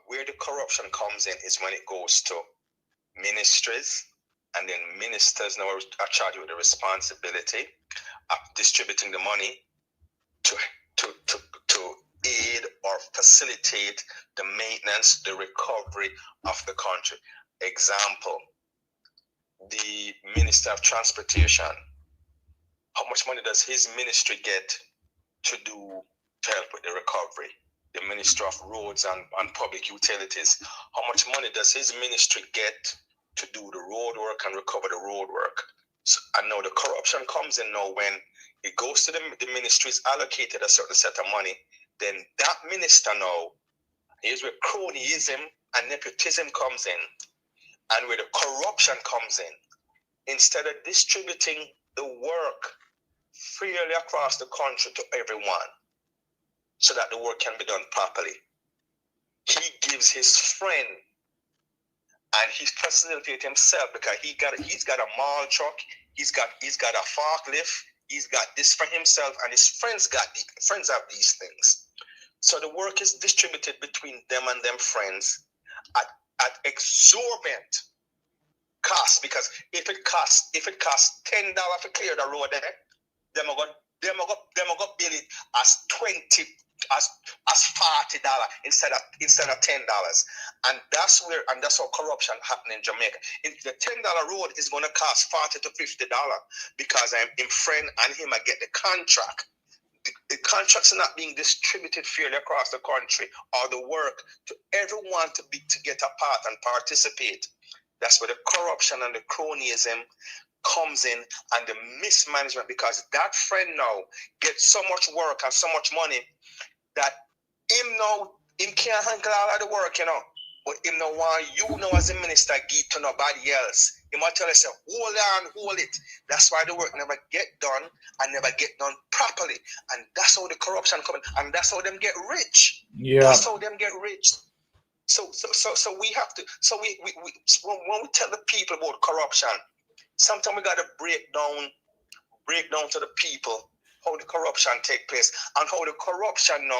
Where the corruption comes in is when it goes to ministries, and then ministers now are charged with the responsibility of distributing the money to aid or facilitate the maintenance, the recovery of the country. Example, the Minister of Transportation. How much money does his ministry get to help with the recovery? The Minister of Roads and Public Utilities. How much money does his ministry get to do the road work and recover the road work? So, and now the corruption comes in now when it goes to the ministries allocated a certain set of money. Then that minister now, here's where cronyism and nepotism comes in, and where the corruption comes in. Instead of distributing the work freely across the country to everyone so that the work can be done properly, he gives his friend, and he facilitates himself, because he's got a mall truck, he's got a forklift, he's got this for himself, and his friends have these things. So the work is distributed between them and them friends at exorbitant cost, because if it costs $10 to clear the road there, them are going to bill it as $20 $40 instead of $10, and that's how corruption happens in Jamaica. If the $10 road is going to cost $40 to $50 because him friend and him I get the contract. The contracts are not being distributed fairly across the country, or the work to everyone to get a part and participate. That's where the corruption and the cronyism comes in, and the mismanagement, because that friend now gets so much work and so much money that him can't handle all of the work, but him no want you know as a minister give to nobody else. He might tell us, hold it. That's why the work never get done and never get done properly. And that's how the corruption comes in, and that's how them get rich. Yeah. That's how them get rich. So we have to, when we tell the people about corruption, sometimes we gotta break down to the people how the corruption take place and how the corruption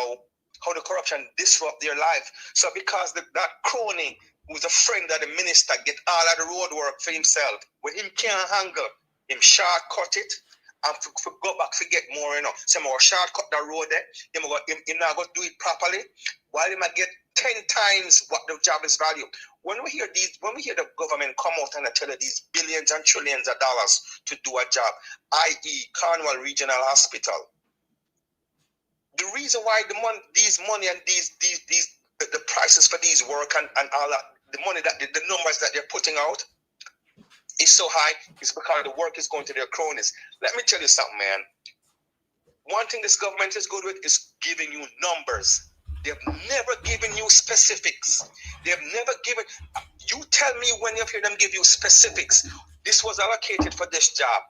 disrupt their life. So because that crony who's a friend of the minister get all of the road work for himself, when him can't handle, him shortcut it and for go back to get more, So more shortcut the road there, him not go do it properly, while he might get 10 times what the job is valued. When we hear the government come out and tell you these billions and trillions of dollars to do a job, i.e. Cornwall Regional Hospital, the reason why the money and the prices for these work and all that, the money that the numbers that they're putting out is so high is because the work is going to their cronies. Let me tell you something, man. One thing this government is good with is giving you numbers. They've never given you specifics. They've never given. You tell me when you hear them give you specifics. This was allocated for this job.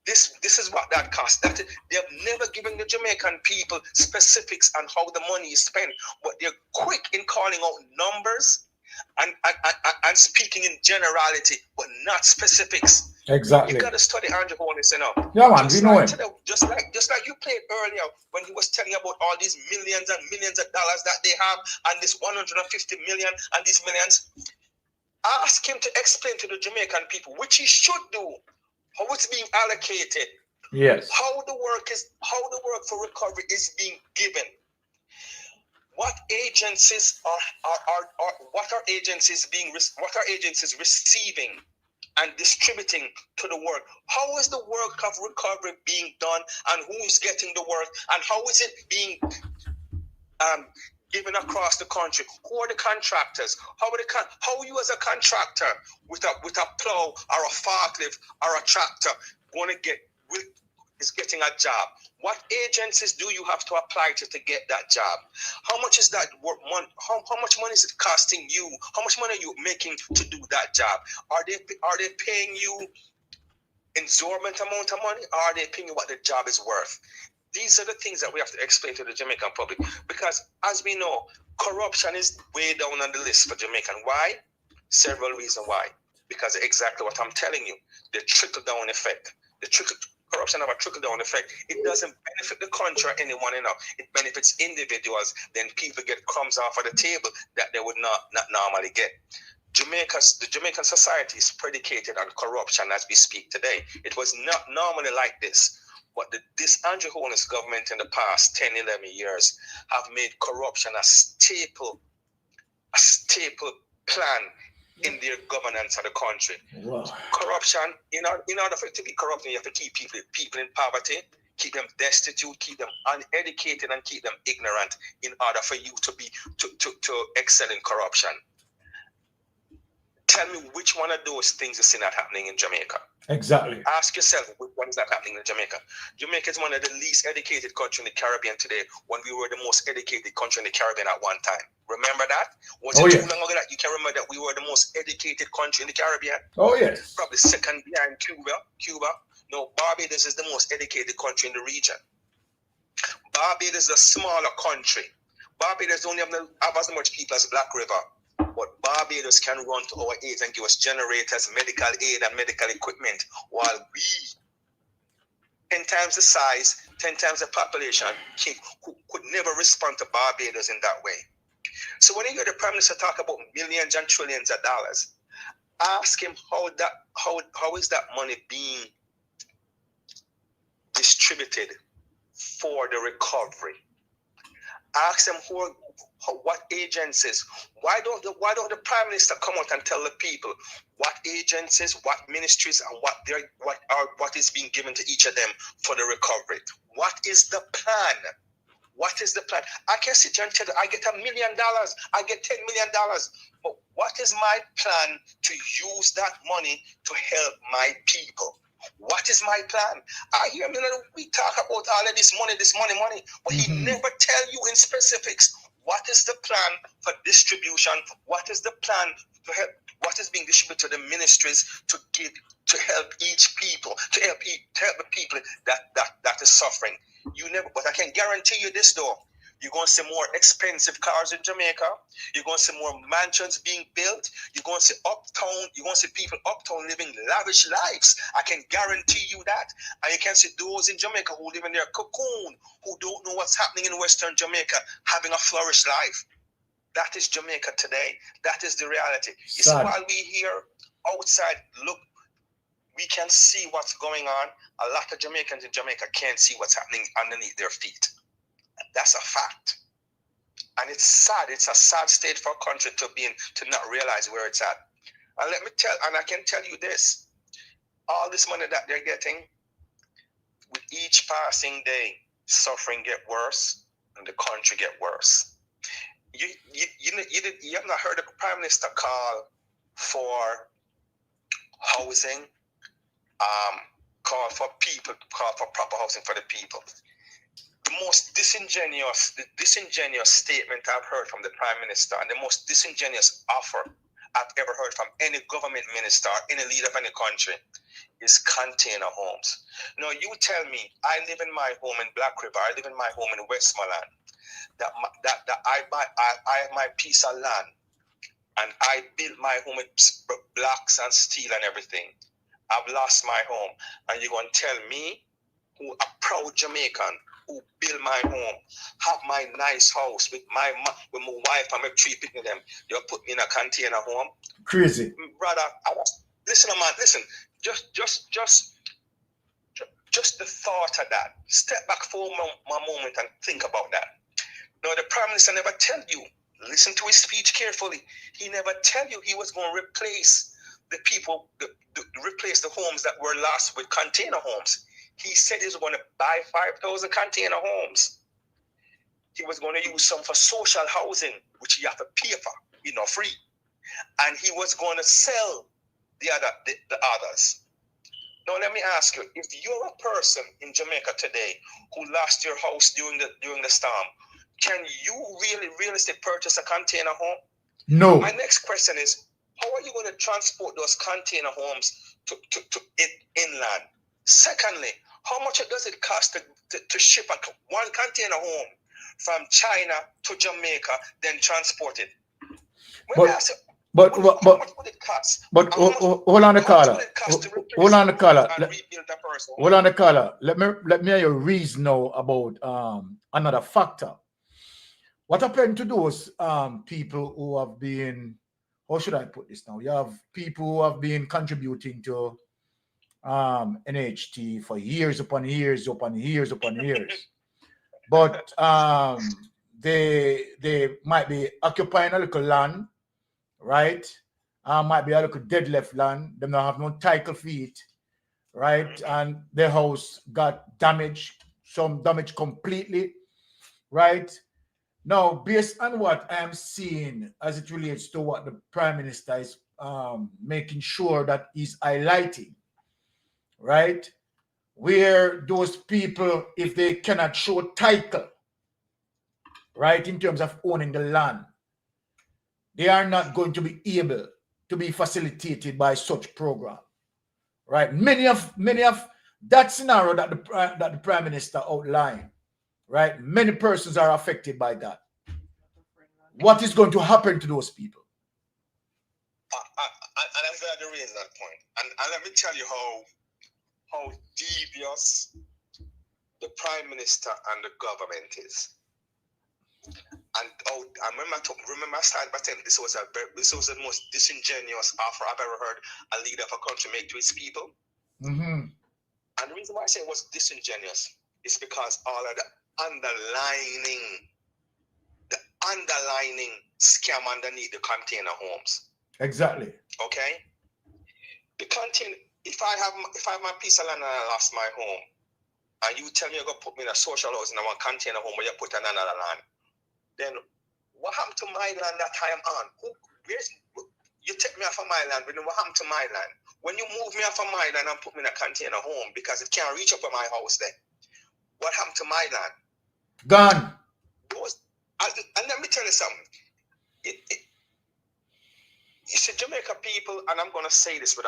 This is what that cost. They have never given the Jamaican people specifics on how the money is spent, but they're quick in calling out numbers and speaking in generality, but not specifics. Exactly. You got to study Andrew Holness, Yeah, man, we know him. Just like you played earlier when he was telling about all these millions and millions of dollars that they have, and this 150 million and these millions. Ask him to explain to the Jamaican people, which he should do, how it's being allocated. Yes. How the work for recovery is being given. What agencies are what are agencies receiving, and distributing to the work. How is the work of recovery being done, and who is getting the work, and how is it being given across the country? Who are the contractors? How are you as a contractor with a plow or a forklift or a tractor going to is getting a job? What agencies do you have to apply to get that job? How much is that work? How much money is it costing you? How much money are you making to do that job? Are they paying you exorbitant amount of money, or are they paying you what the job is worth? These are the things that we have to explain to the Jamaican public, because as we know, corruption is way down on the list for Jamaican. Why? Several reasons why. Because exactly what I'm telling you, the trickle-down effect. Corruption have a trickle-down effect. It doesn't benefit the country or anyone enough. It benefits individuals. Then people get crumbs off of the table that they would not normally get. The Jamaican society is predicated on corruption as we speak today. It was not normally like this. But this Andrew Holness government in the past 10, 11 years have made corruption a staple plan in their governance of the country. Wow. Corruption, in order for it to be corrupt, you have to keep people in poverty, keep them destitute, keep them uneducated, and keep them ignorant in order for you to excel in corruption. Tell me which one of those things is not happening in Jamaica. Exactly. Ask yourself which one is not happening in Jamaica. Jamaica is one of the least educated countries in the Caribbean today, when we were the most educated country in the Caribbean at one time. Remember that? Was it too long ago that you can remember that we were the most educated country in the Caribbean? Oh, yes. Probably second behind Cuba. No, Barbados is the most educated country in the region. Barbados is a smaller country. Barbados don't have as much people as Black River. But Barbados can run to our aid and give us generators, medical aid, and medical equipment, while we, 10 times the size, 10 times the population, could never respond to Barbados in that way. So when you hear the Prime Minister talk about millions and trillions of dollars, ask him how is that money being distributed for the recovery. Ask them what agencies. Why don't the Prime Minister come out and tell the people what agencies, what ministries, and what is being given to each of them for the recovery? What is the plan? What is the plan? I can sit here and tell you, I get $1 million, I get $10 million. But what is my plan to use that money to help my people? What is my plan? I hear we talk about all of this money, but he never tell you in specifics what is the plan for distribution, what is the plan to help, what is being distributed to the ministries to help each people, to help the people that is suffering. But I can guarantee you this though. You're going to see more expensive cars in Jamaica. You're going to see more mansions being built. You're going to see people uptown living lavish lives. I can guarantee you that. And you can see those in Jamaica who live in their cocoon, who don't know what's happening in Western Jamaica, having a flourished life. That is Jamaica today. That is the reality. You see, while we here outside look, we can see what's going on. A lot of Jamaicans in Jamaica can't see what's happening underneath their feet. That's a fact. And it's sad. It's a sad state for a country to not realize where it's at. And I can tell you this. All this money that they're getting, with each passing day, suffering get worse and the country get worse. You have not heard the Prime Minister call for housing, call for proper housing for the people. The most disingenuous statement I've heard from the Prime Minister, and the most disingenuous offer I've ever heard from any government minister, any leader of any country, is container homes. Now, you tell me, I live in my home in Black River, I live in my home in Westmoreland, that I have my piece of land, and I built my home with blocks and steel and everything. I've lost my home, and you're going to tell me, who a proud Jamaican, who build my home, have my nice house with my wife and my 3 people, them, you put me in a container home? Crazy. Brother, listen, man, listen. Just the thought of that. Step back for a moment and think about that. Now, the Prime Minister never tell you, listen to his speech carefully. He never tell you he was going to replace the people replace the homes that were lost with container homes. He said he was going to buy 5,000 container homes. He was going to use some for social housing, which you have to pay for, free. And he was going to sell the others. Now let me ask you: if you're a person in Jamaica today who lost your house during the storm, can you really realistically purchase a container home? No. My next question is: how are you going to transport those container homes to inland? Secondly, how much does it cost to ship one container home from China to Jamaica, then transport it? How much would it cost? But hold on the caller. Hold on the caller. Hold on the caller. Let me hear your reason now about another factor. What happened to those people who have been, how should I put this now? You have people who have been contributing to NHT for years upon years upon years upon years. But they might be occupying a little land, right? Might be a little dead left land. They don't have no title feet, right? And their house got damaged, some damage completely, right? Now, based on what I am seeing as it relates to what the Prime Minister is making sure that he's highlighting, right? Where those people, if they cannot show title, right, in terms of owning the land, they are not going to be able to be facilitated by such program, right? Many of that scenario that the Prime Minister outlined, right? Many persons are affected by that. What is going to happen to those people? And I'm glad you raised that point. And let me tell you how devious the Prime Minister and the government is. And I remember I started by saying this was the most disingenuous offer I've ever heard a leader of a country make to its people. Mm-hmm. And the reason why I say it was disingenuous is because all of the underlining scam underneath the container homes. Exactly. Okay. The container. If I have my piece of land and I lost my home, and you tell me you're gonna put me in a social house and I want container home where you put another land, then what happened to my land that I am on? You take me off of my land, but then what happened to my land? When you move me off of my land and put me in a container home because it can't reach up to my house then, what happened to my land? Gone. And let me tell you something. You see, Jamaica people, and I'm going to say this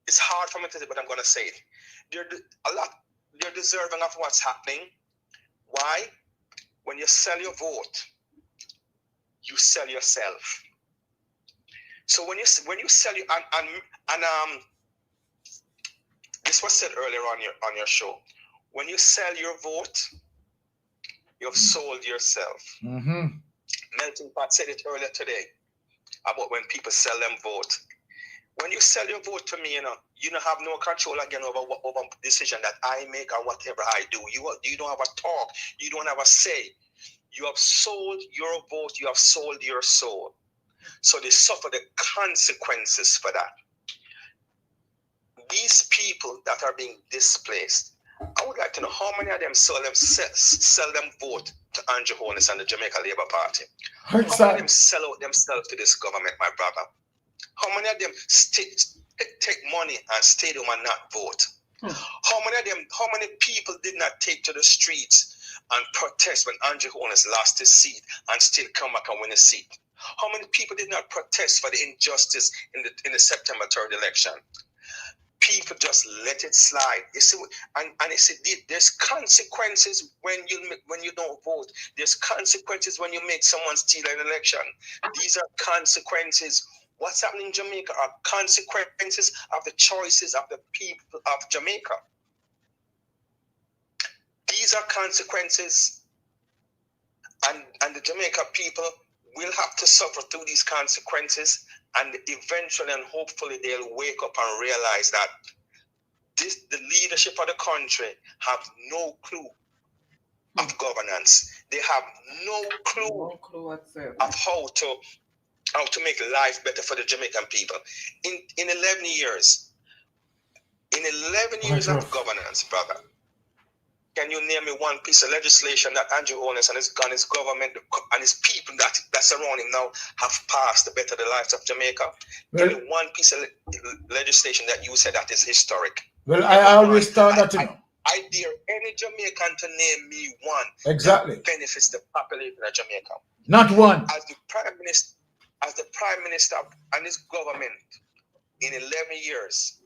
it's hard for me to say, but I'm going to say it. They're deserving of what's happening. Why? When you sell your vote, you sell yourself. So when you sell your and this was said earlier on your show. When you sell your vote, you've sold yourself. Mm-hmm. Melting Pot said it earlier today about when people sell them vote. When you sell your vote to me, you don't have no control again over decision that I make or whatever I do. You don't have a talk. You don't have a say. You have sold your vote. You have sold your soul. So they suffer the consequences for that. These people that are being displaced, I would like to know how many of them sell them vote to Andrew Holness and the Jamaica Labour Party. How many of them sell out themselves to this government, my brother? How many of them take money and stay home and not vote? How many people did not take to the streets and protest when Andrew Holness lost his seat and still come back and win a seat? How many people did not protest for the injustice in the September 3rd election? People just let it slide. You see, and you see, there's consequences when you don't vote. There's consequences when you make someone steal an election. These are consequences. What's happening in Jamaica are consequences of the choices of the people of Jamaica. These are consequences, and the Jamaica people will have to suffer through these consequences, and eventually and hopefully they'll wake up and realize that the leadership of the country have no clue of governance. They have no clue of how to how to make life better for the Jamaican people. In 11 years, in 11 years of governance, brother, can you name me one piece of legislation that Andrew Holness and his government and his people that surround him now have passed to better the lives of Jamaica? Well, give me one piece of legislation that you said that is historic. Well, I always thought that, you know. I dare any Jamaican to name me one exactly that benefits the population of Jamaica. Not one. As the prime minister and his government in 11 years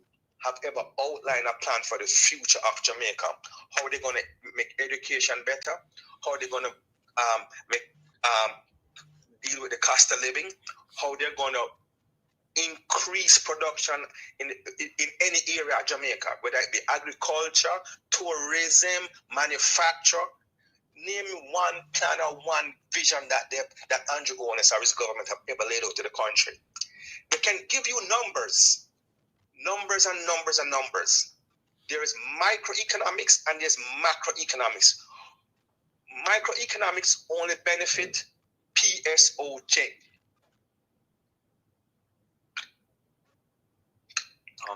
have ever outlined a plan for the future of Jamaica. How they're going to make education better, how they're going to deal with the cost of living, how they're going to increase production in any area of Jamaica, whether it be agriculture, tourism, manufacture. Name me one plan or one vision that Andrew Holness or his government have ever laid out to the country. They can give you numbers and numbers and numbers. There is microeconomics and there's macroeconomics. Microeconomics only benefit PSOJ.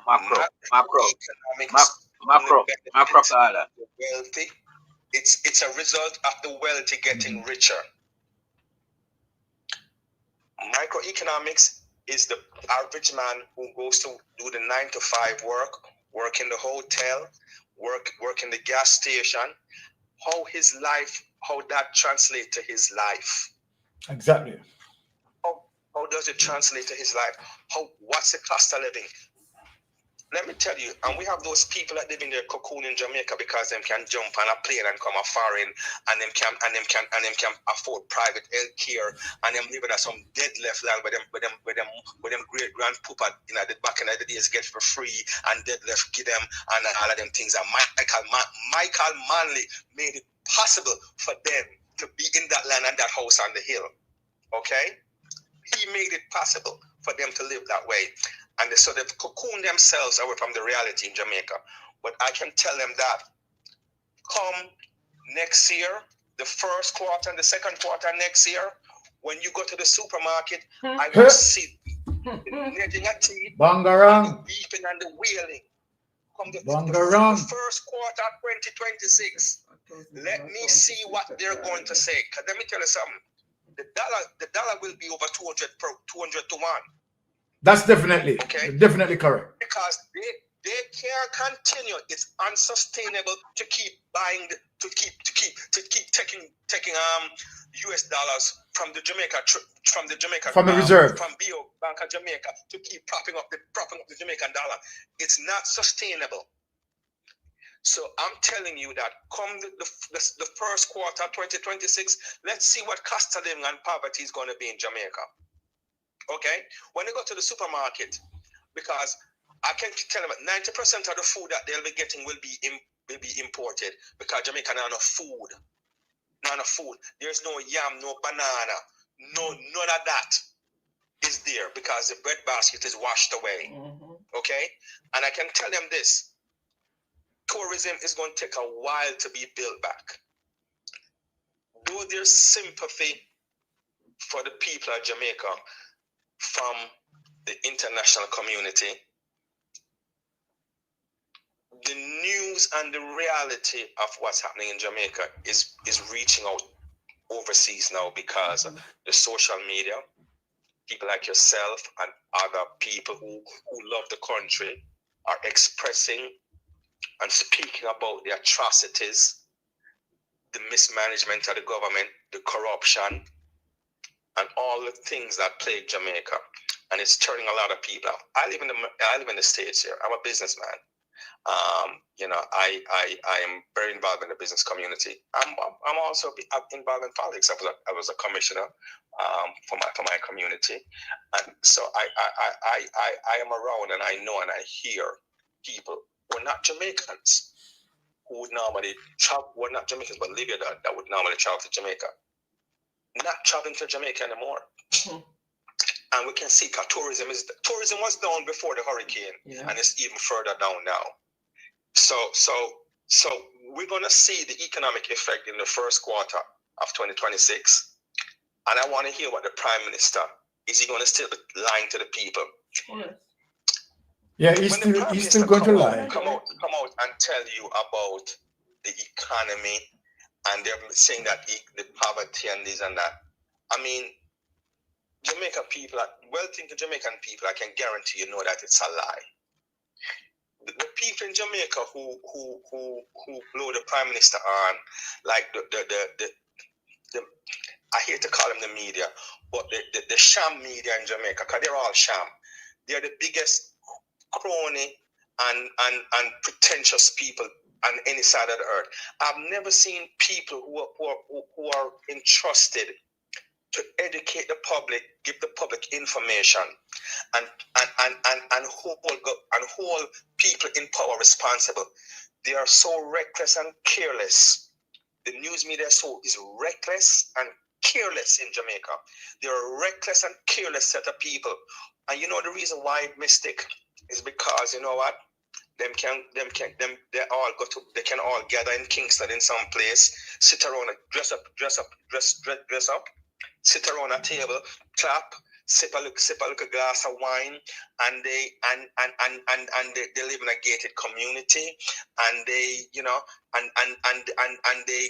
Macro. Wealthy. It's a result of the wealthy getting richer. Microeconomics is the average man who goes to do the 9-to-5 work in the hotel, work in the gas station, how that translates to his life. Exactly. How does it translate to his life? What's the cost of living? Let me tell you, and we have those people that live in their cocoon in Jamaica because them can jump on a plane and come a foreign, and them can afford private health care, and them living at some dead left land where them great grandpapa the back in the days get for free, and dead left give them, and all of them things. And Michael Manley made it possible for them to be in that land and that house on the hill. Okay, he made it possible for them to live that way. And so they've cocooned themselves away from the reality in Jamaica. But I can tell them that come next year, the first quarter and the second quarter next year, when you go to the supermarket, I will see the gnashing of teeth, the beeping and the wailing. Come the first quarter of 2026, let me see what they're going to say. Because let me tell you something. The dollar will be over 200 to 1. That's definitely correct. Because they can't continue. It's unsustainable to keep buying, to keep taking US dollars from the reserve, from BO Bank of Jamaica, to keep propping up the Jamaican dollar. It's not sustainable. So I'm telling you that come the first quarter 2026, let's see what cost of living and poverty is going to be in Jamaica. Okay, when you go to the supermarket, because I can tell them that 90% of the food that they'll be getting will be imported because Jamaica not enough food. Not enough food. There's no yam, no banana, none of that is there because the bread basket is washed away. Okay, and I can tell them this: tourism is going to take a while to be built back. Though there's sympathy for the people of Jamaica from the international community, the news and the reality of what's happening in Jamaica is reaching out overseas now because of the social media. People like yourself and other people who love the country are expressing and speaking about the atrocities, the mismanagement of the government, the corruption, and all the things that plague Jamaica, and it's turning a lot of people off. I live in the States here. I'm a businessman. I am very involved in the business community. I'm also involved in politics. I was a commissioner for my community, and so I am around, and I know and I hear people who are not Jamaicans who would normally travel. Well, not Jamaicans, but Libya that would normally travel to Jamaica. Not traveling to Jamaica anymore. And we can see tourism was down before the hurricane, and it's even further down now. So we're gonna see the economic effect in the first quarter of 2026. And I want to hear what the Prime Minister is he going to still be lying to the people? Yeah, When the Prime he's still Minister going to come lie. come out and tell you about the economy, and they're saying that the poverty and this and that. I mean, Jamaica people, well-thinking Jamaican people, I can guarantee you know that it's a lie. The people in Jamaica who blow the Prime Minister on, like the I hate to call them the media, but the sham media in Jamaica, because they're all sham. They're the biggest crony and pretentious people on any side of the earth. I've never seen people who are entrusted to educate the public, give the public information, and hold people in power responsible. They are so reckless and careless. The news media is reckless and careless in Jamaica. They are a reckless and careless set of people. And you know the reason why, Mystic, is because you know what? They can all gather in Kingston in some place, sit around, dress up, sit around a table, clap, sip a little glass of wine, and they live in a gated community, and they, you know, and they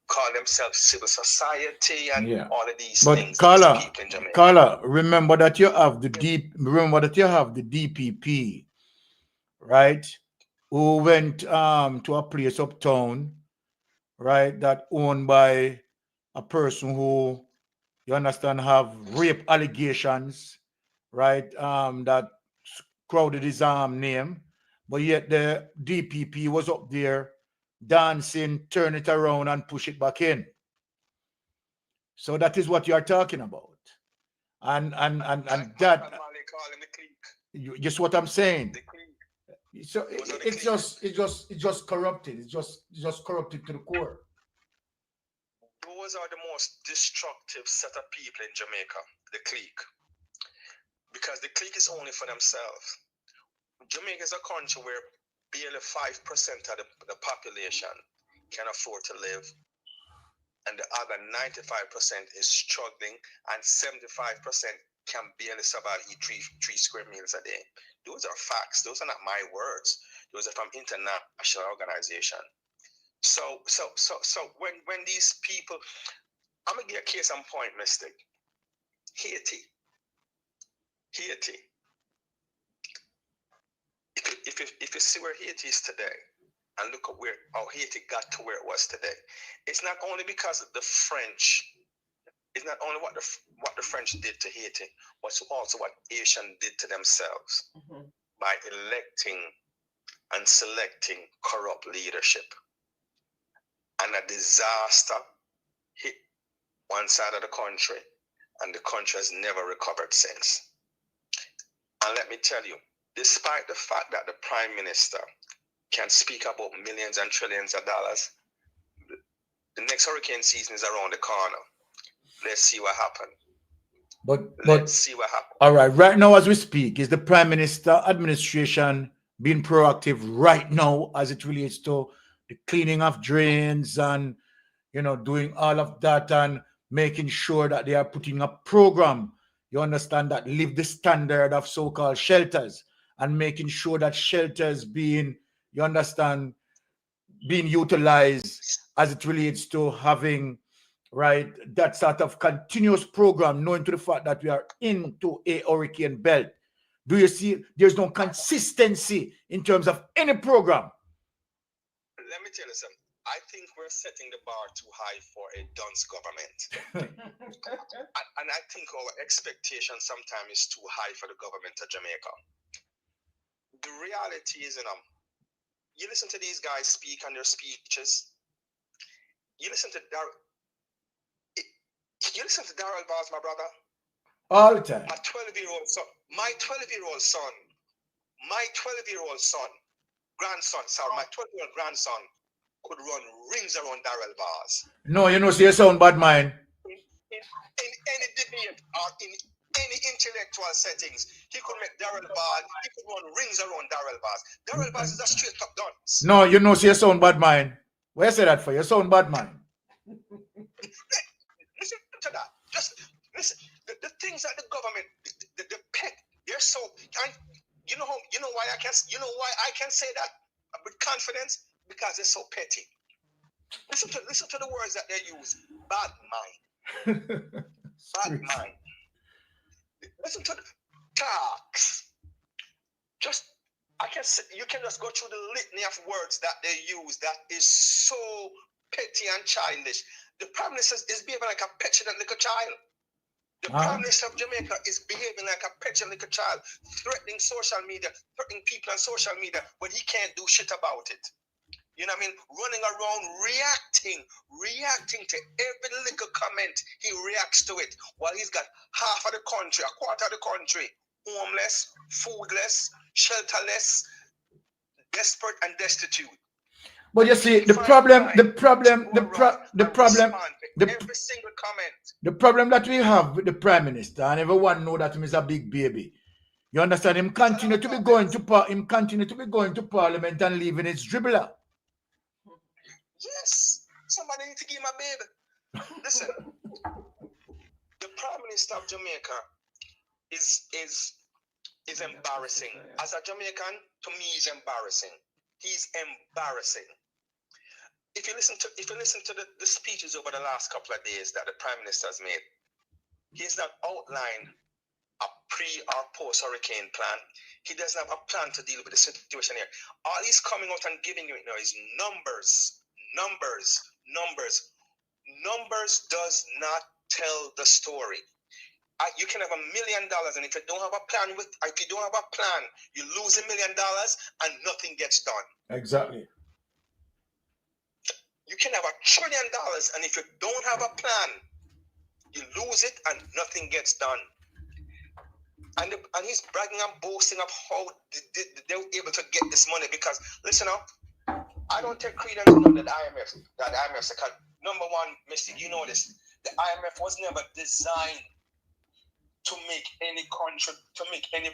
call themselves civil society and all of these things. But Carla, remember that you have the DPP, right? Who went to a place uptown, right, that owned by a person who, you understand, have rape allegations, right? That crowded his name, but yet the DPP was up there dancing, turn it around and push it back in. So that is what you are talking about. And that, just what I'm saying. So it's just corrupted. It's just corrupted to the core. Those are the most destructive set of people in Jamaica, the clique. Because the clique is only for themselves. Jamaica is a country where barely 5% of the population can afford to live, and the other 95% is struggling, and 75% can barely survive, eat three square meals a day. Those are facts. Those are not my words. Those are from international organization. So when these people, I'm gonna give a case in point, Mystic. Haiti. If you see where Haiti is today, and look at how Haiti got to where it was today, it's not only because of the French. It's not only what the French did to Haiti, but also what Asians did to themselves by electing and selecting corrupt leadership. And a disaster hit one side of the country, and the country has never recovered since. And let me tell you, despite the fact that the Prime Minister can speak about millions and trillions of dollars, the next hurricane season is around the corner. Let's see what happens. Let's see what happens. All right, right now as we speak, is the Prime Minister administration being proactive right now as it relates to the cleaning of drains and, you know, doing all of that and making sure that they are putting a program, you understand, that live the standard of so-called shelters, and making sure that shelters being, you understand, being utilized as it relates to having, right, that sort of continuous program, knowing to the fact that we are into a hurricane belt? Do you see there's no consistency in terms of any program? Let me tell you something. I think we're setting the bar too high for a dunce government. and I think our expectation sometimes is too high for the government of Jamaica. The reality is, you listen to these guys speak on their speeches. You listen to Darrell Bars, my brother. All the time. My 12-year-old grandson could run rings around Darrell Bars. No, you know, see your sound bad mind. In any debate or in any intellectual settings, he could make Darrell Bars, he could run rings around Darrell Bars. Darrell Bars is a straight up dunce. No, you know, see your sound bad mind. Where you say that for? Your sound bad mind. Listen to that. Just listen. The things that the government, the pet, they're so. And you know why I can say that with confidence, because they're so petty. Listen to the words that they use. Bad mind. Bad mind. Listen to the talks. You can just go through the litany of words that they use that is so petty and childish. The Prime Minister is behaving like a petulant little child. The Prime Minister of Jamaica is behaving like a petulant little child, threatening social media, threatening people on social media when he can't do shit about it. You know what I mean? Running around, reacting to every little comment. He reacts to it while he's got half of the country, a quarter of the country, homeless, foodless, shelterless, desperate and destitute. But you see, the problem every single comment. The problem that we have with the Prime Minister, and everyone know that him is a big baby. You understand? Him continue to be going to Parliament and leaving his dribbler. Yes, somebody need to give him a baby. Listen, the Prime Minister of Jamaica is embarrassing. As a Jamaican, to me, he's embarrassing. He's embarrassing. If you listen to the speeches over the last couple of days that the Prime Minister has made, he's not outlined a pre or post hurricane plan. He doesn't have a plan to deal with the situation here. All he's coming out and giving you now is numbers. Numbers does not tell the story. You can have $1 million, and if you don't have a plan, you lose $1 million and nothing gets done. Exactly. You can have $1 trillion, and if you don't have a plan, you lose it and nothing gets done. And he's bragging and boasting of how they were able to get this money because, listen up, I don't take credence to that IMF. Number one, Mystic, you know this. The IMF was never designed to make any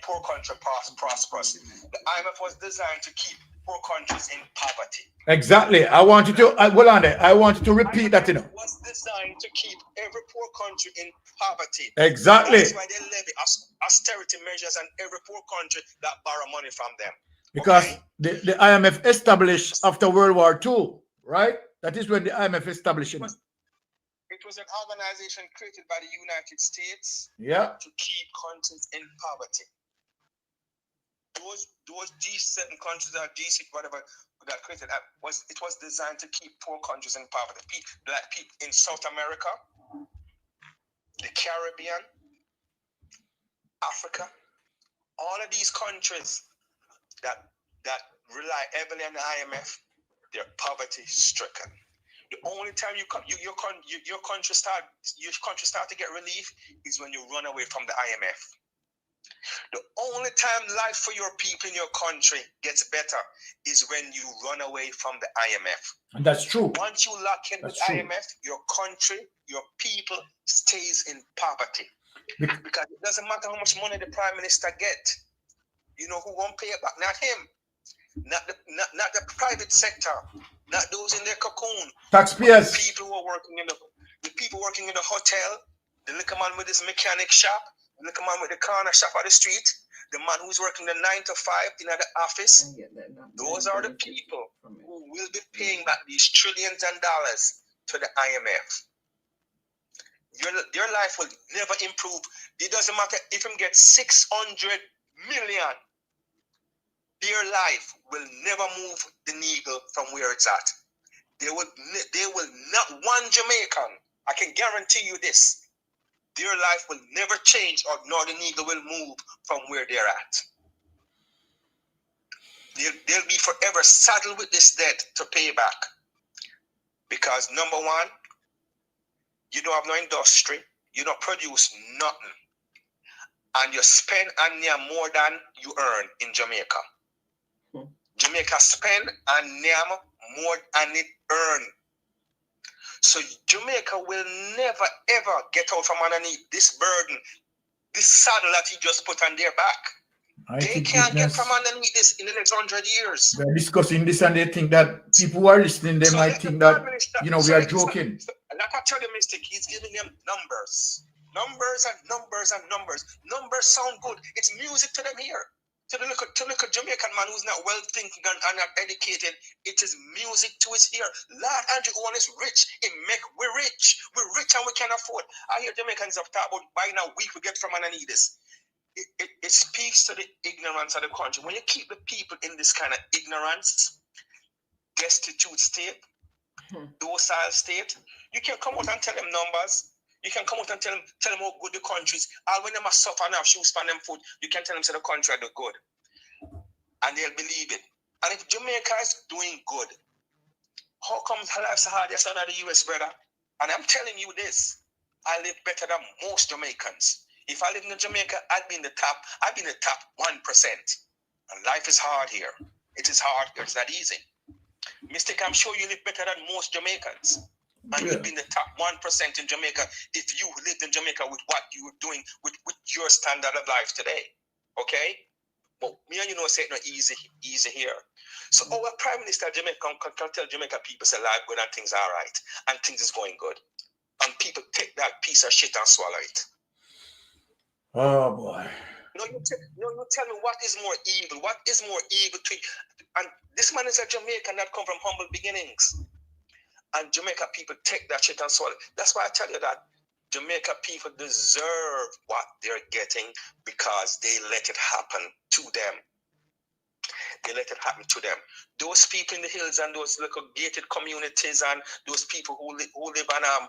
poor country prosperous. The IMF was designed to keep poor countries in poverty. Exactly. I want you to hold on there. I want you to repeat that. It was designed to keep every poor country in poverty. Exactly. That's why they levy austerity measures on every poor country that borrow money from them. Because the IMF established after World War II, right? That is when the IMF established it. It was an organization created by the United States to keep countries in poverty. Those G7 countries or G6, whatever got created, it was designed to keep poor countries in poverty. Black people in South America, the Caribbean, Africa, all of these countries that rely heavily on the IMF, they're poverty stricken. The only time your country start to get relief is when you run away from the IMF. The only time life for your people in your country gets better is when you run away from the IMF. And that's true. Once you lock in with IMF, your country, your people stays in poverty. Because it doesn't matter how much money the Prime Minister get. You know who won't pay it back? Not him. Not the private sector. Not those in their cocoon. Taxpayers. The people who are working in the hotel, the liquor man with his mechanic shop, the liquor man with the corner shop on the street, the man who's working the 9 to 5 in the office. Those are the people who will be paying back these trillions and dollars to the IMF. Your life will never improve. It doesn't matter if him get 600 million. Their life will never move the needle from where it's at. They will not one Jamaican. I can guarantee you this. Their life will never change, or nor the needle will move from where they're at. They'll be forever saddled with this debt to pay back. Because number one, you don't have no industry, you don't produce nothing, and you spend and near more than you earn in Jamaica. Jamaica spend and near more than it earn. So Jamaica will never ever get out from underneath this burden, this saddle that he just put on their back. They can't get from underneath this in the next 100 years. They're discussing this and they think that people who are listening, they might think that, we are joking. Like I tell you, Mystic, he's giving them numbers. Numbers and numbers and numbers. Numbers sound good. It's music to them here. To the little Jamaican man who's not well thinking and not educated, it is music to his ear. Lord Andrew Owen is rich. We're rich. We're rich and we can afford. I hear Jamaicans have talked about buying a week we get from underneath this. It speaks to the ignorance of the country. When you keep the people in this kind of ignorance, destitute state, docile state, you can come out and tell them numbers. You can come out and tell them how good the country is. And when they must suffer and have shoes on them foot, you can tell them say the country do good. And they'll believe it. And if Jamaica is doing good, how come life's hardest under the US, brother? And I'm telling you this, I live better than most Jamaicans. If I live in Jamaica, I'd be in the top 1%. And life is hard here. It is hard here. It's not easy. Mystic, I'm sure you live better than most Jamaicans. And you'd be in the top 1% in Jamaica if you lived in Jamaica with what you were doing with your standard of life today. Okay? But me and you know, say it's not easy here. So our Prime Minister of Jamaica can tell Jamaica people say life good and things are right. And things is going good. And people take that piece of shit and swallow it. Oh boy. You tell me what is more evil? What is more evil to you? And this man is a Jamaican that come from humble beginnings. And Jamaica people take that shit and swallow it. That's why I tell you that Jamaica people deserve what they're getting because they let it happen to them. They let it happen to them. Those people in the hills and those little gated communities and those people who live on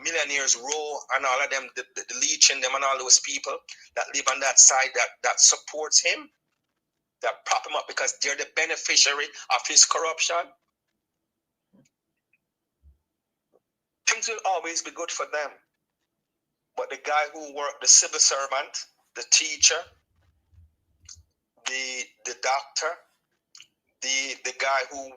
Millionaires Row and all of them, the leech in them and all those people that live on that side that supports him, that prop him up because they're the beneficiary of his corruption. Things will always be good for them. But the guy who worked, the civil servant, the teacher, the doctor, the guy who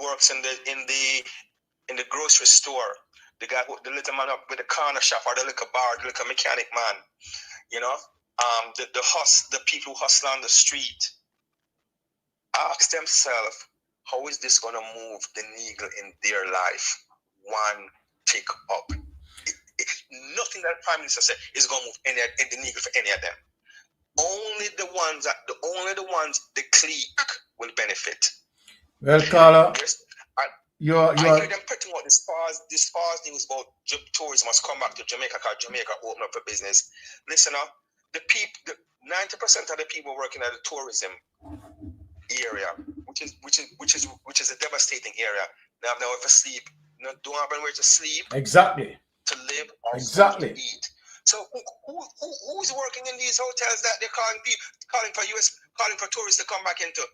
works in the grocery store, the little man up with the corner shop or the little bar, the little mechanic man, the people who hustle on the street, ask themselves, how is this going to move the needle in their life? One tick up. Nothing that Prime Minister said is going to move the needle for any of them. Only the ones the clique will benefit. Well, Carla, I hear them putting out this false news about tourism must come back to Jamaica because Jamaica open up for business. Listen up, the 90% of the people working at the tourism area, which is a devastating area. They have nowhere to sleep. Don't have anywhere to sleep. Exactly. To live or exactly. To eat. So who's working in these hotels that they're calling for tourists to come back into?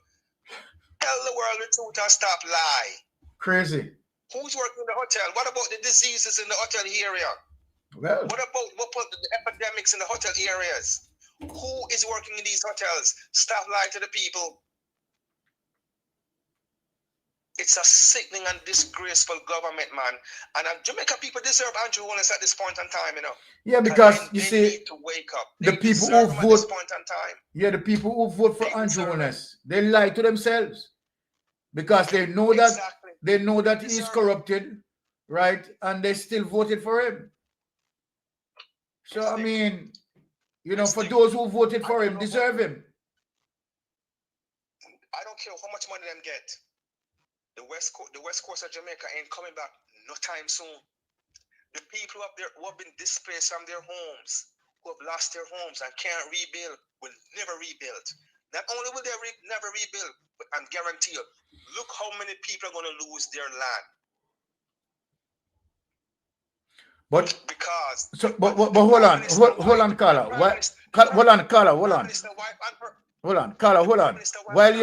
Tell the world the truth and stop lie. Crazy. Who's working in the hotel? What about the diseases in the hotel area? Well, what about the epidemics in the hotel areas? Who is working in these hotels? Stop lying to the people. It's a sickening and disgraceful government, man. And Jamaica people deserve Andrew Holness at this point in time, Yeah, because they need to wake up. The people who vote at this point in time. Yeah, the people who vote for Andrew Holness, they lie to themselves because they know that he's corrupted, right? And they still voted for him. So I mean, for those who voted for him, deserve him. I don't care how much money them get. The west coast of Jamaica ain't coming back no time soon. The people up there who have been displaced from their homes, who have lost their homes and can't rebuild, will never rebuild. Not only will they never rebuild, but I'm guarantee you, look how many people are going to lose their land. But hold on, Carla. Hold on, While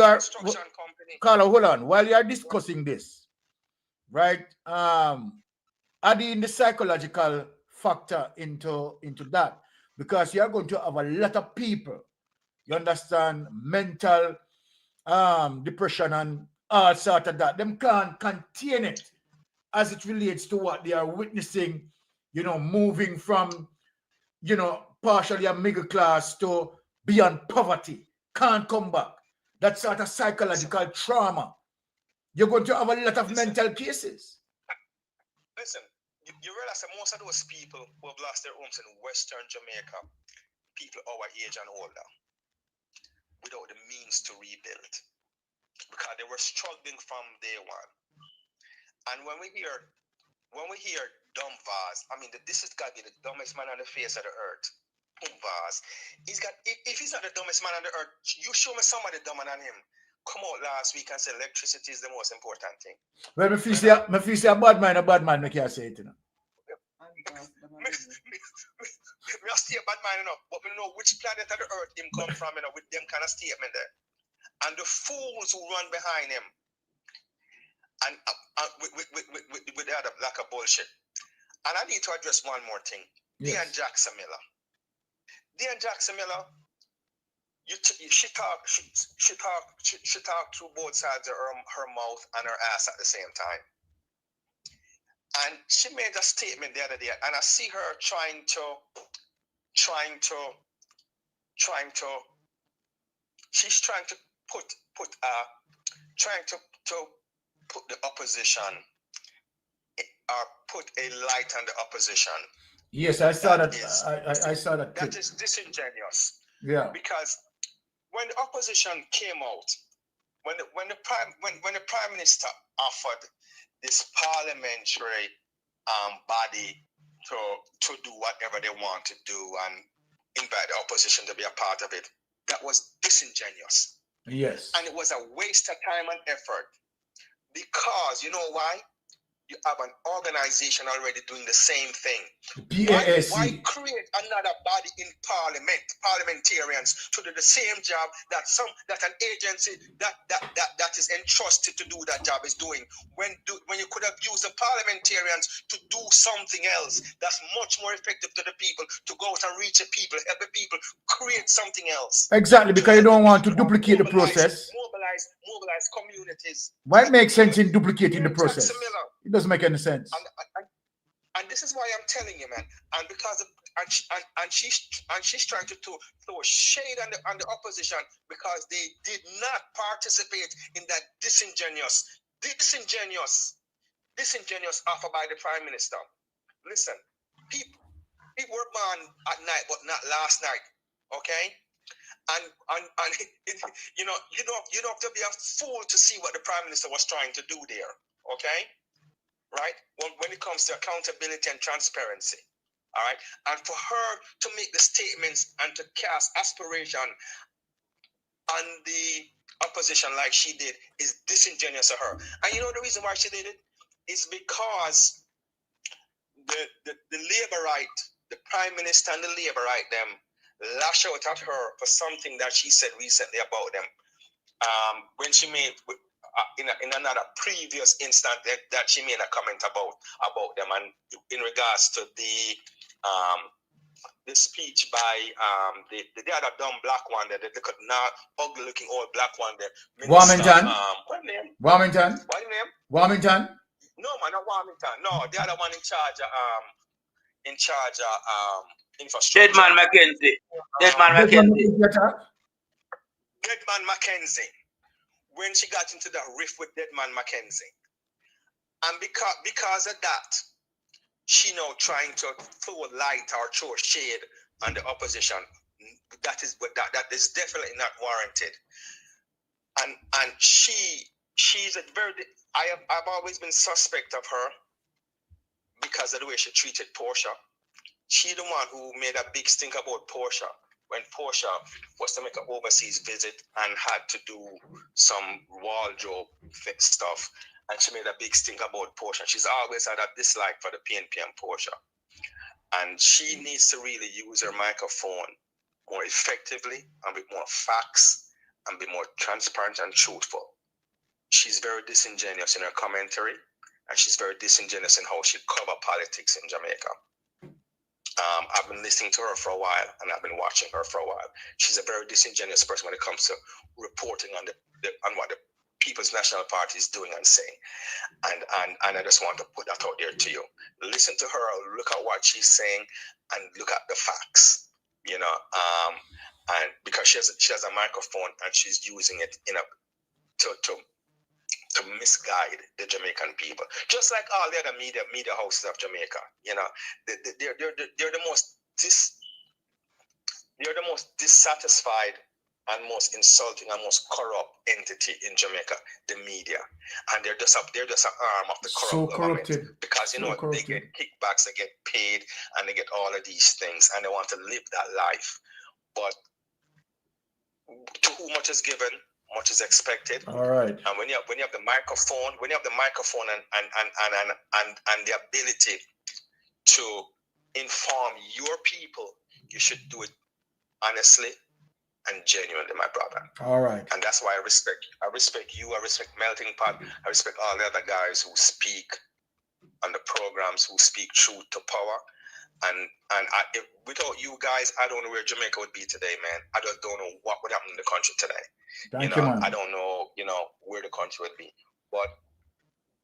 you are discussing this, right? Adding the psychological factor into that, because you are going to have a lot of people, you understand, mental depression and all sort of that. Them can't contain it as it relates to what they are witnessing, moving from, partially a middle class to beyond poverty. Can't come back. That sort of psychological trauma. You're going to have a lot of mental cases. Listen, you realize that most of those people who have lost their homes in Western Jamaica, people our age and older, without the means to rebuild, because they were struggling from day one. And when we hear dumb Vaz, I mean, this has got to be the dumbest man on the face of the earth. Vaz, if he's not the dumbest man on the earth, you show me somebody dumber than him. Come out last week and say electricity is the most important thing. Well, my face say a bad man, I can't say it, you know. We are still a bad man enough, but we know which planet of the earth him come from, you know, with them kind of statement there. And the fools who run behind him, and with the other black of bullshit. And I need to address one more thing. Yes. Dean Jackson Miller. She talked through both sides of her mouth and her ass at the same time. And she made a statement the other day, and I see her trying to put the opposition, or put a light on the opposition. Yes, I saw that. I saw that. That is disingenuous. Yeah. Because when the opposition came out, when the prime minister offered this parliamentary body to do whatever they want to do and invite the opposition to be a part of it, that was disingenuous. Yes. And it was a waste of time and effort, because you know why? You have an organization already doing the same thing. Why create another body in parliamentarians to do the same job that an agency that is entrusted to do that job is doing, when you could have used the parliamentarians to do something else that's much more effective to the people, to go out and reach the people, help the people, create something else. Exactly, because you don't want to duplicate the process. Mobilize communities. Why it makes sense in duplicating the process? It doesn't make any sense. And this is why I'm telling you, man. And because she's trying to throw shade on the opposition, because they did not participate in that disingenuous offer by the prime minister. Listen, people were born at night, but not last night. Okay. And you don't have to be a fool to see what the prime minister was trying to do there. Okay. Right? When it comes to accountability and transparency. All right? And for her to make the statements and to cast aspiration on the opposition like she did is disingenuous of her. And you know the reason why she did it is because the Labour right, the Prime Minister and the Labour right, them lash out at her for something that she said recently about them. When she made... in another previous instant that she made a comment about them, and in regards to the speech by the other dumb black one there, the not ugly looking old black one there, Warmington. What name? Warmington. What name? Warmington. No, man, not Warmington. No, the other one in charge of infrastructure. Deadman Mackenzie. Deadman Mackenzie. When she got into the rift with Deadman Mackenzie. And because of that, she now trying to throw light or throw shade on the opposition. That is definitely not warranted. And she's a very... I've always been suspect of her because of the way she treated Portia. She's the one who made a big stink about Portia when Portia was to make an overseas visit and had to do some wardrobe stuff. And she made a big stink about Portia. She's always had a dislike for the PNP and Portia. And she needs to really use her microphone more effectively and with more facts and be more transparent and truthful. She's very disingenuous in her commentary, and she's very disingenuous in how she cover politics in Jamaica. I've been listening to her for a while, and I've been watching her for a while. She's a very disingenuous person when it comes to reporting on what the People's National Party is doing and saying. And I just want to put that out there to you. Listen to her, look at what she's saying, and look at the facts. You know, and because she has a microphone and she's using it to misguide the Jamaican people, just like all the other media houses of Jamaica. You know, they're the most dissatisfied and most insulting and most corrupt entity in Jamaica, the media, and they're just an arm of the corrupt government, because they get kickbacks, they get paid, and they get all of these things, and they want to live that life. But to whom much is given, much is expected. All right. And when you have the microphone, and the ability to inform your people, you should do it honestly and genuinely, my brother. All right. And that's why I respect you, I respect Melting Pot, I respect all the other guys who speak on the programs, who speak truth to power. And without you guys, I don't know where Jamaica would be today, man. I just don't know what would happen in the country today. Thank you, man. I don't know, where the country would be. But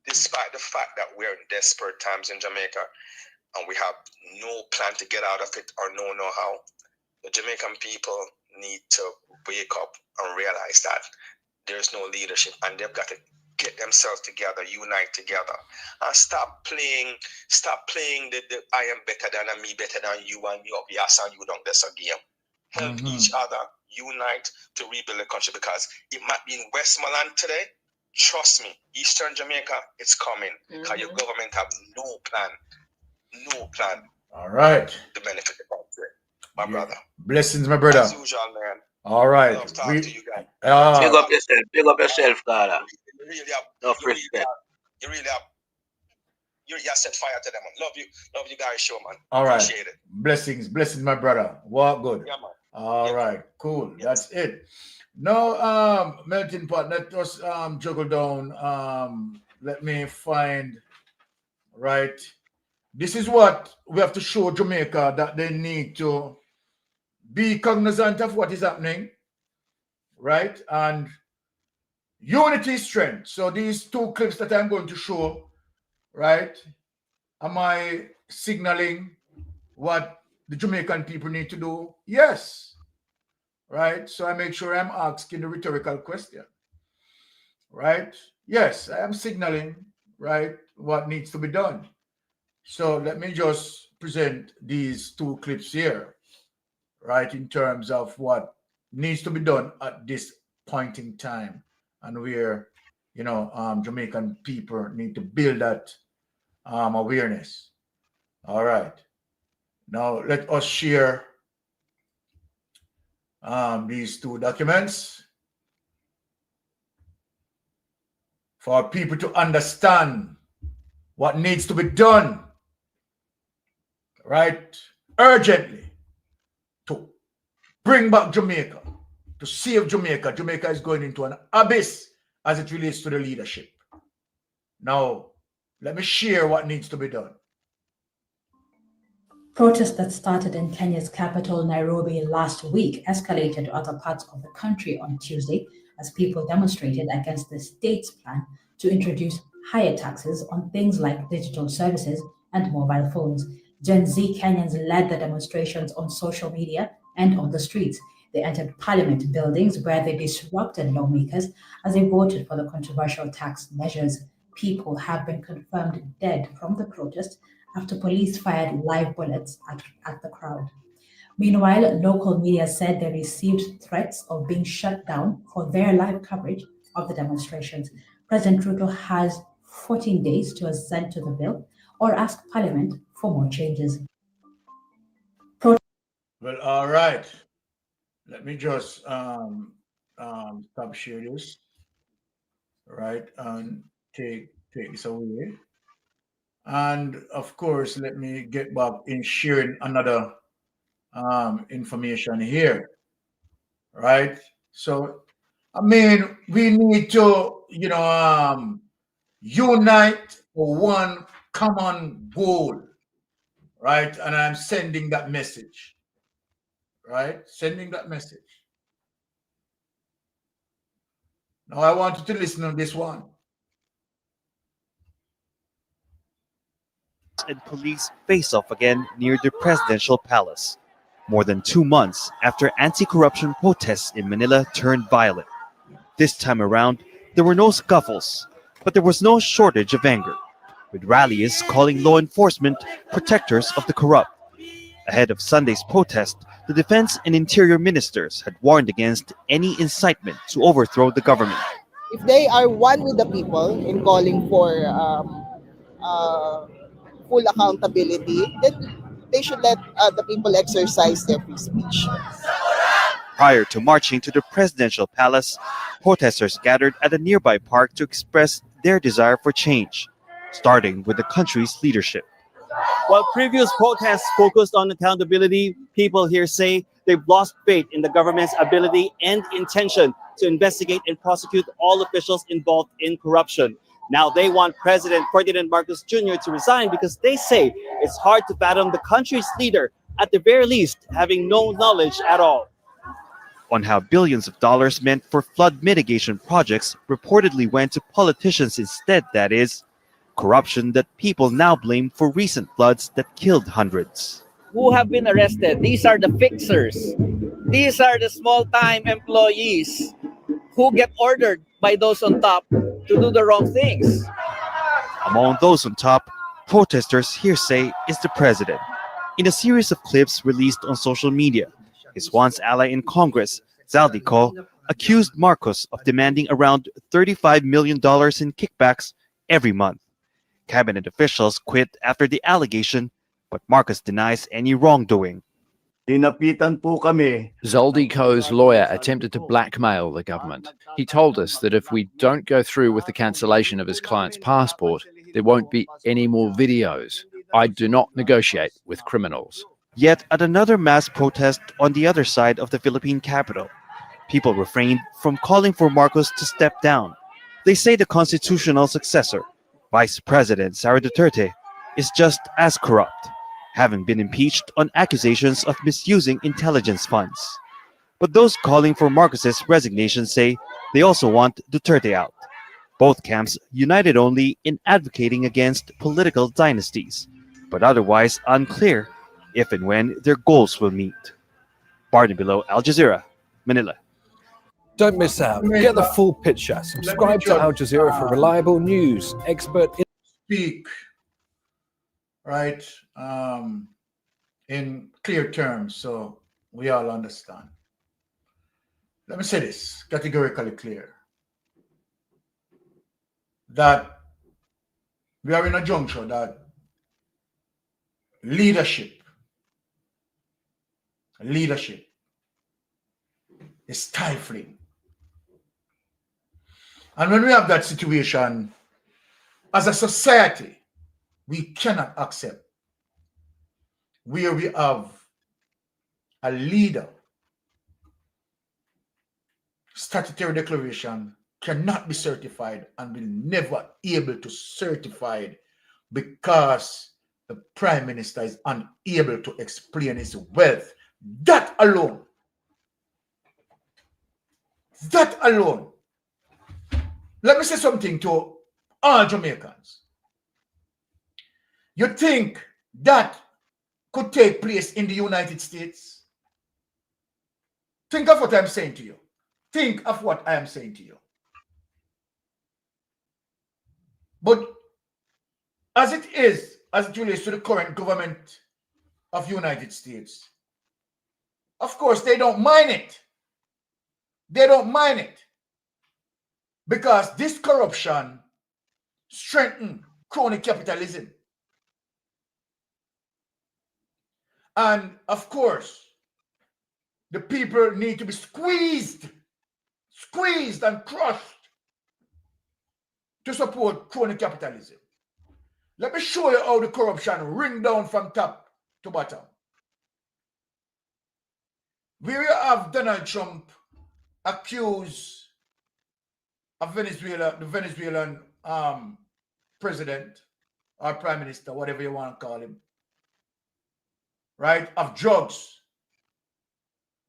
despite the fact that we're in desperate times in Jamaica and we have no plan to get out of it or no know-how, the Jamaican people need to wake up and realize that there's no leadership, and they've got to get themselves together, unite together, and stop playing the I am better than and me better than you and you up yes and you don't. That's a game. Help each other, unite to rebuild the country, because it might be in Westmoreland today. Trust me, Eastern Jamaica, it's coming, because your government have no plan. All right. To benefit the country, my brother. Blessings, my brother. As usual, man. All right. Love talking to you guys. Big up yourself, God. You really have. You set fire to them, man. Love you guys, show, man. All right. Appreciate it. Blessings, my brother. Walk good. Yeah, man. All right, cool. That's it. Now, Melting Pot, let us juggle down. Let me find, right. This is what we have to show Jamaica, that they need to be cognizant of what is happening, right? And unity is strength. So these two clips that I'm going to show, right? Am I signaling what the Jamaican people need to do? Yes. Right? So I make sure I'm asking the rhetorical question. Right? Yes, I am signaling, right, what needs to be done. So let me just present these two clips here, right, in terms of what needs to be done at this point in time, and where, Jamaican people need to build that awareness. All right. Now let us share these two documents for people to understand what needs to be done, right, urgently, to bring back Jamaica, to save Jamaica. Jamaica is going into an abyss as it relates to the leadership. Now, let me share what needs to be done. Protests that started in Kenya's capital, Nairobi, last week escalated to other parts of the country on Tuesday as people demonstrated against the state's plan to introduce higher taxes on things like digital services and mobile phones. Gen Z Kenyans led the demonstrations on social media and on the streets. They entered parliament buildings where they disrupted lawmakers as they voted for the controversial tax measures. People have been confirmed dead from the protest after police fired live bullets at the crowd. Meanwhile, local media said they received threats of being shut down for their live coverage of the demonstrations. President Ruto has 14 days to assent to the bill or ask Parliament for more changes. Well, all right. Let me just stop share this, right, and take this away. And of course, let me get back in sharing another information here, right? So, I mean, we need to, unite for one common goal, right? And I'm sending that message, right? Sending that message. Now, I want you to listen to this one. And police face off again near the presidential palace, more than 2 months after anti-corruption protests in Manila turned violent. This time around, there were no scuffles, But there was no shortage of anger, with rallies calling law enforcement protectors of the corrupt. Ahead of Sunday's protest, the defense and interior ministers had warned against any incitement to overthrow the government. If they are one with the people in calling for full accountability, then they should let the people exercise their free speech. Prior to marching to the presidential palace, protesters gathered at a nearby park to express their desire for change, starting with the country's leadership. While previous protests focused on accountability, people here say they've lost faith in the government's ability and intention to investigate and prosecute all officials involved in corruption. Now they want President Ferdinand Marcos Jr. to resign because they say it's hard to fathom the country's leader, at the very least, having no knowledge at all. On how billions of dollars meant for flood mitigation projects reportedly went to politicians instead, that is, corruption that people now blame for recent floods that killed hundreds. Who have been arrested? These are the fixers. These are the small-time employees who get ordered by those on top to do the wrong things. Among those on top, protesters here say is the president. In a series of clips released on social media, his once ally in Congress, Zaldico, accused Marcos of demanding around $35 million in kickbacks every month. Cabinet officials quit after the allegation, but Marcos denies any wrongdoing. Zaldico's lawyer attempted to blackmail the government. He told us that if we don't go through with the cancellation of his client's passport, there won't be any more videos. I do not negotiate with criminals. Yet at another mass protest on the other side of the Philippine capital, people refrained from calling for Marcos to step down. They say the constitutional successor, Vice President Sara Duterte, is just as corrupt, having been impeached on accusations of misusing intelligence funds. But those calling for Marcos's resignation say they also want Duterte out. Both camps united only in advocating against political dynasties, but otherwise unclear if and when their goals will meet. Barney Below, Al Jazeera, Manila. Don't miss out. Get the full picture. Subscribe to Al Jazeera for reliable news, expert speak, right, in clear terms so we all understand. Let me say this categorically clear, that we are in a juncture that leadership is stifling. And when we have that situation, as a society, we cannot accept where we have a leader. Statutory declaration cannot be certified and will never able to certify it because the prime minister is unable to explain his wealth. That alone. Let me say something to all Jamaicans. You think that could take place in the United States? Think of what I'm saying to you. Think of what I am saying to you. But as it relates to the current government of the United States, of course, they don't mind it. Because this corruption strengthens crony capitalism. And of course, the people need to be squeezed and crushed to support crony capitalism. Let me show you how the corruption ring down from top to bottom. We will have Donald Trump accused of Venezuela, the Venezuelan president or prime minister, whatever you want to call him, right, of drugs.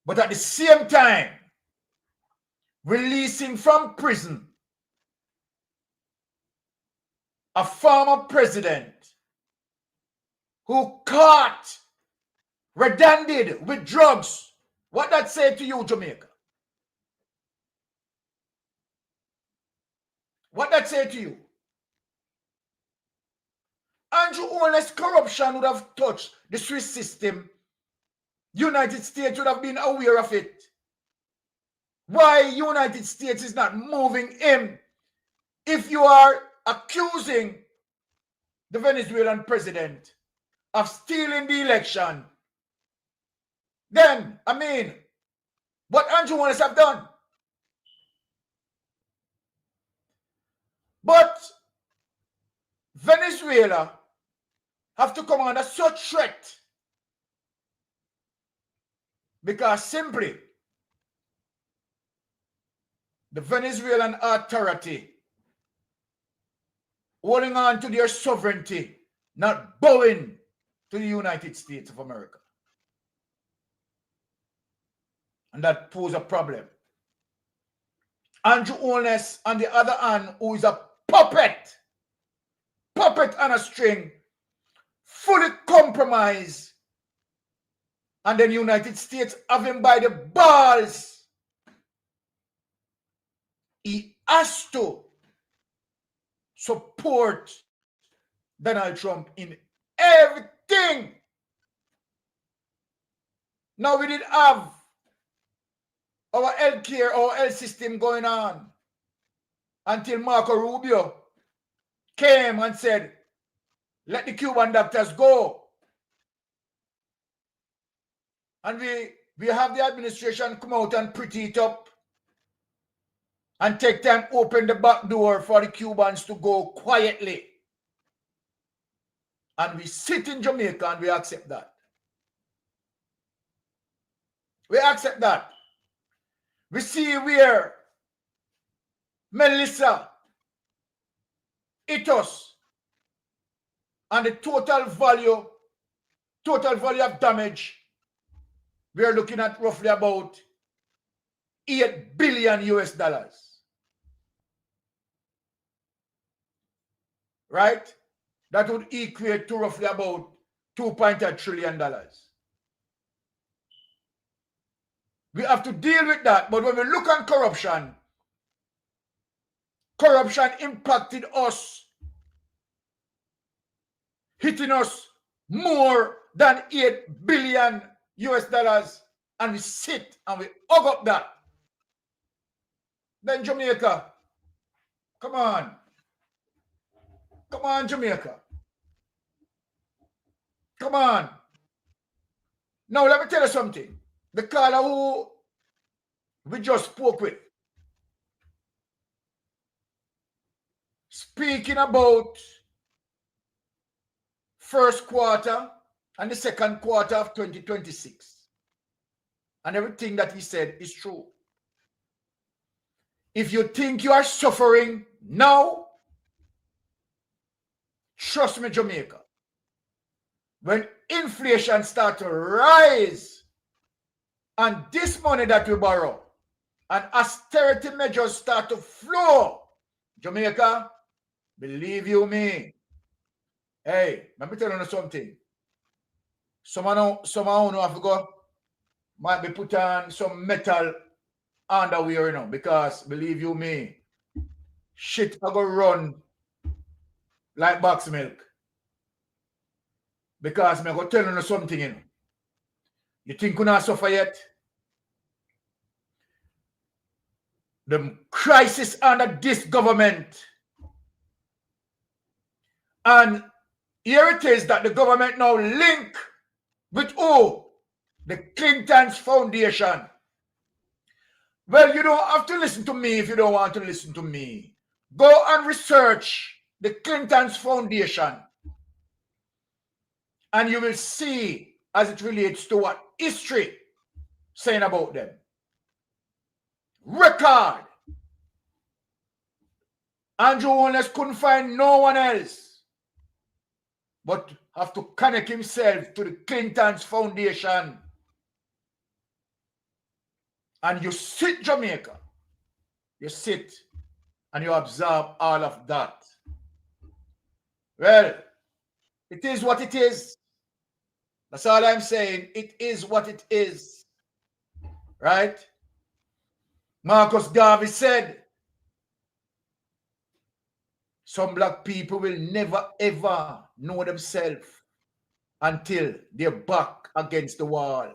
But at the same time, releasing from prison a former president who caught red-handed with drugs. What that say to you, Jamaica? What that say to you? Andrew Holness corruption would have touched the Swiss system. United States would have been aware of it. Why United States is not moving him? If you are accusing the Venezuelan president of stealing the election, then, I mean, what Andrew Holness have done? But Venezuela have to come under such threat because simply the Venezuelan authority holding on to their sovereignty, not bowing to the United States of America. And that poses a problem. Andrew Holness, on the other hand, who is a puppet on a string, fully compromised, and then the United States have him by the balls. He has to support Donald Trump in everything. Now we did have our healthcare, our health system going on until Marco Rubio came and said, let the Cuban doctors go. And we have the administration come out and pretty it up and take time open the back door for the Cubans to go quietly. And we sit in Jamaica and we accept that. We accept that. We see where Melissa, Itos, and the total value of damage, we are looking at roughly about $8 billion US. Right? That would equate to roughly about $2.8 trillion. We have to deal with that. But when we look at corruption, corruption impacted us, hitting us more than $8 billion US, and we sit and we hug up that. Then Jamaica, come on. Come on, Jamaica. Come on. Now let me tell you something. The caller who we just spoke with, speaking about first quarter and the second quarter of 2026, and everything that he said is true. If you think you are suffering now, trust me, Jamaica, when inflation starts to rise and this money that we borrow and austerity measures start to flow, Jamaica, believe you me, hey, let me tell you something. Someone who have to go might be put on some metal underwear, you know, because believe you me, shit I go run like box milk. Because I'm going to tell you something, you know. You think you're not suffer yet? The crisis under this government. And here it is that the government now link with who? The Clinton's Foundation. Well, you don't have to listen to me if you don't want to listen to me. Go and research the Clinton's Foundation. And you will see as it relates to what history saying about them. Record. Andrew Holness couldn't find no one else but have to connect himself to the Clinton's Foundation. And you sit, Jamaica. You sit and you observe all of that. Well, it is what it is. That's all I'm saying. It is what it is. Right? Marcus Garvey said, Some black people will never ever know themselves until they're back against the wall.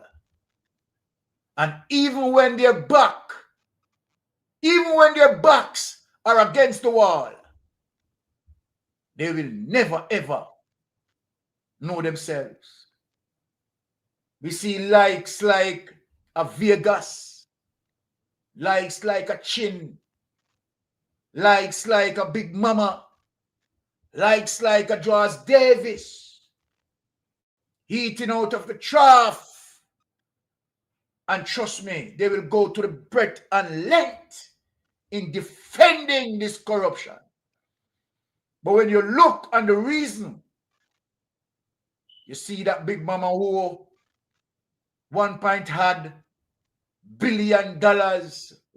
And even when their backs are against the wall, they will never ever know themselves. We see likes like a Vegas, likes like a Chin, likes like a Big Mama, likes like a Josh Davis, eating out of the trough. And trust me, they will go to the breadth and length in defending this corruption. But when you look on the reason, you see that Big Mama who one point had $1 billion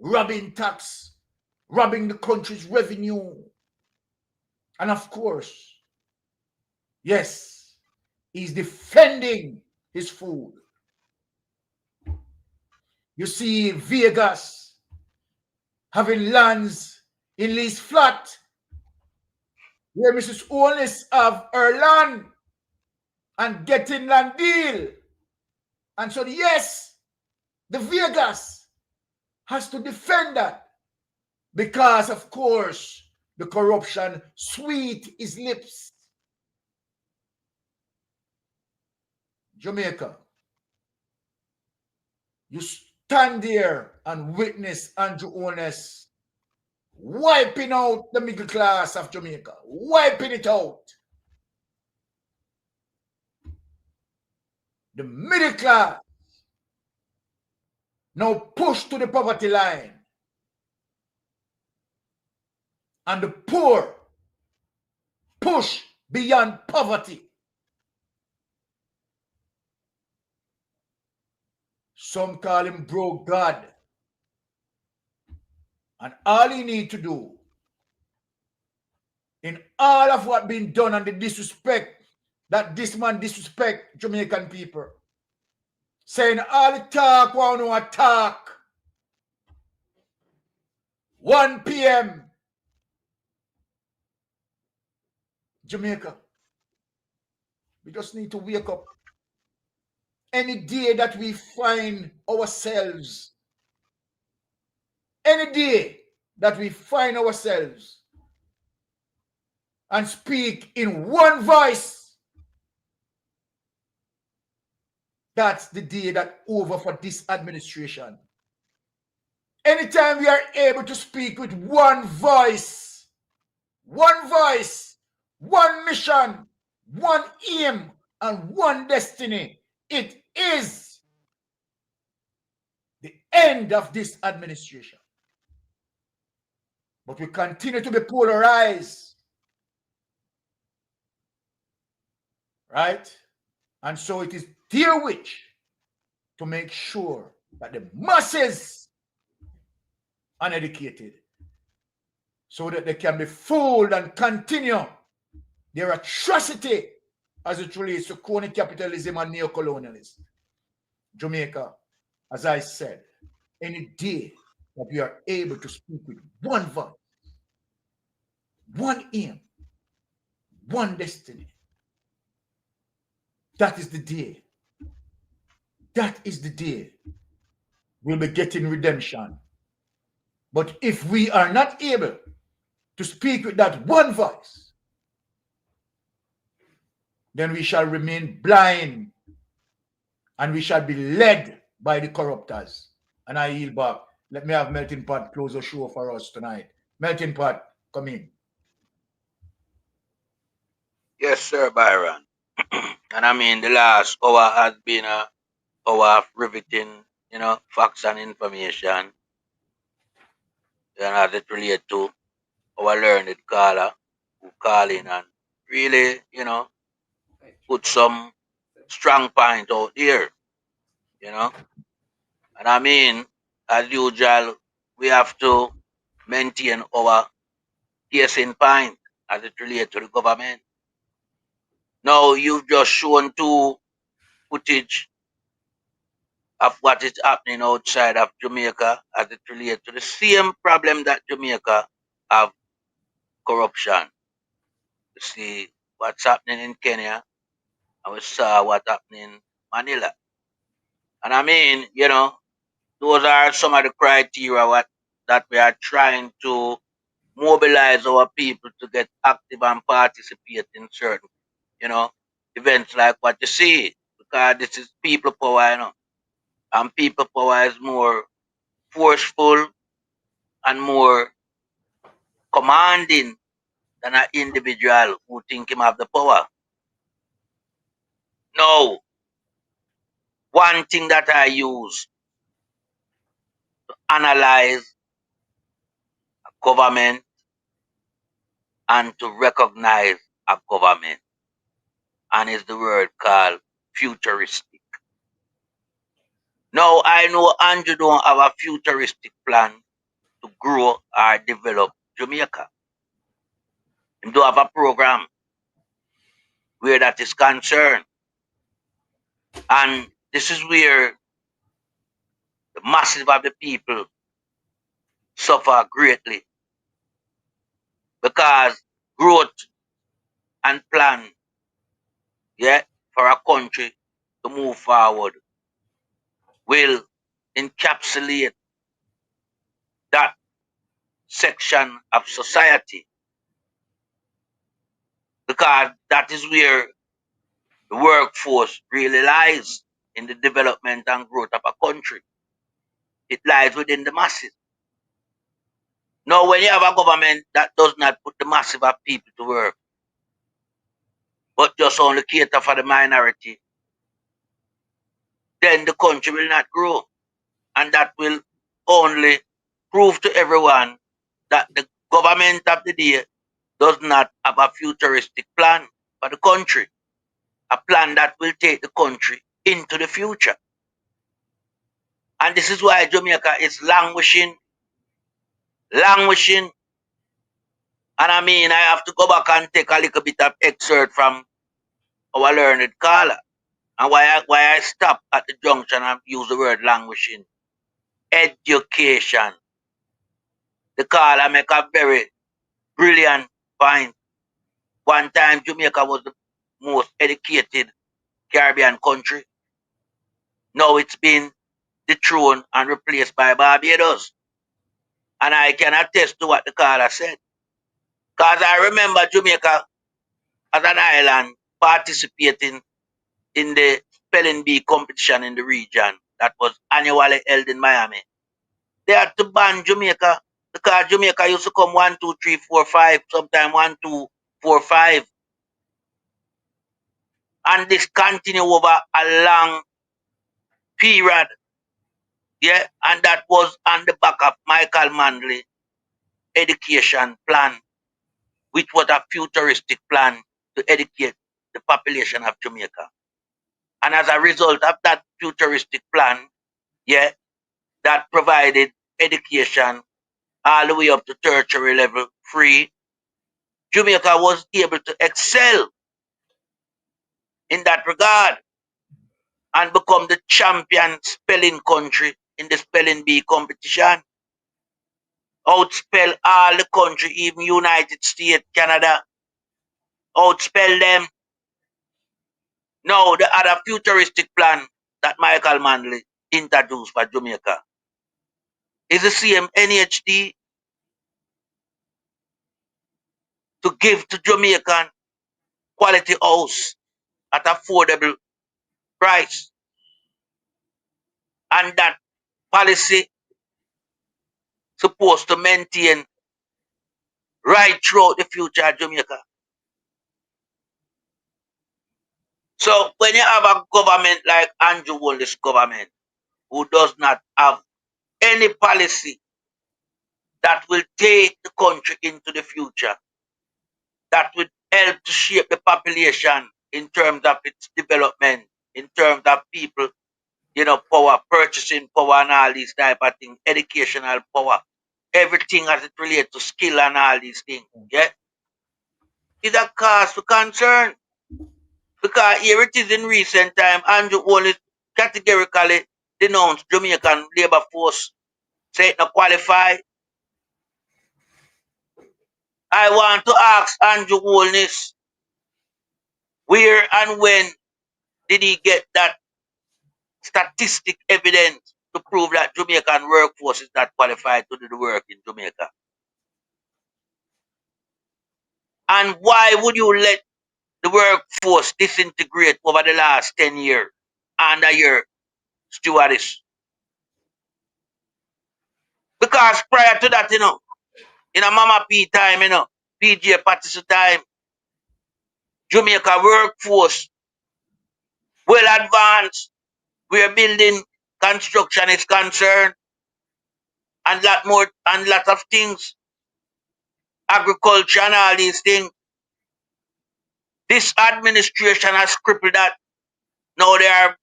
robbing tax, robbing the country's revenue. And of course, yes, he's defending his food. You see Vegas having lands in lease flat where Mrs. Owens have her land and getting land deal. And so yes, the Vegas has to defend that because of course the corruption sweet his lips. Jamaica, you stand there and witness Andrew Owens wiping out the middle class of Jamaica, wiping it out. The middle class now pushed to the poverty line. And the poor push beyond poverty. Some call him broke God. And all he need to do in all of what been done and the disrespect that this man disrespect Jamaican people, saying all the talk, one who talk, 1 p.m. Jamaica. We just need to wake up. Any day that we find ourselves, any day that we find ourselves and speak in one voice, that's the day that over for this administration. Anytime we are able to speak with one voice, one mission, one aim, and one destiny, it is the end of this administration. But we continue to be polarized. Right? And so it is their wish to make sure that the masses are uneducated so that they can be fooled and continue their atrocity as it relates to crony capitalism and neocolonialism. Jamaica, as I said, any day that we are able to speak with one voice, one aim, one destiny, that is the day. That is the day we'll be getting redemption. But if we are not able to speak with that one voice, then we shall remain blind and we shall be led by the corruptors. And I yield back. Let me have Melting Pot close the show for us tonight. Melting Pot, come in. Yes, sir, Byron. And I mean, the last hour has been a hour of riveting, facts and information. As it relates to our learned caller who call in and really, put some strong point out here, And I mean, as usual, we have to maintain our case in point as it relates to the government. Now, you've just shown two footage of what is happening outside of Jamaica as it relates to the same problem that Jamaica have, corruption. We see what's happening in Kenya, and we saw what's happening in Manila. And I mean, those are some of the criteria that we are trying to mobilize our people to get active and participate in certain, events like what you see. Because this is people power, and people power is more forceful and more commanding than an individual who think him have the power. No, one thing that I use to analyze a government and to recognize a government, and is the word called futuristic. Now I know Andrew don't have a futuristic plan to grow or develop Jamaica. He don't have a program where that is concerned. And this is where the masses of the people suffer greatly, because growth and plan, for a country to move forward will encapsulate that section of society, because that is where the workforce really lies in the development and growth of a country. It lies within the masses. Now, when you have a government that does not put the masses of people to work, but just only cater for the minority, then the country will not grow. And that will only prove to everyone that the government of the day does not have a futuristic plan for the country, a plan that will take the country into the future. And this is why Jamaica is languishing. And I mean, I have to go back and take a little bit of excerpt from our learned caller. And why I stop at the junction and use the word languishing. Education. The caller make a very brilliant point. One time Jamaica was the most educated Caribbean country. Now it's been dethroned and replaced by Barbados. And I can attest to what the caller said. Because I remember Jamaica as an island participating in the spelling bee competition in the region that was annually held in Miami. They had to ban Jamaica because Jamaica used to come 1, 2, 3, 4, 5, sometimes 1, 2, 4, 5. And this continued over a long period. And that was on the back of Michael Manley education plan, which was a futuristic plan to educate the population of Jamaica. And as a result of that futuristic plan, that provided education all the way up to tertiary level free, Jamaica was able to excel in that regard and become the champion spelling country in the spelling bee competition. Outspell all the country, even United States, Canada. Outspell them. Now, the other futuristic plan that Michael Manley introduced for Jamaica is the same NHD to give to Jamaican quality house at affordable price. And that policy supposed to maintain right throughout the future of Jamaica. So when you have a government like Andrew Wallace's government, who does not have any policy that will take the country into the future, that would help to shape the population in terms of its development, in terms of people, power, purchasing power and all these type of things, educational power, everything as it relates to skill and all these things, is a cause for concern. Because here it is in recent time, Andrew Wallace categorically denounced Jamaican labor force, say it not qualified. I want to ask Andrew Holness, where and when did he get that statistic evidence to prove that Jamaican workforce is not qualified to do the work in Jamaica? And why would you let the workforce disintegrate over the last 10 years under your stewardess? Because prior to that, in a Mama P time, PJ Patterson time, Jamaica workforce well advanced where building construction is concerned and lot of things, agriculture and all these things. This administration has crippled that. Now they are,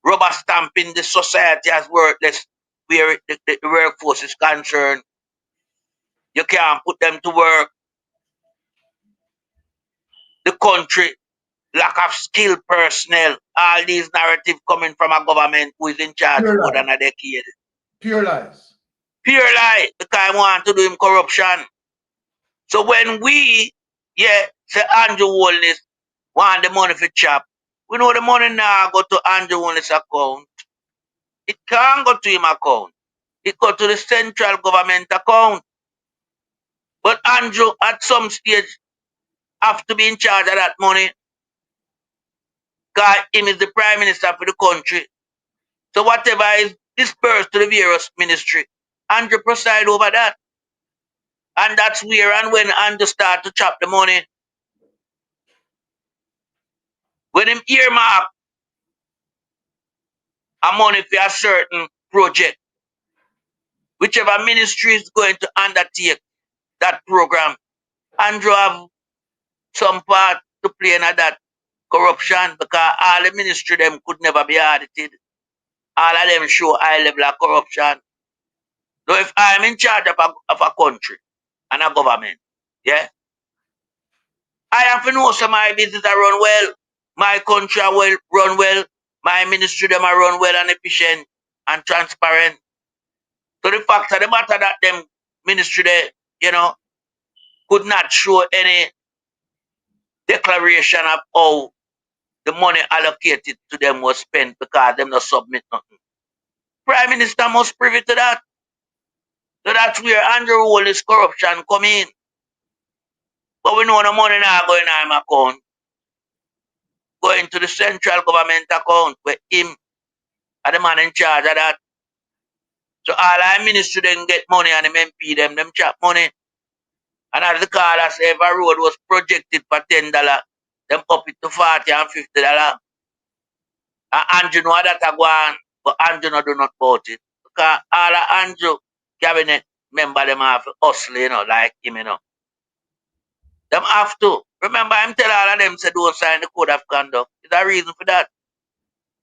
rubber stamping the society as worthless where the workforce is concerned. You can't put them to work. The country, lack of skilled personnel, all these narratives coming from a government who is in charge for more than a decade. Pure lies. Pure lie, because I want to do him corruption. So when we, say Andrew Holness want the money for chop, we know the money now go to Andrew Holness account. It can't go to him account. It go to the central government account. But Andrew, at some stage, have to be in charge of that money. Because him is the prime minister for the country. So whatever is dispersed to the various ministry, Andrew preside over that. And that's where and when Andrew start to chop the money. When him earmark a money for a certain project, whichever ministry is going to undertake that program, Andrew have some part to play in that corruption because all the ministry them could never be audited. All of them show high level of corruption. So if I'm in charge of a country and a government, I have to know so my business are run well, my country are run well, my ministry them are run well and efficient and transparent. So the fact of the matter that them ministry there, could not show any declaration of how the money allocated to them was spent because them not submit nothing. Prime Minister must privy to that. So that's where Andrew Holness corruption come in. But we know the money now going in my account, going to the central government account where him are the man in charge of that. So all our ministry then get money and them MP them chop money. And as the caller say, if a road was projected for $10, them up it to $40 and $50. And Andrew know that I go on, but Andrew no do not about it. Because all of Andrew cabinet member them have to hustle, like him, Them have to. Remember, I'm telling all of them say don't sign the code of conduct. There's a reason for that.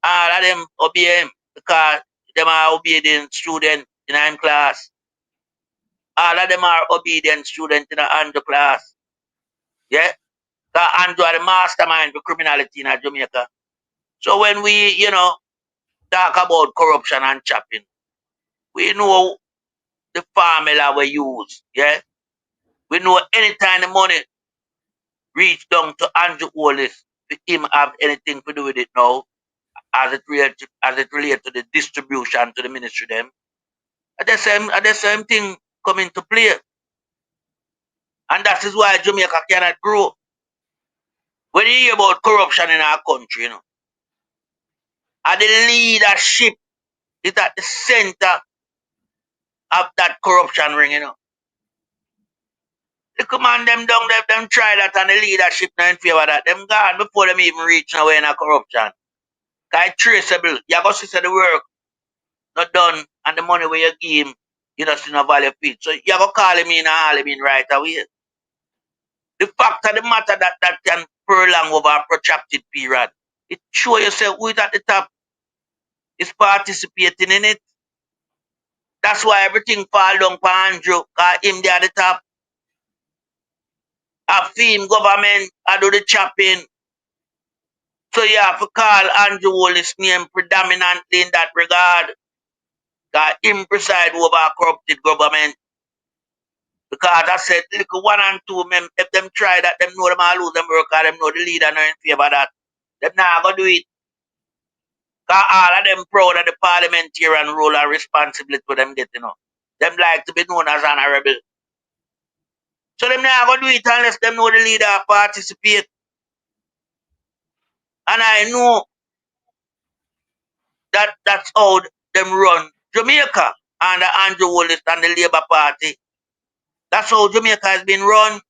All of them obey him because them are obedient students in him class. All of them are obedient students in the Andrew class. Yeah? Because Andrew are the mastermind for criminality in Jamaica. So when we, talk about corruption and chopping, we know the formula we use, We know anytime the money reach down to Andrew Holness, for him have anything to do with it now, as it relates to the distribution to the ministry them. The same thing come into play. And that is why Jamaica cannot grow. When you hear about corruption in our country, and the leadership is at the center of that corruption ring, The command them down, them try that and the leadership not in favor of that. Them gone before them even reach nowhere in a corruption. Because it's traceable. You go see the work not done and the money where you give him, you don't see no value of it. So you go call him in and haul him in right away. The fact of the matter that can prolong over a protracted period, it show yourself who is at the top is participating in it. That's why everything fall down for Andrew, because him there at the top. A theme government, I do the chopping. So you have to call Andrew Holness' name predominantly in that regard. Because him preside over a corrupted government. Because I said, look, 1 and 2, if them try that, them know them all lose them work, or them know the leader not in favor of that. Them not going to do it. Because all of them proud of the parliamentarian role and responsibility for them getting up. Them like to be known as honorable. So them not going to do it unless them know the leader participate. And I know that that's how them run Jamaica under Andrew Wallace and the Labour Party. That's how Jamaica has been run.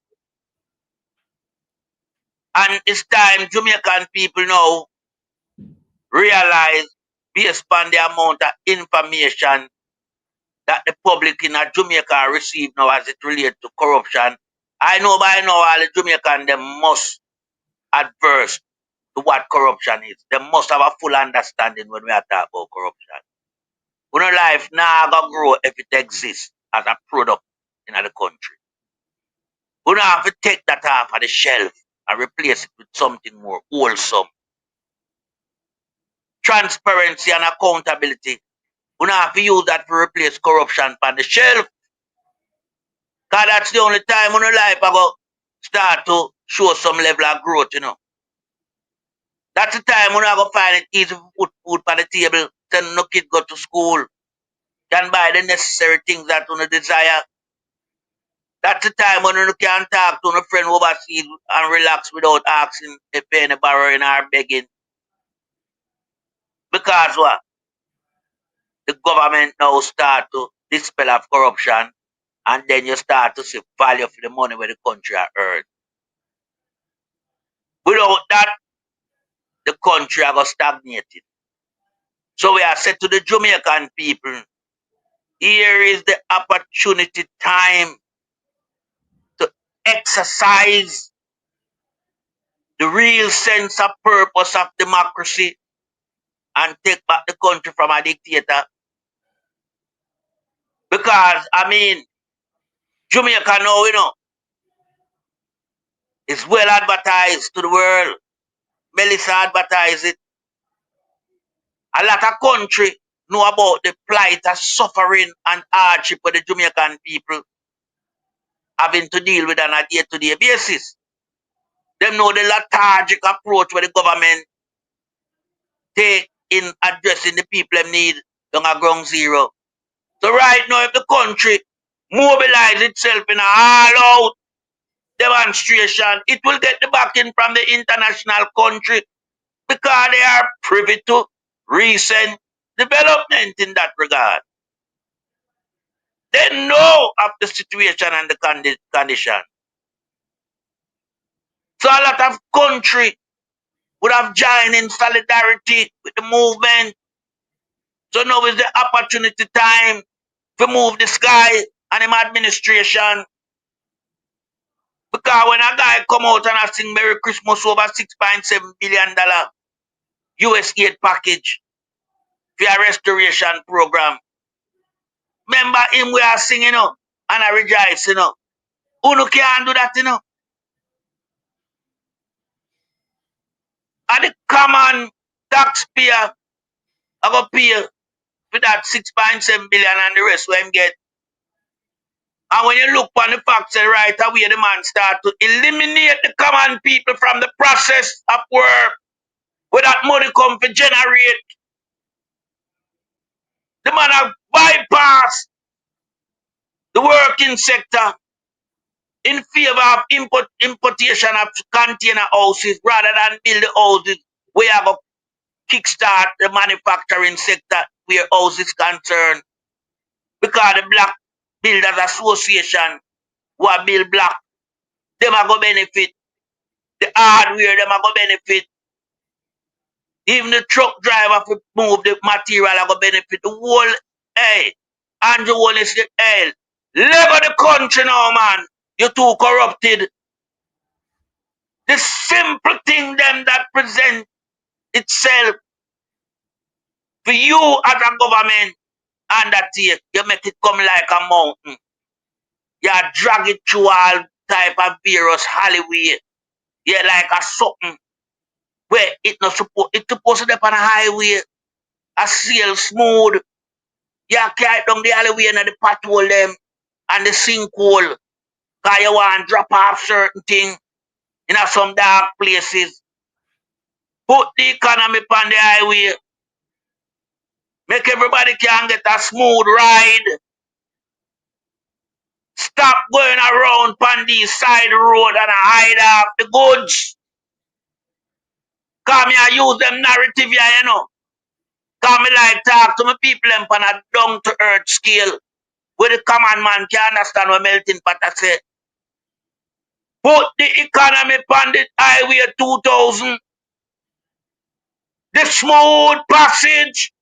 And it's time Jamaican people now realize, based on the amount of information that the public in Jamaica receive now as it relates to corruption, I know by now all the Jamaican them must adverse to what corruption is. They must have a full understanding when we are talking about corruption. We know life now gonna grow if it exists as a product in the country. We don't have to take that off of the shelf and replace it with something more wholesome. Transparency and accountability. We don't have to use that to replace corruption on the shelf. Because that's the only time in our life I go start to show some level of growth, you know. That's the time when I go find it easy to put food on the table, send no kid go to school, can buy the necessary things that you desire. That's the time when you can talk to a friend overseas and relax without asking a penny, borrowing or begging. Because what? The government now start to dispel of corruption, and then you start to see value for the money where the country has earned. Without that, the country has stagnated. So we are said to the Jamaican people, here is the opportunity time to exercise the real sense of purpose of democracy and take back the country from a dictator. Because, I mean, Jamaica now, you know, is well advertised to the world. Melissa advertised it. A lot of country know about the plight of suffering and hardship of the Jamaican people having to deal with on a day-to-day basis. Them know the lethargic approach where the government take in addressing the people them need down at ground zero. So right now, if the country mobilize itself in a all-out demonstration, it will get the backing from the international country because they are privy to recent development in that regard. They know of the situation and the condition. So a lot of country would have joined in solidarity with the movement. So now is the opportunity time to move this guy and him administration. Because when a guy come out and I sing Merry Christmas over $6.7 billion US aid package for a restoration program, remember him we are singing, you know, and I rejoice, you know. Who can't do that, you know? And the common taxpayer I go pay for that 6.7 billion and the rest where him get. And when you look on the facts right away, the man start to eliminate the common people from the process of work where that money come to generate. The man have bypassed the working sector in favor of importation of container houses rather than build the houses where I go kickstart the manufacturing sector where houses concerned. Because the Black Builders Association who are build black, them are going to benefit. The hardware, them are going to benefit. Even the truck driver who move the material are going to benefit. The whole, hey, Andrew Wallace, hey, level the country now, man. You're too corrupted. The simple thing them that present itself for you as a government undertake, you make it come like a mountain. You drag it through all type of various alleyway. Yeah, like a something where it's supposed to be on a highway, a sail smooth. You carry down the alleyway and the pothole them and the sinkhole. Because you want to drop off certain things in some dark places. Put the economy on the highway. Make everybody can get a smooth ride. Stop going around on the side road and hide off the goods. Because I use them narrative here, you know. Because I like talk to my people on a down-to-earth scale. Where the common man can understand what melting pot I say. Put the economy on the highway 2000. The smooth passage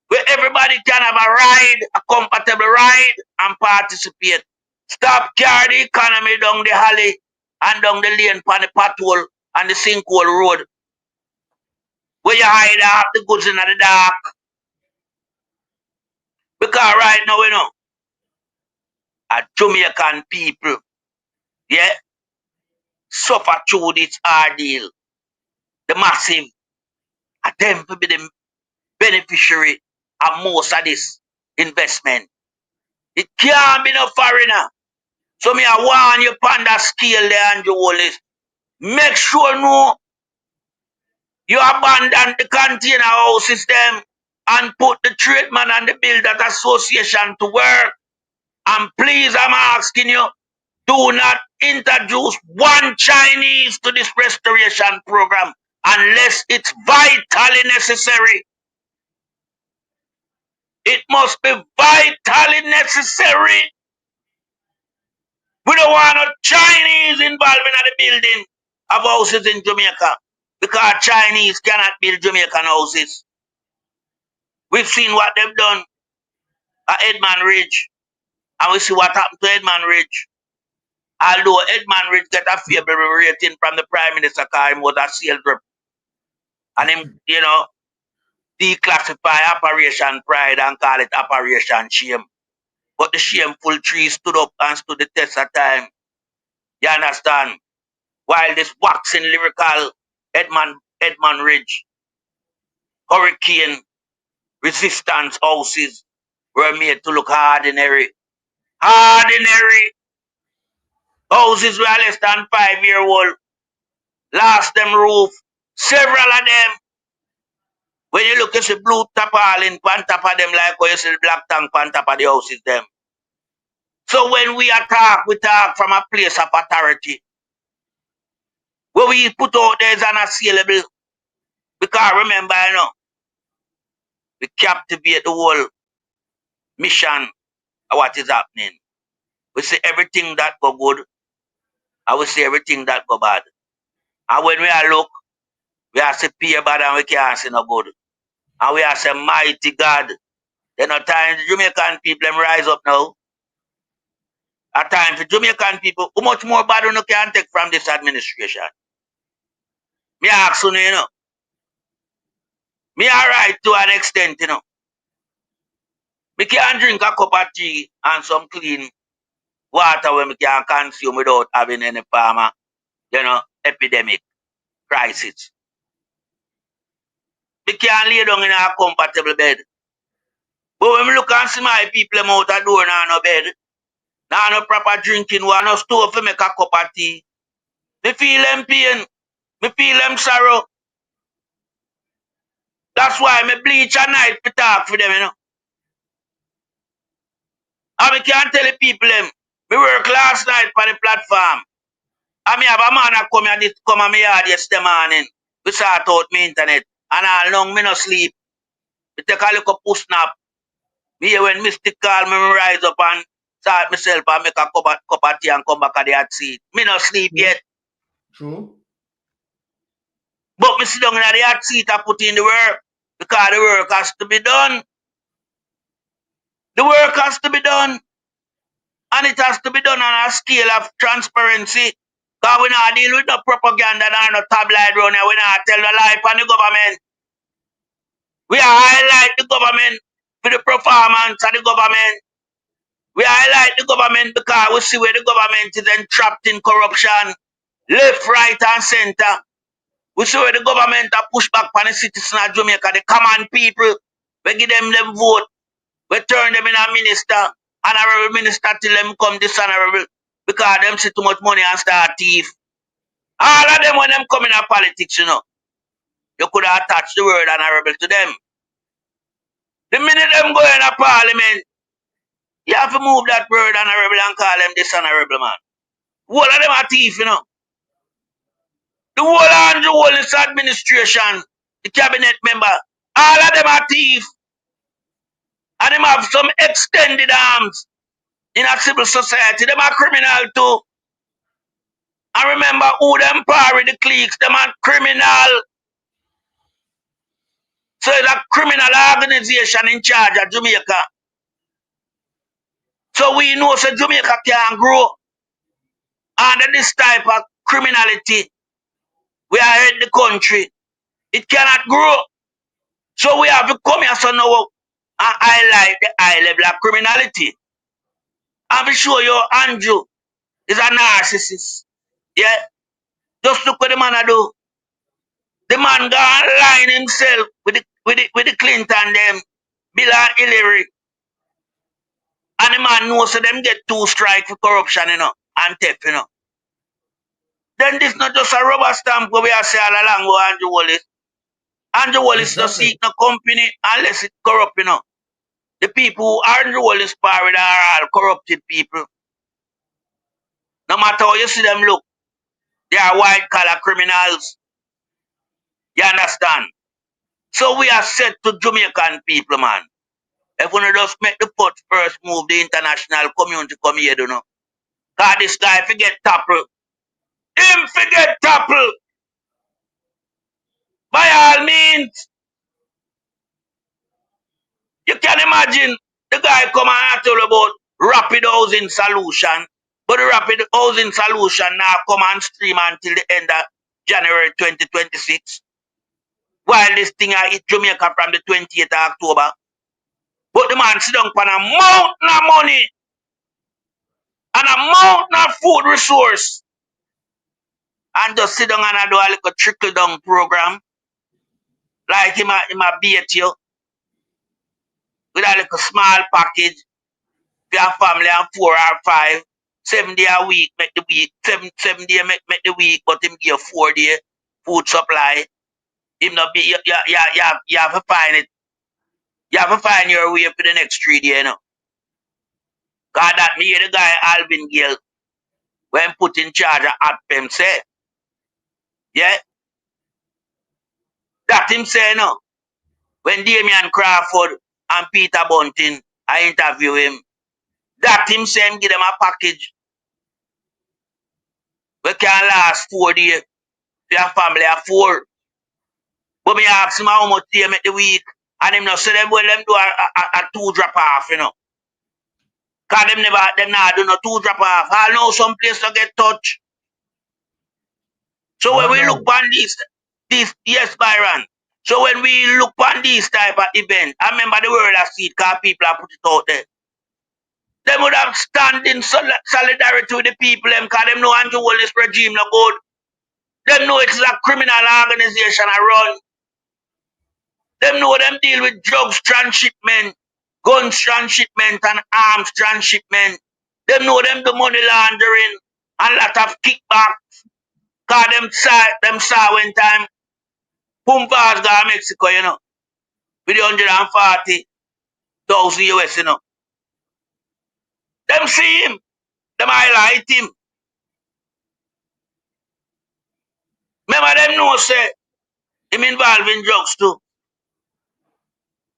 where everybody can have a ride, a comfortable ride, and participate. Stop carry the economy down the alley and down the lane on the pothole and the sinkhole road. Where you hide off the goods in the dark. Because right now, you know, a Jamaican people, yeah, suffer through this ordeal. The massive, and them to be the beneficiary of most of this investment. It can't be no foreigner. So me I warn you upon that scale there, Andrew Wallace. Make sure no you abandon the container house system and put the tradesman and the builder association to work. And please, I'm asking you, do not introduce one Chinese to this restoration program unless it's vitally necessary. It must be vitally necessary. We don't want no Chinese involved in the building of houses in Jamaica because Chinese cannot build Jamaican houses. We've seen what they've done at Edmund Ridge, and we see what happened to Edmund Ridge. Although Edmund Ridge get a favorable rating from the Prime Minister because he was a sales rep, and him, you know, declassify Operation Pride and call it Operation Shame. But the shameful tree stood up and stood the test of time. You understand? While this waxing lyrical Edmund Ridge, hurricane resistance houses were made to look ordinary. Ordinary houses were less than 5-year-old. Lost them roof. Several of them. When you look at the blue tarpaulin on top of them like how you see the black tank on top of the houses them. So when we talk from a place of authority. What we put out there is unassailable. Because remember, you know, we captivate the whole mission of what is happening. We see everything that go good, and we see everything that go bad. And when we are look, we are say peer bad and we can't see no good. And we are say mighty God. Then at times the Jamaican people them rise up now. At times the Jamaican people, how much more bad you can take from this administration? Me ask you, you know. Me alright to an extent, you know. Me can drink a cup of tea and some clean water when we can consume without having any farmer, you know, epidemic crisis. We can lay down in a comfortable bed. But when we look and see my people out the door now no bed, now no proper drinking water, no stove to make a cup of tea. Me feel them pain. Me feel them sorrow. That's why me bleach at night to talk for them, you know. And me can't tell the people them. Me work last night for the platform. And me have a man that come on my yard yesterday morning. We sort out my internet. And all long me no sleep. Me take a look at push snap. Me hear when Mystic call me, me rise up and start myself and make a cup of tea and come back at the hot seat. Me no sleep yet. True. But me sit down in the hot seat and put in the work. Because the work has to be done. The work has to be done. And it has to be done on a scale of transparency. Because we not deal with no propaganda and no tabloid around here. We not tell the lie on the government. We highlight the government for the performance of the government. We highlight the government because we see where the government is entrapped in corruption. Left, right, and center. We see where the government are pushed back on the citizens of Jamaica, the common people. We give them vote. We turn them in a minister, honorable minister till them come dishonorable. because them see too much money and start thief. All of them when them come in politics, you know, you could have attached the word honorable to them. The minute them go in a parliament, you have to move that word honorable and call them dishonorable, man. All of them are thief, you know. The whole Andrew Wallace administration, the cabinet member, all of them are thief. And them have some extended arms in a civil society. Them are criminal too. And remember who them par with the cliques, them are criminal. So it's a criminal organization in charge of Jamaica. So we know so Jamaica can't grow under this type of criminality. We are head the country. It cannot grow. So we have to come here so now and highlight the high level of criminality. I'm sure you Andrew is a narcissist. Yeah? Just look what the man do. The man gone line himself with the Clinton them, Bill and Hillary. And the man knows so them get 2 strikes for corruption, you know, and theft, you know. Then this not just a rubber stamp where we are saying all along with Andrew Wallace. Andrew Wallace does seek no company unless it's corrupt, you know. The people who Andrew Wallace power with are all corrupted people. No matter how you see them look, they are white collar criminals. You understand? So we are said to Jamaican people, man. If we just make the first move, the international community come here, you know. Because this guy forget topple. Him forget topple. By all means. You can imagine the guy come and tell about rapid housing solution. But the rapid housing solution now come and stream until the end of January 2026. While this thing I hit Jamaica from the 28th of October. But the man sit down on a mountain of money and a mountain of food resource. And just sit down and do a little trickle down program. Like him a bait you. With a little small package. If you have family of 4 or 5. 7 days a week make the week. 7 days make the week. But him give 4 days food supply. Him not be, you have to find it. You have to find your way for the next 3 days, you know. Because that me the guy Alvin Gill, when put in charge of ADPEM say, yeah, that him say, no. When Damian Crawford and Peter Bunting, I interview him, that him say him give them a package we can last 4 days for your family of 4. But me ask him how much they make the week, and him not say them well them do a 2 drop off, you know. Cause them not do no 2 drop off. I know some place to get touch. So when we look on this, yes, Byron. So when we look on these type of event, I remember the world I see it because people have put it out there. They would have stand in solidarity with the people because them know Andrew Wallace regime no good. Them know it's a criminal organization I run. Them know them deal with drugs transshipment, guns transshipment and arms transshipment. Them know them do money laundering and lot of kickback. Cause them saw one time Pumbas go to Mexico, you know, with the 140,000 US, you know. Them see him, them highlight him. Remember them know say him involved in drugs too.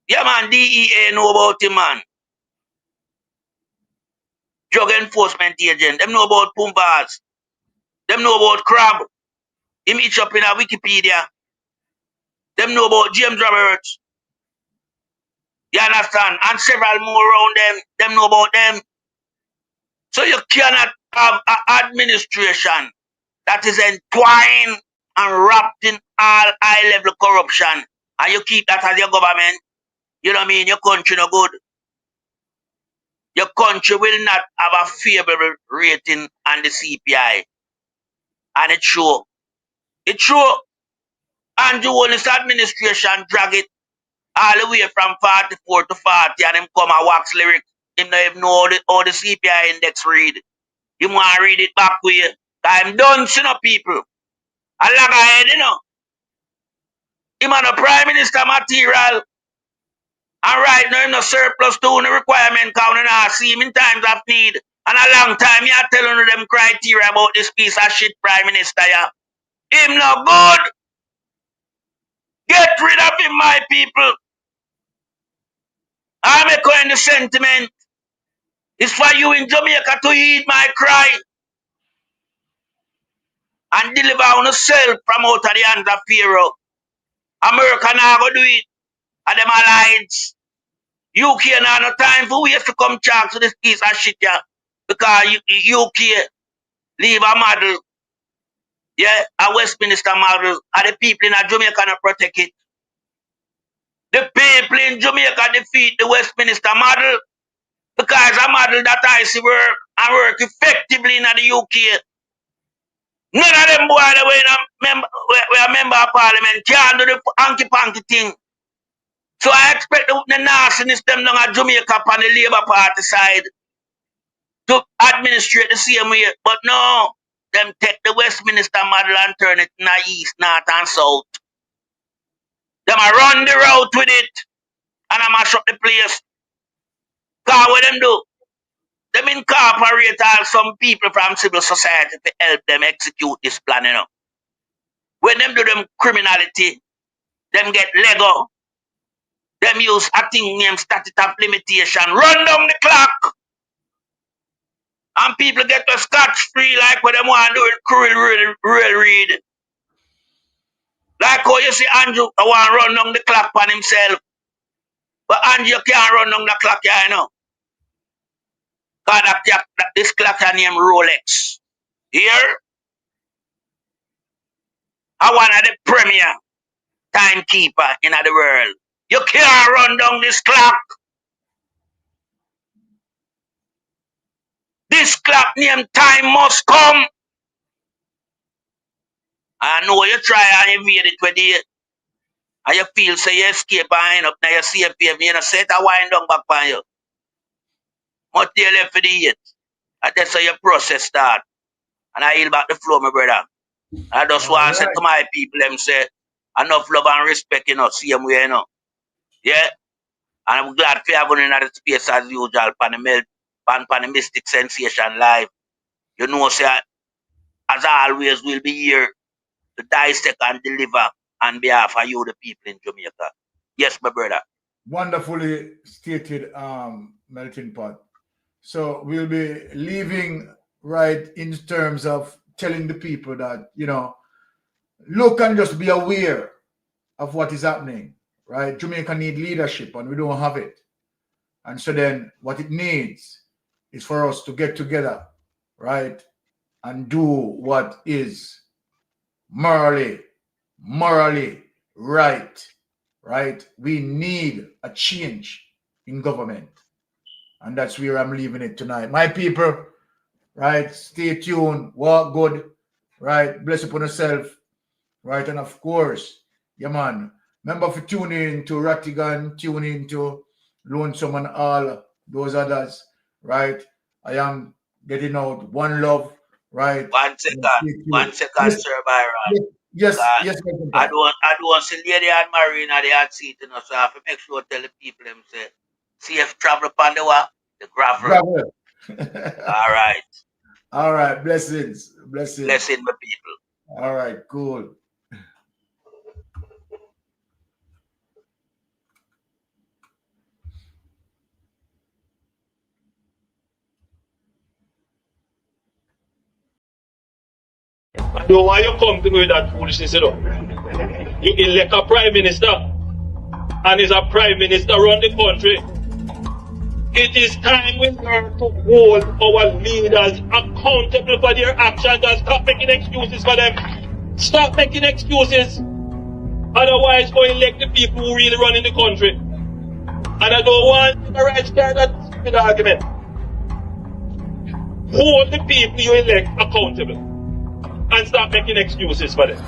Yeah man, DEA know about him, man. Drug enforcement agent, them know about Pumbas. Them know about Crab. Him each up in a Wikipedia. Them know about James Roberts. You understand? And several more around them know about them. So you cannot have an administration that is entwined and wrapped in all high-level corruption, and you keep that as your government. You know what I mean? Your country no good. Your country will not have a favorable rating on the CPI. And it's true. It's true. Andrew Wallace administration drag it all the way from 44 to 40 and him come and wax lyrics. Him not even know how the CPI index read. You want to read it back with you. I'm done, you know, people. I lag ahead, you know. Him and the Prime Minister material. And right now, him no surplus to the requirement count and I see him in times of need. And a long time, you telling them criteria about this piece of shit, Prime Minister, yeah. Him no good. Get rid of him, my people. I'm echoing the sentiment. It's for you in Jamaica to heed my cry and deliver on yourself from out of the hands of Pharaoh. America now go do it. And them allies. UK now no time for we have to come charge to this piece of shit, yeah. Because UK leave a model. Yeah, a Westminster model. And the people in Jamaica not protect it. The people in Jamaica defeat the Westminster model because a model that I see work and work effectively in the UK. None of them boy that we a member of parliament can't do the hanky-panky thing. So I expect the nastiness them down at Jamaica on the Labour Party side to administrate the same way. But no, them take the Westminster model and turn it in the east, north and south. Them a run the route with it and I mash up the place. Because what them do? Them incorporate some people from civil society to help them execute this plan, you know. When them do them criminality, them get Lego. Them use a thing named statute of limitation. Run down the clock. And people get to scotch free like what them want to do with cruel read. Like how you see Andrew want to run down the clock on himself. But Andrew can't run down the clock, you know. Because this clock is named Rolex. Here, I want the premier timekeeper in the world. You can't run down this clock. This clock named Time Must Come. I know you try and evade it with it. And you feel say you escape and end up now you see a pavement, you know, set a wind down back on you. What you left for the yet? And that's how your process start. And I yield back the floor, my brother. I just want to say to my people, them say, enough love and respect, you know, see them way, you know. Yeah? And I'm glad for having in the space as usual, pan the Mystic Sensation Live. You know, say, as always, we'll be here to dissect and deliver on behalf of you, the people in Jamaica. Yes, my brother. Wonderfully stated, Melting Pot. So we'll be leaving right in terms of telling the people that, you know, look and just be aware of what is happening, right? Jamaica need leadership and we don't have it. And so then what it needs is for us to get together, right? And do what is morally right, right? We need a change in government. And that's where I'm leaving it tonight. My people, right? Stay tuned, walk good, right? Bless upon yourself, right? And of course, yeah, man, remember to tune in to Rattigan, tune in to Lonesome and all those others, right? I am getting out. One love, right? 1 second. 1 second, yes. Sir Byron. Yes. I don't want to see Lady and Marina, they had seat, you know, so I have to make sure to tell the people them say, safe travel upon the what? The gravel. All right. Blessings. Blessing, my people. All right, cool. I know why you come to me with that foolishness, you know. You elect a prime minister, and is a prime minister run the country. It is time we learn to hold our leaders accountable for their actions and stop making excuses for them. Stop making excuses. Otherwise, go elect the people who really run in the country. And I don't want the right start that stupid argument. Hold the people you elect accountable and stop making excuses for them.